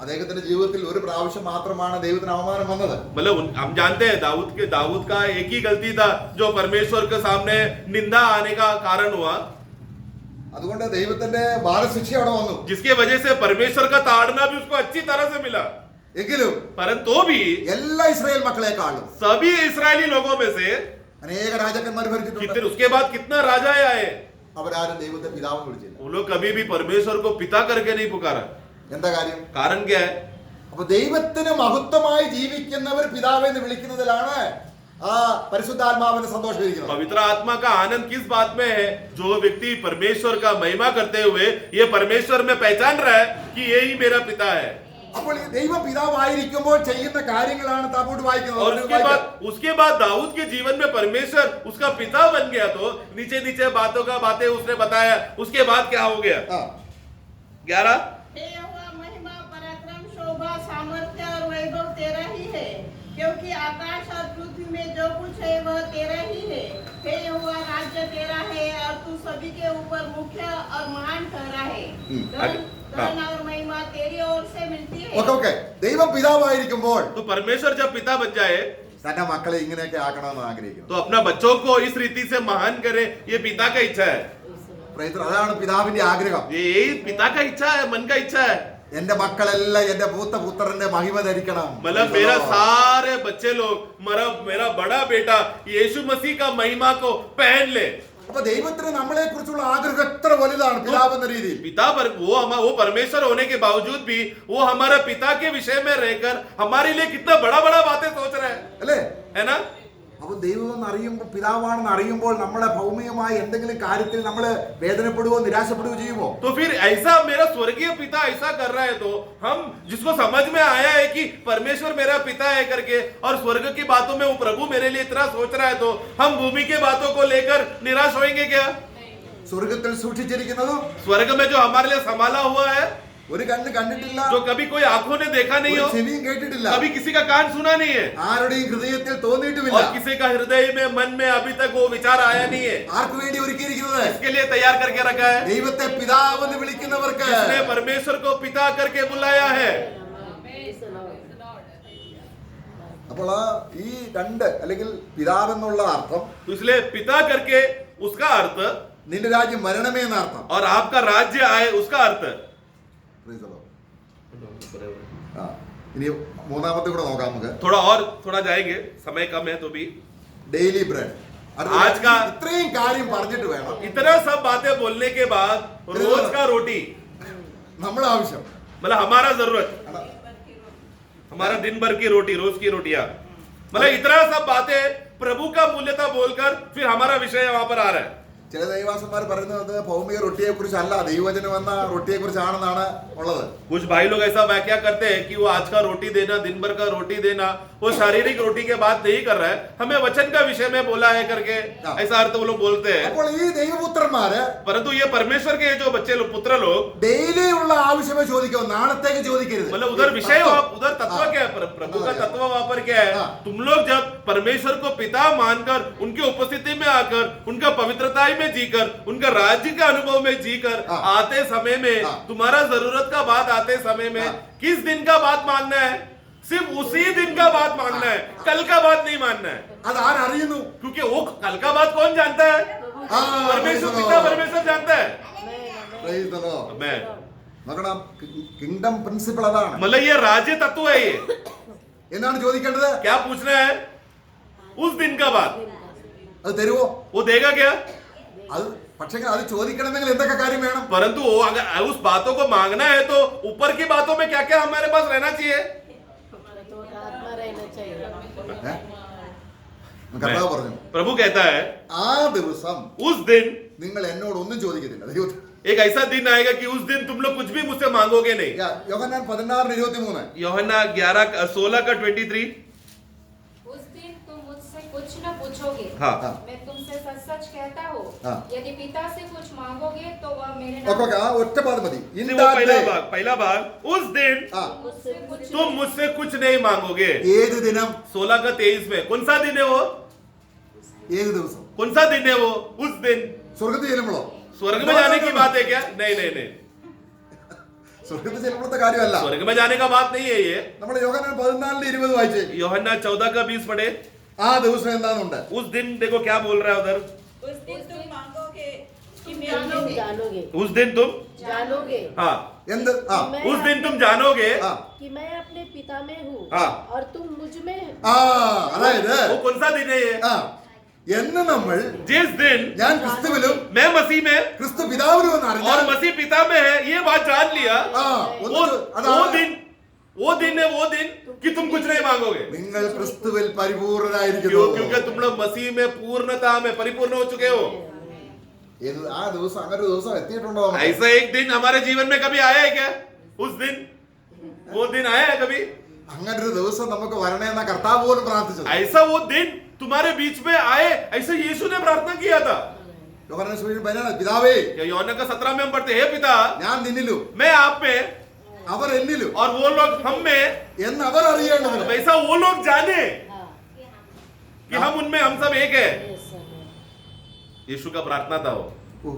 അദ്ദേഹത്തിന്റെ ജീവിതത്തിൽ ഒരു പ്രാവശ്യം മാത്രമാണ് ദൈവത്തിന് അവമാനം വന്നത്. मतलब हम जानते हैं दाऊद का एक ही गलती था जो परमेश्वर के सामने निंदा आने का कारण हुआ, അതുകൊണ്ട് ദൈവത്തിന്റെ ബാലശിക്ഷ അവിടെ വന്നു. जिसके वजह से परमेश्वर का ताड़ना भी उसको अच्छी तरह से मिला। എങ്കിലും परंतु भी എല്ലാ ഇസ്രായേൽ മക്കളെക്കാളും सभी इस्राएली लोगों में से അനേക രാജാക്കന്മാർ ഭരിച്ചിട്ടുണ്ട്. कितने उसके बाद कितना राजा आए, അവരാരും ദൈവത്തെ പിതാവെന്ന് വിളിച്ചില്ല. वो लोग कभी भी परमेश्वर को पिता करके नहीं पुकारा। എന്താ കാര്യം? कारण क्या है? അപ്പൊ ദൈവത്തിന് മഹത്വമായി ജീവിക്കുന്നവർ പിതാവെന്ന് വിളിക്കുന്നതിലാണ് ആ പരിശുദ്ധാത്മാവിന് സന്തോഷമിരിക്കുന്നത്. पवित्र आत्मा का आनंद किस बात में है? जो व्यक्ति परमेश्वर का महिमा करते हुए ये परमेश्वर में पहचान रहा है कि ये ही मेरा पिता है। അപ്പോൾ ഈ ദൈവ പിതാവായിരിക്കുമ്പോൾ ചെയ്യുന്ന കാര്യങ്ങളാണ് താപ്പോട്ട് और उसके बाद दाऊद के जीवन में परमेश्वर उसका पिता बन गया, तो नीचे नीचे बातें उसने बताया। उसके बाद क्या हो गया? 11 हे यहोवा, महिमा, पराक्रम, शोभा, सामर्थ्य और वैभव तेरा ही है, क्योंकि आकाश और पृथ्वी में जो कुछ है वह तेरा ही है। हे यहोवा, राज्य तेरा है और तू सभी के ऊपर मुख्य और महान ठहरा है। धन और महिमा तेरी ओर से मिलती है। ഓക്കെ ദൈവം പിതാവായിരിക്കുമ്പോൾ तो परमेश्वर जब पिता बन जाए തന്റെ മക്കളെ ഇങ്ങനെയൊക്കെ ആക്കണമെന്ന് ആഗ്രഹിക്കുന്നു. तो अपना बच्चों को इस रीति से महान करे, ये पिता का इच्छा है। അതാണ് പിതാവിന്റെ ആഗ്രഹം. ये यही पिता का इच्छा है, मन का इच्छा है। എന്റെ മക്കളെല്ലാം എന്റെ മൂത്ത പുത്രന്റെ മഹിമ ധരിക്കണം. मतलब मेरा सारे बच्चे लोग, मेरा बड़ा बेटा यीशु मसीह का महिमा को पहन ले। അപ്പൊ ദൈവത്തിന് നമ്മളെ കുറിച്ചുള്ള ആഗ്രഹം എത്ര വലുതാണ് പിതാവെന്ന രീതിയിൽ. पिता पर वो परमेश्वर होने के बावजूद भी वो हमारे पिता के विषय में रहकर हमारे लिए कितना बड़ा बड़ा बातें सोच रहा है, അല്ലേ? है ना। അപ്പൊ ദൈവം എന്ന് അറിയുമ്പോൾ പിതാവാണെന്ന് അറിയുമ്പോൾ നമ്മളെ ഭൗമികമായ എന്തെങ്കിലും കാര്യത്തിൽ നമ്മൾ വേദനപ്പെടുവോ നിരാശപ്പെടുവോ ചെയ്യുമോ? तो फिर ऐसा मेरा स्वर्गीय पिता ऐसा कर रहा है, तो हम जिसको समझ में आया है कि परमेश्वर मेरा पिता है करके, और स्वर्ग की बातों में वो प्रभु मेरे लिए इतना सोच रहा है, तो हम भूमि के बातों को लेकर निराश होंगे क्या? സ്വർഗത്തിൽ സൂക്ഷിച്ചിരിക്കുന്നതും स्वर्ग में जो हमारे लिए संभाला हुआ है, ഒരു കണ്ണ് കണ്ടിട്ടില്ല, जो कभी कोई आंखों ने देखा नहीं ഒരു हो, ചെവിയും കേട്ടിട്ടില്ല, कभी किसी का कान सुना नहीं है, ആരുടെയും ഹൃദയത്തിൽ തോന്നിയിട്ടുമില്ല. और किसी का हृदय में मन में अभी तक वो विचार आया नहीं है। ആർക്ക് വേണ്ടി ഒരുക്കിയിരിക്കുന്നത്? इसके लिए तैयार करके रखा है, ദൈവത്തെ പിതാവെന്ന് വിളിക്കുന്നവർക്ക്. जिसने परमेश्वर को पिता करके बुलाया है। അപ്പോൾ ഈ രണ്ട് അല്ലെങ്കിൽ പിതാവെന്നുള്ള അർത്ഥം तो इसलिए पिता करके उसका अर्थ, നിന്റെ രാജ്യം വരണമേ എന്ന അർത്ഥം. और आपका राज्य आए उसका अर्थ। Praise the Lord. ആ, ഇനി മൂന്നാമത്തെ കൂടെ നോക്കാം നമുക്ക്. थोड़ा जाएंगे, समय कम है तो भी। Daily bread. आज का ഇത്രയും കാര്യം പറഞ്ഞിട്ട് വേണം इतना सब बातें बोलने के बाद रोज का रोटी, നമ്മളെ ആവശ്യം. मतलब हमारा जरूरत, हमारा दिन भर की रोटी, रोज की रोटियां, मतलब इतना सब बातें प्रभु का मूल्यता बोलकर फिर हमारा विषय वहां पर आ रहा है। ചില ദൈവാസന്മാർ പറയുന്നത് ഭൗമിക റൊട്ടിയെ കുറിച്ചല്ല, ദൈവവചനം എന്ന റൊട്ടിയെ കുറിച്ചാണെന്നാണ് ഉള്ളത്. कुछ भाई लोग ऐसा व्याख्या करते हैं कि वो आज का रोटी देना, दिन भर का रोटी देना, वो शारीरिक रोटी के बात नहीं कर रहा है, हमें वचन का विषय में बोला है करके ऐसा अर्थ वो लोग बोलते हैं। അപ്പോൾ ഈ ദൈവപുത്രന്മാര് परंतु ये परमेश्वर के जो बच्चे लोग, पुत्र लोग, ഡെയിലി ഉള്ള ആവശ്യമേ ചോദിക്കൂ, നാളത്തേക്ക് ചോദിക്കരുത്. मतलब उधर विषय उधर तत्व क्या है, प्रभु का तत्व वहां पर क्या है? तुम लोग जब परमेश्वर को पिता मानकर उनकी उपस्थिति में आकर उनका पवित्रता में जीकर उनका राज्य का अनुभव में जीकर आते समय में तुम्हारा जरूरत का बात आते समय में किस दिन का बात मांगना है? सिर्फ उसी दिन का बात मांगना है, कल का बात नहीं मानना है। അത് ആരറിയുന്നു? क्योंकि वो कल का बात कौन जानता है? परमेश्वर, पिता परमेश्वर जानता है। Praise the Lord. मैं നോക്കണം, കിങ്ഡം പ്രിൻസിപ്പിൾ അതാണ്. मतलब ये राज्य तत्व है। ये എന്താണ് ചോദിക്കേണ്ടത്? क्या पूछना है? उस दिन का बात അത് തരുവോ? वो देगा क्या? അത് പക്ഷേ അത് ചോദിക്കണമെങ്കിൽ എന്തൊക്കെ കാര്യം വേണം? परंतु वो अगर उस बातों को मांगना है तो ऊपर की बातों में क्या क्या हमारे पास रहना चाहिए? കർത്താവ് പറഞ്ഞു, प्रभु कहता है ആ ദിവസം उस दिन നിങ്ങൾ എന്നോട് ഒന്നും ചോദിക്കത്തില്ല. ദൈവത്തിൽ एक ऐसा दिन आएगा कि उस दिन तुम लोग कुछ भी मुझसे मांगोगे नहीं। യോഹന്നാൻ 16:23. यूहन्ना 11:16 का 23। उस दिन तुम मुझसे न पूछोगे। हाँ मैं तुमसे सच सच कहता हूँ, हाँ। यदि पिता से कुछ मांगोगे तो वह मेरे ഓക്കെ नाम ആ ഒറ്റ പാദം മതി. वो In that day. पहला भाग उस दिन ആ मुझसे कुछ तुम मुझसे कुछ नहीं मांगोगे. ഏത് ദിനം 16 का 23 में कौन सा दिन है वो? ഏത് ദിവസം? कौन सा दिन है वो? उस दिन സ്വർഗത്തിൽ ചെല്ലുമ്പോഴോ? स्वर्ग में जाने की बात है क्या? नहीं नहीं नहीं, സ്വർഗത്തിൽ ചെല്ലുമ്പോഴത്തെ കാര്യമല്ല. स्वर्ग में जाने का बात नहीं है ये. നമ്മൾ യോഹന്നാൻ 14:20 വായിച്ചേ. यूहन्ना 14 का 20 पढ़े. ആ ദിവസം എന്താണെന്നുണ്ട്? उस दिन देखो क्या बोल रहा है उधर. उस दिन तुम मांगोगे कि मैं तुम जानोगे उस दिन तुम जानोगे हाँ എന്ത്? ആ उस दिन तुम जानोगे ആ कि मैं अपने पिता में हूँ हाँ. और तुम मुझ में ആ അതായത് वो कौन सा दिन है ये? ആ എന്ന് നമ്മൾ जिस दिन ഞാൻ ക്രിസ്തുവിലും मैं मसीह में ക്രിസ്തു പിതാവിലും എന്ന് और അറിഞ്ഞാൽ मसीह पिता में है, ये बात जान लिया. ആ वो वो दिन है वो दिन कि तुम कुछ नहीं मांगोगे. നിങ്ങൾ ക്രിസ്തുവിൽ क्यों? പരിപൂർണരായിരിക്കുന്നു. क्योंकि तुम लोग मसीह में पूर्णता में परिपूर्ण हो चुके हो. ഏത് ആ ദിവസം അങ്ങനെ ഒരു ദിവസം എത്തിയിട്ടുണ്ടോ നമുക്ക്? ऐसा एक दिन हमारे जीवन में कभी आया है क्या? उस दिन वो दिन आया है कभी? അങ്ങനെ ഒരു ദിവസം നമുക്ക് വരണേ എന്ന കർത്താവ് പോലും പ്രാർത്ഥിച്ചത്. ऐसा वो दिन तुम्हारे बीच में आए, ऐसे यीशु ने प्रार्थना किया था. യോഹന്നാൻ സുവിശേഷം 14 പിതാവേ यूहन्ना का 17 में हम पढ़ते हैं, हे पिता ഞാൻ നിന്നിലും मैं आप में അവർ എന്നിലും और वो लोग हम में, എന്ന് അവർ അറിയേണ്ടതിന് वैसा वो लोग जाने हाँ कि हम उनमें हम सब एक है. yes, sir. यीशु का प्रार्थना था वो. ഓ,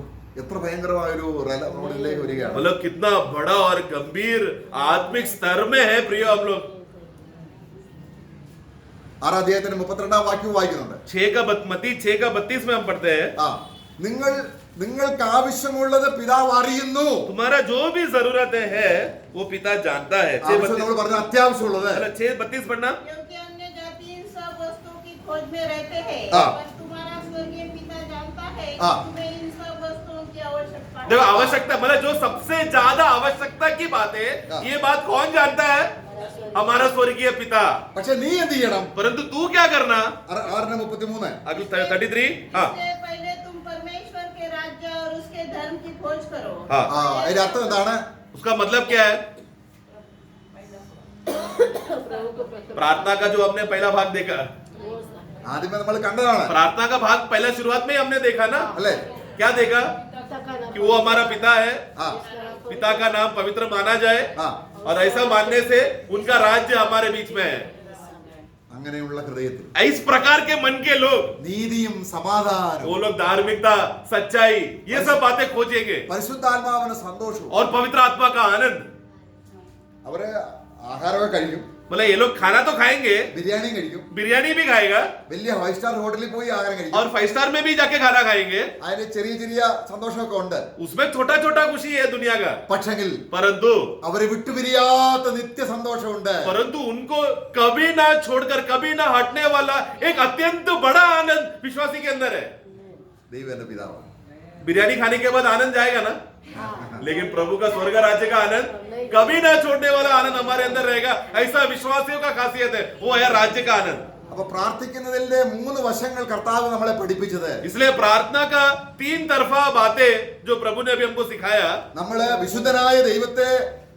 എത്ര ഭയങ്കരമായ ഒരു റോഡിലേക്ക് വരികയാണ്. मतलब कितना बड़ा और गंभीर आत्मिक स्तर में है प्रिय हम लोग. 6 അധ്യായത്തിന് 32 വാക്യവും വായിക്കുന്നുണ്ട്. 6 का 32 में हम पढ़ते हैं, ആ നിങ്ങൾക്ക് ആവശ്യമുള്ളത് പിതാവ് അറിയുന്നു. तुम्हारा जो भी जरूरत है वो पिता जानता है. ആവശ്യം നമ്മൾ പറഞ്ഞ അത്യാവശ്യമുള്ളത് 6:32 पढ़ना. क्योंकि अन्य जाति इन सब वस्तुओं की खोज में रहते हैं, हाँ। पर तुम्हारा स्वर्गीय पिता जानता है कि हाँ। तुम्हें इन सब वस्तुओं की आवश्यकता है. देखो आवश्यकता मतलब जो सबसे ज्यादा आवश्यकता की बात है, हाँ। ये बात कौन जानता है? हमारा स्वर्गीय पिता. പക്ഷെ നീ എന്ത് ചെയ്യണം? परंतु तू क्या करना? 6:33 अगले 33 हाँ इससे पहले तुम परमेश्वर के राज्य और उसके धर्म की खोज करो. हाँ. ആ അതിന്റെ അർത്ഥം എന്താണ്? उसका मतलब क्या है? प्रभु को प्रथम प्रार्थना का जो हमने पहला भाग देखा, वो ആദ്യമേ നമ്മൾ കണ്ടതാണ് प्रार्थना का भाग पहला शुरुआत में ही हमने देखा ना. അല്ലേ? क्या देखा? पिता का नाम कि वो हमारा पिता है, ആ पिता का नाम पवित्र माना जाए ആ और ऐसा मानने से उनका राज्य हमारे बीच में है. അങ്ങനെയുള്ള ഹൃദയത്തിൽ इस प्रकार के मन के लोग, നീതിയും സമാധാനവും वो लोग धार्मिकता, सच्चाई, ये सब बातें खोजेंगे പരിശുദ്ധാത്മാവിന് സന്തോഷവും. और पवित्र आत्मा का आनंद. അവര് ആഹാരമൊക്കെ കഴിക്കും, मतलब ये लोग खाना तो खाएंगे, ബിരിയാണിയും കഴിക്കും, बिरयानी भी खाएगा വലിയ 5 സ്റ്റാർ ഹോട്ടലിൽ പോയി ആഹാരം കഴിക്കും. और 5 स्टार में भी जाके खाना खाएंगे. അതിന് ചെറിയ ചെറിയ സന്തോഷമൊക്കെ ഉണ്ട്. उसमें छोटा छोटा खुशी है दुनिया का. പക്ഷെങ്കിൽ परंतु അവരെ വിട്ടുപിരിയാത്ത നിത്യ സന്തോഷമുണ്ട്. परंतु उनको कभी ना छोड़कर कभी ना हटने वाला एक अत्यंत बड़ा आनंद विश्वासी के अंदर है. ദൈവം എന്റെ പിതാവാണ്. बिरयानी खाने के बाद आनंद जाएगा ना, लेकिन प्रभु का स्वर्ग राज्य का आनंद कभी ना छोड़ने वाला आनंद हमारे अंदर रहेगा. ऐसा विश्वासियों का खासियत है, वो है राज्य का आनंद. അപ്പൊ പ്രാർത്ഥിക്കുന്നതിന്റെ 3 വശങ്ങൾ കർത്താവ് നമ്മളെ പഠിപ്പിച്ചത്. इसलिए प्रार्थना का 3 तरफा बातें जो प्रभु ने अभी हमको सिखाया. നമ്മള് വിശുദ്ധനായ ദൈവത്തെ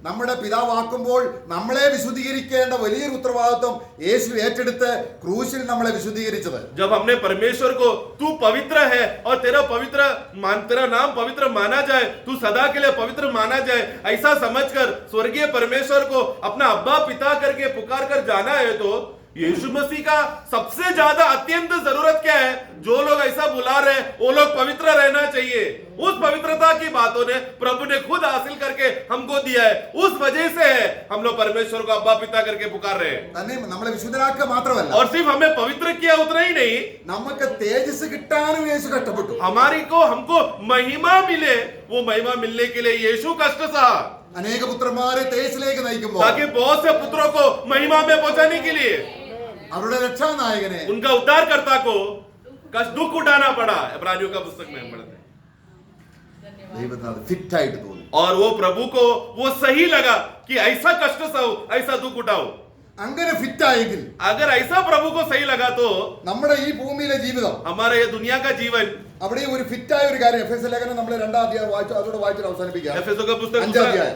നമ്മുടെ പിതാവാക്കുമ്പോൾ നമ്മളെ വിശുദ്ധീകരിക്കേണ്ട വലിയൊരു ഉത്തരവാദിത്വം യേശു ഏറ്റെടുത്ത് ക്രൂശിൽ നമ്മളെ വിശുദ്ധീകരിച്ചത്. जब हमने परमेश्वर को तू पवित्र है और तेरा नाम पवित्र माना जाए, तू सदा के लिए पवित्र माना जाए, ऐसा समझकर स्वर्गीय परमेश्वर को अपना अब्बा पिता करके पुकार कर जाना है, तो यीशु मसीह का सबसे ज्यादा अत्यंत जरूरत क्या है? जो लोग ऐसा बुला रहे हैं वो लोग पवित्र रहना चाहिए. उस पवित्रता की बातों ने प्रभु ने खुद हासिल करके हमको दिया है. उस वजह से है हम लोग परमेश्वर को अब्बा पिता करके पुकार रहे हैं. തന്നെ നമ്മളെ വിശുദ്ധരാക്കുക മാത്രമല്ല, और सिर्फ हमें पवित्र किया उतना ही नहीं, നമുക്ക് തേജസ് കിട്ടാനും യേശു കഷ്ടപ്പെട്ടു. हमको महिमा मिले, वो महिमा मिलने के लिए यीशु कष्ट सहा, അനേക പുത്രന്മാരെ തേജസ്സിലേക്ക് നയിക്കുമ്പോൾ ताकि बहुत से पुत्रों को महिमा में पहुंचाने के लिए അവരുടെ രക്ഷാനായകനെ उनका उद्धारकर्ता को कष्ट दुख उठाना पड़ा. इब्रानियों का पुस्तक में हम पढ़ते हैं. ദൈവത്തിന് അത് ഫിറ്റ് ആയിട്ട് തോന്നി. और वो प्रभु को वो सही लगा कि ऐसा कष्ट सहो, ऐसा दुख उठाओ. അങ്ങനെ ഫിറ്റ് ആയെങ്കിൽ अगर ऐसा प्रभु को सही लगा तो നമ്മുടെ ഈ ഭൂമിയിലെ ജീവിതം हमारे ये दुनिया का जीवन, അവിടെ ഒരു ഫിറ്റായ ഒരു കാര്യം എഫെസ്യ ലേഖനം നമ്മൾ 2 അധ്യായം വായിച്ചു, അതോടെ വായിച്ചിട്ട് അവസാനിപ്പിക്കാം. एफेसों का पुस्तक 5 अध्याय.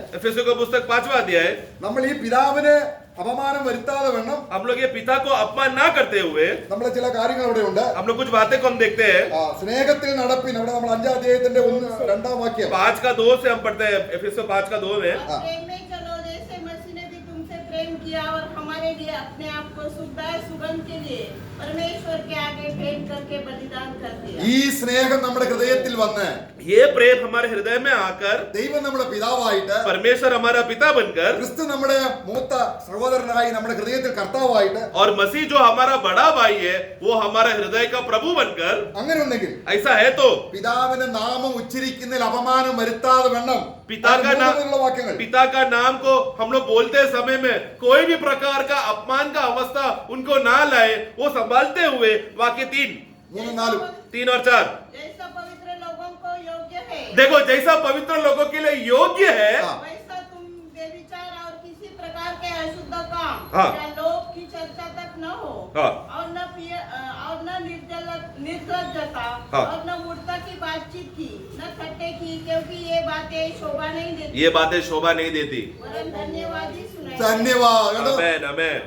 5वां अध्याय, നമ്മൾ ഈ പിതാവിനെ അപമാനം വരുത്താതെ വേണം हम लोग ये पिता को अपमान ना करते हुए നമ്മളെ ചില കാര്യങ്ങൾ അവിടെ ഉണ്ട്. हम लोग कुछ बातें को हम देखते हैं। സ്നേഹത്തിൽ നടപ്പിൻ, അവിടെ നമ്മൾ 5-ാം അധ്യായത്തിന്റെ 1-2 വാക്യം 5 का 2 से हम पढ़ते हैं, एफेसो 5 का 2 में। और प्रेम में चलो जैसे मसीह ने भी तुमसे प्रेम किया और हमारे लिए अपने आप को सुखदायक सुगंध के लिए परमेश्वर के आगे भेंट करके बलिदान कर दिया। ഈ സ്നേഹം നമ്മുടെ ഹൃദയത്തിൽ വന്ന് ये प्रेम हमारे हृदय में आकर ദൈവം നമ്മുടെ പിതാവായിട്ട്, परमेश्वर हमारा पिता बनकर ക്രിസ്തു നമ്മുടെ മൂത്ത സഹോദരനായി, നമ്മുടെ ഹൃദയത്തിൽ കർത്താവായിട്ട്, और मसीह जो हमारा बड़ा भाई है वो हमारा हृदय का प्रभु बनकर, അങ്ങനെ ഉണ്ടെങ്കിൽ ऐसा है तो പിതാവിന്റെ നാമം ഉച്ചരിക്കുന്നതിൽ അപമാനം വരുത്താതെ വേണം पिता का नाम വാക്യങ്ങൾ. पिता का नाम को हम लोग बोलते समय में कोई भी प्रकार का अपमान का अवस्था उनको ना लाए, वो संभालते हुए। वाक्य 3, 3-4 3 और 4 जैसा पवित्र लोगों को योग्य है देखो, जैसा पवित्र लोगों के लिए योग्य है हाँ। वैसा तुम व्यभिचार और किसी प्रकार के अशुद्ध काम हाँ। या लोभ की चर्चा तक न हो, हाँ। और न निर्लज्जता हाँ। और न मूर्खता की बातचीत की, न ठट्टे की, क्योंकि ये बातें शोभा नहीं देती, ये बातें शोभा नहीं देती। वरन धन्यवाद ही सुनाई। ധന്യവാദം കേട്ടോ. आमेन, आमेन।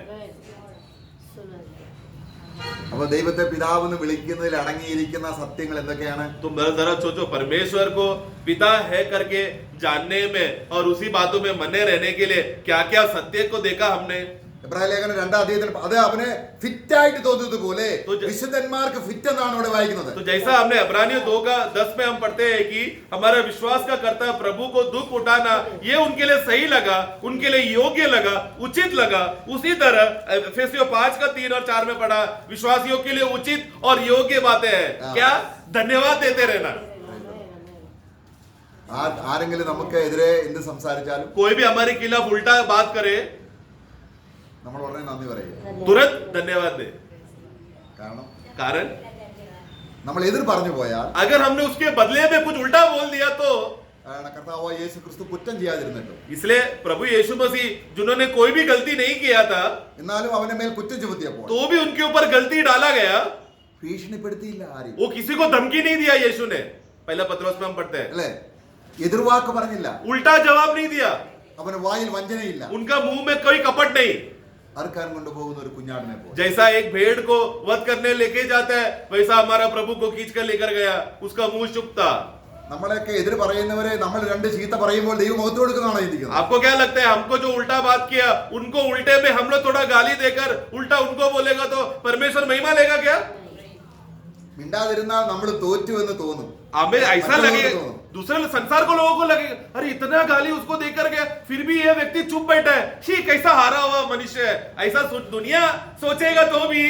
അപ്പൊ ദൈവത്തെ പിതാവ് എന്ന് വിളിക്കുന്നതിൽ അടങ്ങിയിരിക്കുന്ന സത്യങ്ങൾ എന്തൊക്കെയാണ്? तुम जरा सोचो, परमेश्वर को पिता है करके जानने में और उसी बातों में मने रहने के लिए क्या क्या सत्य को देखा हमने। എബ്രായ ലേഖനം 2-ാം അധ്യായത്തിൽ അത് അവനെ ഫിറ്റ് ആയിട്ട് തോന്നിയതുപോലെ तो വിശുദ്ധന്മാർക്ക് ഫിറ്റ് എന്നാണ് ഇവിടെ വായിക്കുന്നത്. तो जैसा हमने इब्रानियों 2 का 10 में हम पढ़ते हैं कि हमारा विश्वास का कर्ता प्रभु को दुख उठाना ये उनके लिए सही लगा, उनके लिए योग्य लगा, उचित लगा। उसी तरह एफेसियों 5 का 3 और 4 में पढ़ा, विश्वासियों के लिए उचित और योग्य बातें हैं। क्या? धन्यवाद देते रहना। ആരെങ്കിലും നമുക്ക് എതിരെ എന്ത് സംസാരിച്ചാലും कोई भी हमारे खिलाफ उल्टा बात करे, നമ്മൾ ഉടനെ നന്ദി പറയുക. तुरंत धन्यवाद दे। कारण നമ്മൾ എതിർ പറഞ്ഞു പോയാൽ अगर हमने उसके बदले में कुछ उल्टा बोल दिया तो കർത്താവായ യേശു ക്രിസ്തു കുറ്റം ചെയ്യാതിരുന്നിട്ടും इसलिए प्रभु यीशु मसीह जिन्होंने कोई भी गलती नहीं किया था എന്നാലും അവന്റെ മേൽ കുറ്റം ചുമത്തിയപ്പോൾ तो भी उनके ऊपर गलती डाला गया। ഭീഷണിപ്പെടുത്തിയില്ല ആരെയും, वो किसी को धमकी नहीं दिया यीशु ने। पहला पत्रोस में हम पढ़ते हैं, അല്ലേ? എതിർവാക്ക് പറഞ്ഞില്ല, उल्टा जवाब नहीं दिया, അവന് വായിൽ വഞ്ചനയില്ല. उनका मुंह में कोई कपट नहीं। അറുക്കാൻ കൊണ്ടുപോകുന്ന ഒരു കുഞ്ഞാടിനെ പോലെ जैसा एक भेड़ को वध करने लेके जाता है वैसा हमारा प्रभु को खींच कर लेकर गया, उसका मुंह चुप था। നമ്മളെയൊക്കെ എതിർ പറയുന്നവരെ നമ്മൾ രണ്ട് ചീത്ത പറയുമ്പോൾ ദൈവം മുഖത്ത് കൊടുക്കുന്നതാണോ ചിന്തിക്കുന്നത്? आपको क्या लगता है, हमको जो उल्टा बात किया उनको उल्टे में हम लोग थोड़ा गाली देकर उल्टा उनको बोलेगा तो परमेश्वर महिमा लेगा क्या? മിണ്ടാതിരുന്നാൽ നമ്മൾ തോറ്റു എന്ന് തോന്നും. हमें ऐसा लगेगा, दूसरे संसार को लोगों को लगेगा अरे इतना गाली उसको देकर गया फिर भी ये व्यक्ति चुप बैठा है, शी कैसा हारा हुआ मनुष्य है। ऐसा दुनिया सोचेगा तो भी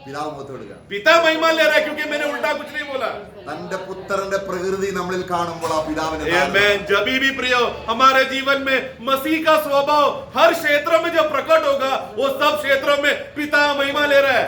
പിതാവ് മുഖത്ത് കൊടുക്കുക. पिता महिमा ले रहा है क्योंकि मैंने उल्टा कुछ नहीं बोला। തന്റെ പുത്രന്റെ പ്രകൃതി നമ്മളിൽ കാണുമ്പോൾ ആ പിതാവിനെ आमेन। जब भी प्रियो हमारे जीवन में मसीह का स्वभाव हर क्षेत्र में जब प्रकट होगा वो सब क्षेत्रों में पिता महिमा ले रहा है।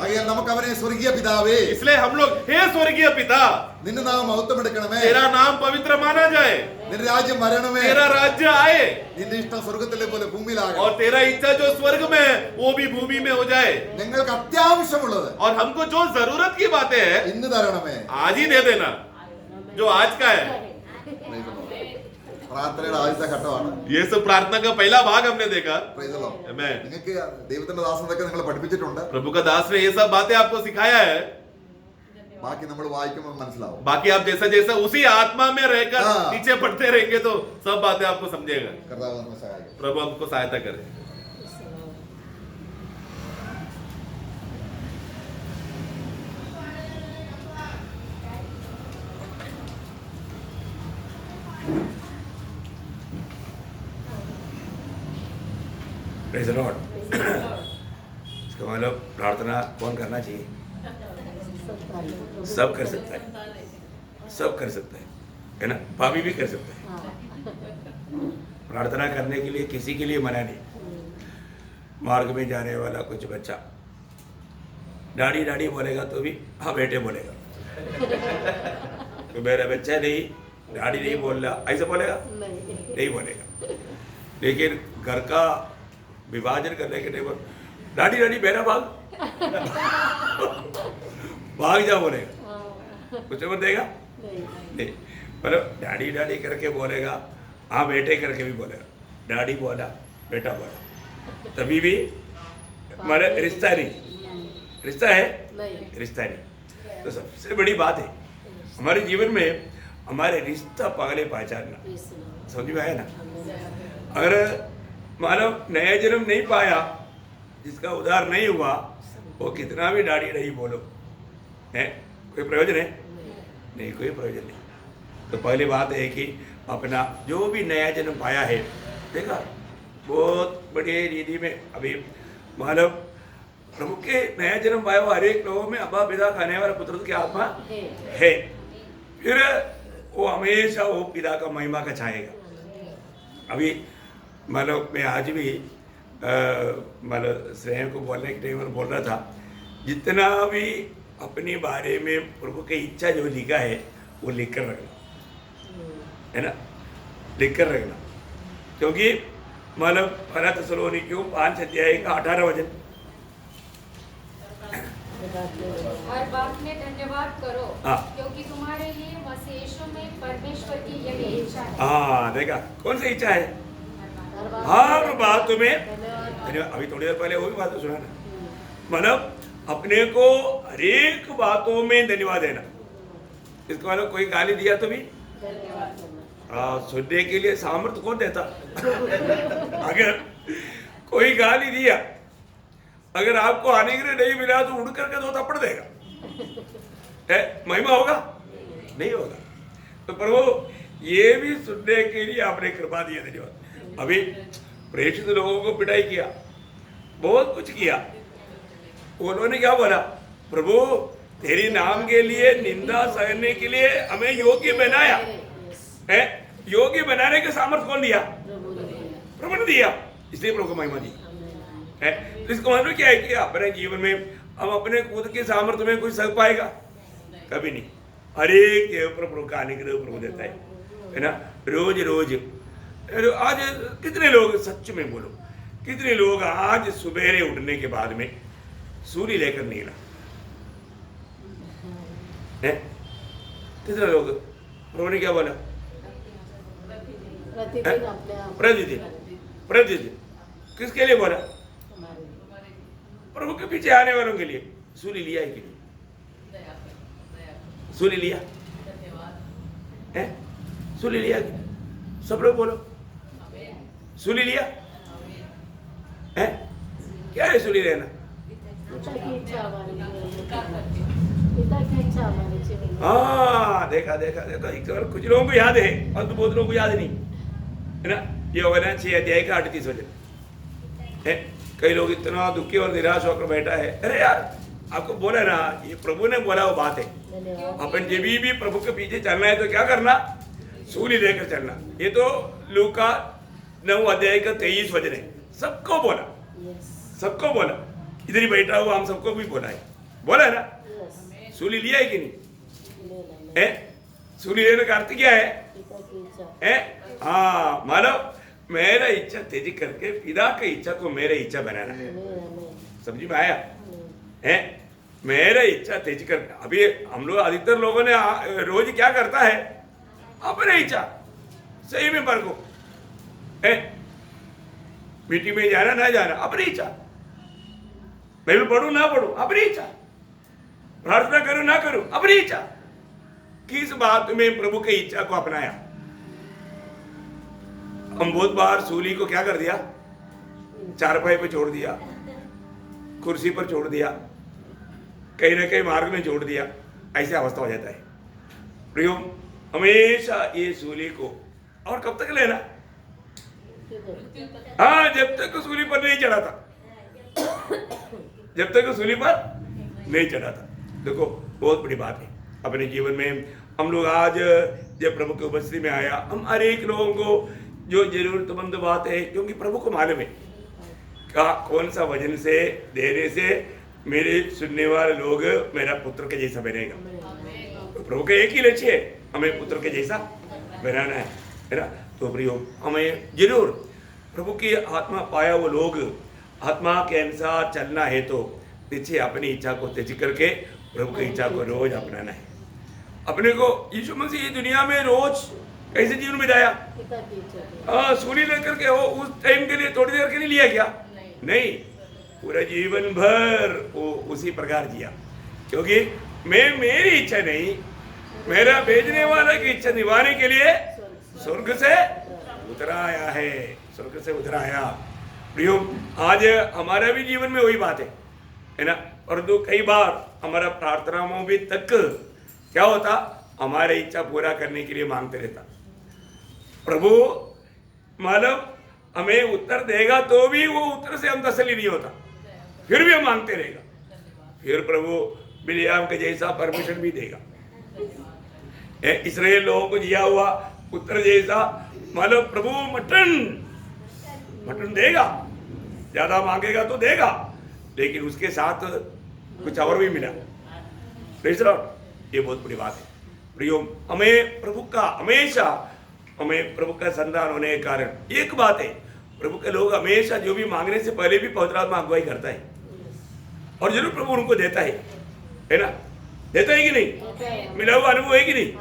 ആകയാൽ നമുക്ക് അവനെ സ്വർഗീയ പിതാവേ, इसलिए हम लोग हे स्वर्गीय पिता, നിന്റെ നാമം മഹത്വമെടുക്കണമേ, तेरा नाम पवित्र माना जाए, നിന്റെ രാജ്യം വരണമേ, तेरा राज्य आए നിന്റെ ഇഷ്ടം സ്വർഗത്തിലെ പോലെ ഭൂമിയിലാകണം. और तेरा इच्छा जो स्वर्ग में है वो भी भूमि में हो जाए। ഞങ്ങൾക്ക് അത്യാവശ്യമുള്ളത് और हमको जो जरूरत की बातें हैं ഇന്ന് തരണമേ. आज ही दे देना, जो आज का है। പ്രാർത്ഥനയുടെ ആദ്യത്തെ ഘട്ടമാണ്. ये सब प्रार्थना का पहला भाग हमने देखा। Praise the Lord. Amen। നിങ്ങൾക്ക് ദൈവത്തിന്റെ ദാസനൊക്കെ നിങ്ങൾ പഠിപ്പിച്ചിട്ടുണ്ട്. प्रभु का दास ने ये सब बातें आपको सिखाया है। ബാക്കി നമ്മൾ വായിക്കുമ്പോൾ മനസ്സിലാവും. बाकी आप जैसा जैसा उसी आत्मा में रहकर हाँ। नीचे पढ़ते रहेंगे तो सब बातें आपको समझेगा। കർത്താവ് നമ്മെ സഹായിക്കും. प्रभु हमको सहायता करे। Praise the Lord. इसका मतलब प्रार्थना कौन करना चाहिए? सब कर सकता है, सब कर सकता है ना? भाभी भी कर सकता है। प्रार्थना करने के लिए किसी के लिए मना नहीं। मार्ग में जाने वाला कुछ बच्चा डाडी डाडी बोलेगा तो भी हाँ बेटे बोलेगा। तो मेरा बच्चा नहीं डाडी नहीं बोल रहा ऐसा बोलेगा नहीं बोलेगा। लेकिन घर का विभाजन करने के लिए डाडी डाडी बेटा भाग भाग जा बोलेगा, कुछ बोल देगा नहीं। मतलब डाडी डाडी करके बोलेगा, हाँ बेटे करके भी बोलेगा। डाडी बोला बेटा बोला, तभी भी हमारा रिश्ता नहीं, रिश्ता है रिश्ता नहीं। तो सबसे बड़ी बात है हमारे जीवन में हमारे रिश्ता पहले पहचानना। समझ में आया ना? अगर मानव नया जन्म नहीं पाया, जिसका उद्धार नहीं हुआ, वो कितना भी दाढ़ी नहीं बोलो है, कोई प्रयोजन है नहीं, कोई प्रयोजन नहीं। तो पहली बात है कि अपना जो भी नया जन्म पाया है, देखा बहुत बड़ी रीति में अभी मानव प्रभु के नया जन्म पाया हुआ हर एक लोगों में अब्बा पिता खाने वाला पुत्र की आत्मा है। फिर वो हमेशा वो पिता का महिमा का छाएगा। अभी मानो मैं आज भी मानो श्रेय को बोलने के टाइम में बोल रहा था, जितना भी अपने बारे में प्रभु की इच्छा जो लिखा है वो लिख कर रखना, है ना, लिख कर रखना। क्योंकि मतलब पहला थिस्सलुनीकियों 5 अध्याय का 18 वचन, हर बात में धन्यवाद करो, हाँ। क्योंकि तुम्हारे लिए मसीह यीशु में परमेश्वर की यही इच्छा है। हाँ देखा, कौन सी इच्छा है? हर बात में धन्यवाद। अभी थोड़ी देर पहले वो भी बात सुना ना, मतलब अपने को हर एक बातों में धन्यवाद देना। इसको मतलब कोई गाली दिया तो भी सुनने के लिए सामर्थ्य कौन देता? अगर कोई गाली दिया, अगर आपको आने के लिए नहीं मिला तो उड़ करके 2 थप्पड़ देगा, महिमा होगा? नहीं होगा। तो प्रभु ये भी सुनने के लिए आपने कृपा दिया, धन्यवाद। अभी प्रेषित लोगों को पिटाई किया, बहुत कुछ किया, उन्होंने क्या बोला? प्रभु तेरे नाम के लिए निंदा सहने के लिए हमें योग्य बनाया है। योग्य बनाने का सामर्थ्य कौन दिया? प्रभु ने दिया, इसलिए प्रभु को महिमा दी है। तो इसका मतलब क्या है कि अपने जीवन में हम अपने खुद के सामर्थ्य में कुछ सह पाएगा? कभी नहीं। हर एक के ऊपर प्रभु का अनुग्रह प्रभु देता है ना। रोज रोज आज कितने लोग, सच में बोलो, कितने लोग आज सुबेरे उठने के बाद में सूर्य लेकर निकला है? कितने लोग? प्रभु ने क्या बोला? प्रतिदिन किसके लिए बोला? प्रभु के पीछे आने वालों के लिए। सूर्य लिया है कि नहीं? सूर्य लिया है? सूर्य लिया कि? सब लोग बोलो, सूर्य लिया है? क्या है सूर्य लेना? हाँ देखा देखा देखा, एक बार कुछ लोगों को याद है और तो बहुत लोगों को याद नहीं है ना। ये होगा ना 6 अध्याय का 38 वचन है। कई लोग इतना दुखी और निराश होकर बैठा है। अरे यार, आपको बोला ना, ये प्रभु ने बोला वो बात है। अपन जब भी प्रभु के पीछे चलना है तो क्या करना? सूर्य लेकर चलना। ये तो लूका 9 अध्याय का 23 वचन है। सबको बोला, सबको बोला, इधर ही बैठा हुआ हम सबको भी बोला है, बोला है ना। सूर्य लिया है कि नहीं है? सूर्य लेने का अर्थ क्या है? हाँ, मानो मेरा इच्छा तेजी करके पिता की इच्छा को मेरे इच्छा बनाना है। समझ में आया है? मेरा इच्छा तेजी करके। अभी हम लोग अधिकतर लोगों ने रोज क्या करता है? अपने इच्छा सही में परखो है। मीटिंग में जाना ना जाना अपनी इच्छा, बाइबल पढ़ू ना पढ़ू अपनी इच्छा, प्रार्थना करूं ना करूं अपनी इच्छा। किस बात में प्रभु की इच्छा को अपनाया? हम बहुत बार सूली को क्या कर दिया? चारपाई पे छोड़ दिया, कुर्सी पर छोड़ दिया, कहीं ना कहीं मार्ग में छोड़ दिया। ऐसी अवस्था हो जाता है। प्रियो, हमेशा ये सूली को, और कब तक लेना? हाँ, जब तक सूली पर नहीं चढ़ा था, जब तक सूली पर नहीं चढ़ा था। देखो, बहुत बड़ी बात है अपने जीवन में। हम लोग आज जब प्रभु की उपस्थिति में आया, हम हर एक लोगों को जो जरूरतमंद बात है, क्योंकि प्रभु को मालूम है कौन सा वजन से देने से मेरे सुनने वाले लोग मेरा पुत्र के जैसा बनेगा। तो प्रभु का एक ही लक्ष्य है, हमें पुत्र के जैसा बनाना है ना। तो प्रियो, हमें जरूर प्रभु की आत्मा पाया वो लोग आत्मा के अनुसार चलना है तो पीछे अपनी इच्छा को त्याग करके प्रभु की इच्छा को रोज अपनाना है। अपने को यीशु मसीह दुनिया में रोज कैसे जीवन बिताया? सूर्य लेकर के वो उस टाइम के लिए थोड़ी देर के लिए लिया क्या? नहीं, पूरा जीवन भर वो उसी प्रकार जिया, क्योंकि मेरी इच्छा नहीं, मेरा भेजने वाला की इच्छा निभाने के लिए स्वर्ग से उतरा आया है, स्वर्ग से उतरा आया। प्रियो, आज हमारा भी जीवन में वही बात है ना। परंतु कई बार हमारा प्रार्थनाओं भी तक क्या होता, हमारे इच्छा पूरा करने के लिए मांगते रहता। प्रभु मतलब हमें उत्तर देगा तो भी वो उत्तर से हम तसल्ली नहीं होता, फिर भी हम मांगते रहेगा, फिर प्रभु बिलियाम के जैसा परमिशन भी देगा। इस्राएल लोगों को दिया हुआ उत्तर जैसा मतलब प्रभु मटन देगा, ज्यादा मांगेगा तो देगा, लेकिन उसके साथ कुछ और भी मिला। ये बहुत बड़ी बात है प्रियो। हमें प्रभु का हमेशा, हमें प्रभु का संतान होने के कारण एक बात है, प्रभु के लोग हमेशा जो भी मांगने से पहले भी पवित्र आत्मा अगुवाई करता है, और जरूर प्रभु उनको देता है ना, देता है कि नहीं, मिला हुआ अनुभव है कि नहीं,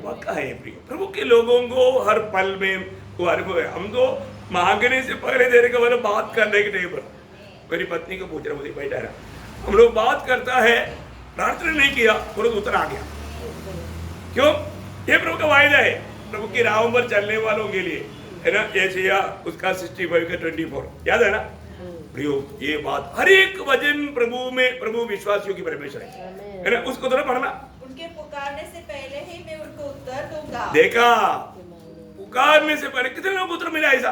पक्का है प्रिय। प्रभु के लोगों को हर पल में वो अनुभव है। हम तो मांगने से पहले देने का मतलब बात करने के टाइम पर मेरी पत्नी को पूछ रहा, मुझे बैठा रहा, हम लोग बात करता है, प्रार्थना नहीं किया, तुरंत उत्तर आ गया। क्यों? ये प्रभु का वायदा है प्रभु की राहों पर चलने वालों के लिए, है ना। यशायाह उसका 65 का 24 याद है ना प्रियो। ये बात हर एक वचन प्रभु में, प्रभु विश्वासियों की परमेश्वर है ना, उसको थोड़ा पढ़ना। उनके पुकारने से पहले ही मैं उनको उत्तर दूंगा। देखा, पुकारने से पहले कितने लोग उत्तर मिला, ऐसा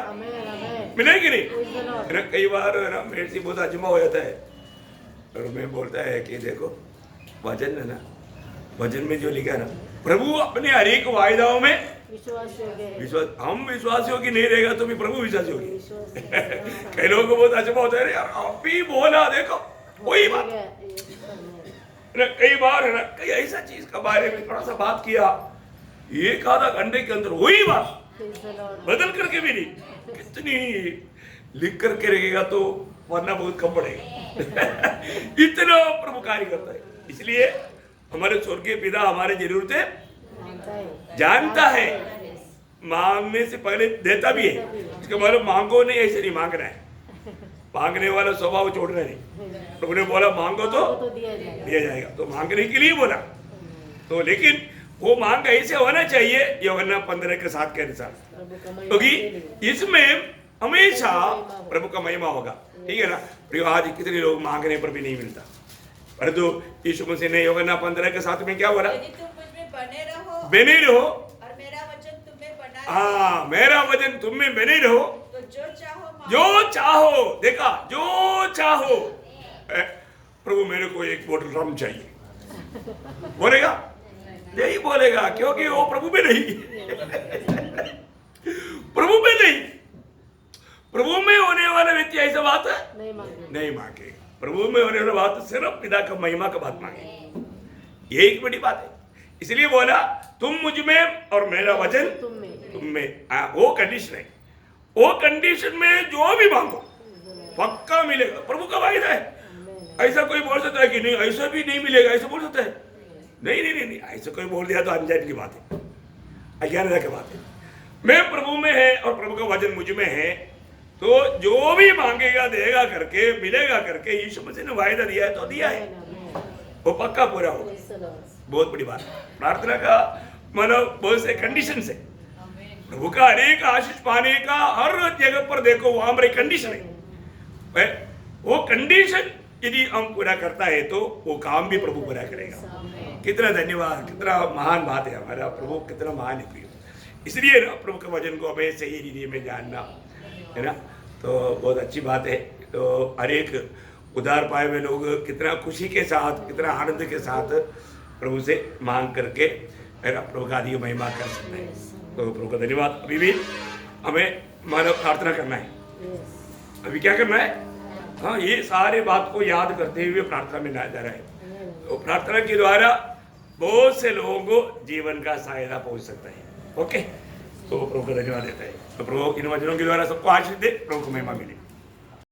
मिला कि नहीं, है ना। कई बार है ना मेरे से बहुत अजमा हो जाता है, और मैं बोलता है कि देखो वचन है ना, वचन में जो लिखा है ना, प्रभु अपने हर एक वायदाओं में विश्वास, हम विश्वासियों की नहीं रहेगा तो भी प्रभु विश्वासी होगी। कई लोगों को बहुत अजमा होता है, यार आप भी बोला, देखो वही बात ना। कई बार है ना, कई ऐसा चीज का बारे में थोड़ा सा बात किया, एक आधा घंटे के अंदर वही बात बदल करके भी नहीं, कितनी लिख करके रहेगा तो वरना बहुत कम पड़ेगा। इतना प्रभु कार्य करता है। इसलिए हमारे स्वर्गीय पिता हमारे जरूरतें जानता है, मांगने से पहले देता भी है। इसका मतलब मांगो नहीं, ऐसे नहीं मांगना है, मांगने वाला स्वभाव छोड़ना नहीं। प्रभु ने बोला मांगो तो दिया जाएगा, तो मांगने के लिए बोला तो, लेकिन वो मांग ऐसे होना चाहिए यूहन्ना 15 के 7 के अनुसार, क्योंकि इसमें हमेशा प्रभु का महिमा होगा, ठीक है ना। प्रिय, आज कितने लोग मांगने पर भी नहीं मिलता, परंतु यीशु मसीह ने यूहन्ना 15 के 7 में क्या बोला, यदि तुम मुझ में बने रहो और मेरा वचन तुम में बना रहे, हाँ, मेरा वचन तुम में बने रहो, तो जो जो चाहो, देखा, जो चाहो। प्रभु मेरे को एक बोतल रम चाहिए, बोलेगा यही बोलेगा, क्योंकि वो प्रभु में नहीं, प्रभु में नहीं, प्रभु में होने वाला व्यक्ति ऐसा बात है नहीं मांगे। प्रभु में होने वाला बात सिर्फ पिता का महिमा का बात मांगे, ये एक बड़ी बात है। इसलिए बोला तुम मुझ में और मेरा वचन तुम में, वो कंडीशन है, वो कंडीशन में जो भी मांगो पक्का मिलेगा, प्रभु का वायदा है। ऐसा कोई बोल सकता है कि नहीं ऐसा भी नहीं मिलेगा, ऐसा बोल सकता है? नहीं नहीं नहीं, नहीं। ऐसा कोई बोल दिया तो अनजान की बात है, अज्ञानता की बात है। मैं प्रभु में है और प्रभु का वचन मुझ में है, तो जो भी मांगेगा देगा करके, मिलेगा करके यीशु मसीह ने वायदा दिया है तो दिया है, वो पक्का पूरा होगा। बहुत बड़ी बात है। प्रार्थना का मतलब बहुत से कंडीशन है, प्रभु का अनेक आशीष पाने का हर जगह पर देखो वहां पर एक कंडीशन है, वो कंडीशन यदि हम पूरा करता है तो वो काम भी प्रभु पूरा करेगा। कितना धन्यवाद, कितना महान बात है, हमारा प्रभु कितना महान है प्रिय। इसलिए ना प्रभु के वचन को हमें सही रीति में जानना है ना, तो बहुत अच्छी बात है। तो हर एक उधार पाए हुए लोग कितना खुशी के साथ, कितना आनंद के साथ प्रभु से मांग करके है ना प्रभु का आदि महिमा कर सकते हैं। तो प्रभु का धन्यवाद। अभी भी हमें मानव प्रार्थना करना है, अभी क्या करना है, हाँ, ये सारे बात को याद करते हुए प्रार्थना में ना जा रहा है। तो प्रार्थना के द्वारा बहुत से लोगों को जीवन का सहायता पहुंच सकता है। ओके, तो प्रभु का धन्यवाद देता है। तो प्रभु इन वचनों के द्वारा सबको आशीष दे, प्रभु को महिमा मिले।